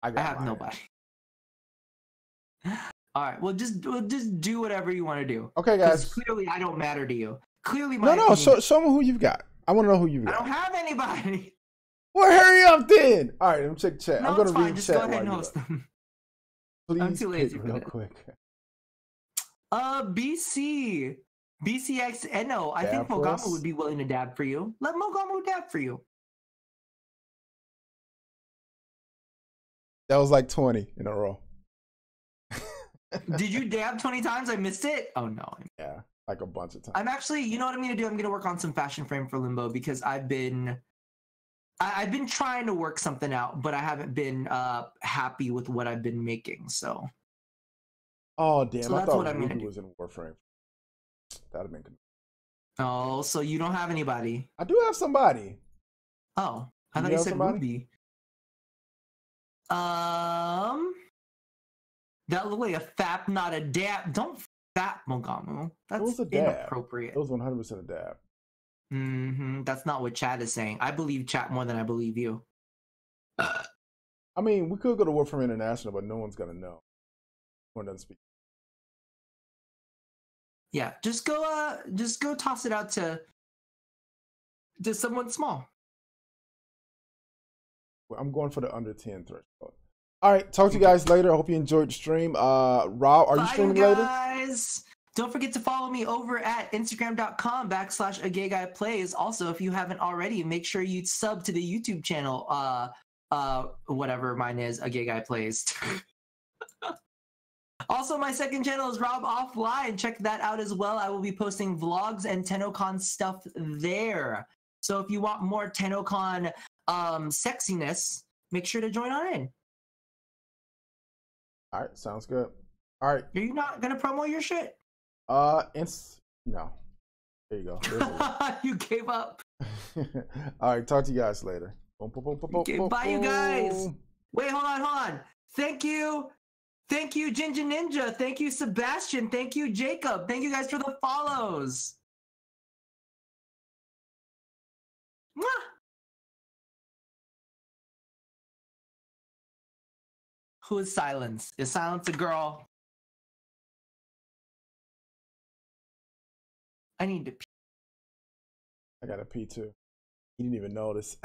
S2: I have nobody. All right, well, just do whatever you want to do.
S1: Okay, guys.
S2: Clearly, I don't matter to you. Clearly,
S1: no. Show me who you've got. I want to know who you've got.
S2: I don't have anybody.
S1: Well, hurry up then. All right, let me check chat.
S2: No,
S1: I'm gonna read
S2: just
S1: chat.
S2: Go ahead and host them.
S1: Please,
S2: I'm too lazy
S1: real quick.
S2: BCXNO. I think Mogama would be willing to dab for you. Let Mogama dab for you.
S1: That was like 20 in a row.
S2: Did you dab 20 times? I missed it? Oh, no.
S1: Yeah, like a bunch of times.
S2: I'm actually, you know what I'm going to do? I'm going to work on some fashion frame for Limbo because I've been trying to work something out, but I haven't been happy with what I've been making, so.
S1: Oh, damn.
S2: So
S1: I
S2: that's
S1: thought
S2: what I'm going to do.
S1: was in Warframe. That would have been good.
S2: Oh, so you don't have anybody?
S1: I do have somebody.
S2: Oh, I thought you said somebody? Ruby. That looked like a fap, not a dab. Don't fap, Mogamu. That's inappropriate.
S1: It was 100% a dab.
S2: That's not what chat is saying. I believe chat more than I believe you.
S1: I mean, we could go to Warframe International, but no one's gonna know. One doesn't speak.
S2: Yeah, just go toss it out to someone small.
S1: Well, I'm going for the under 10 threshold. All right, talk to you guys later. I hope you enjoyed the stream. Rob, are you streaming later?
S2: Bye, guys. Don't forget to follow me over at Instagram.com/agayGuyPlays. Also, if you haven't already, make sure you sub to the YouTube channel. Whatever mine is, A Gay Guy Plays. Also, my second channel is Rob Offline. Check that out as well. I will be posting vlogs and TennoCon stuff there. So if you want more TennoCon sexiness, make sure to join on in.
S1: All right, sounds good. All right.
S2: Are you not gonna promo your shit?
S1: No. There you go.
S2: You gave up.
S1: All right, talk to you guys later.
S2: Okay, bye, you guys. Wait, hold on. Thank you, Ginger Ninja. Thank you, Sebastian. Thank you, Jacob. Thank you guys for the follows. Mwah! Who is Silence? Is Silence a girl? I need to pee.
S1: I got to pee too. You didn't even notice.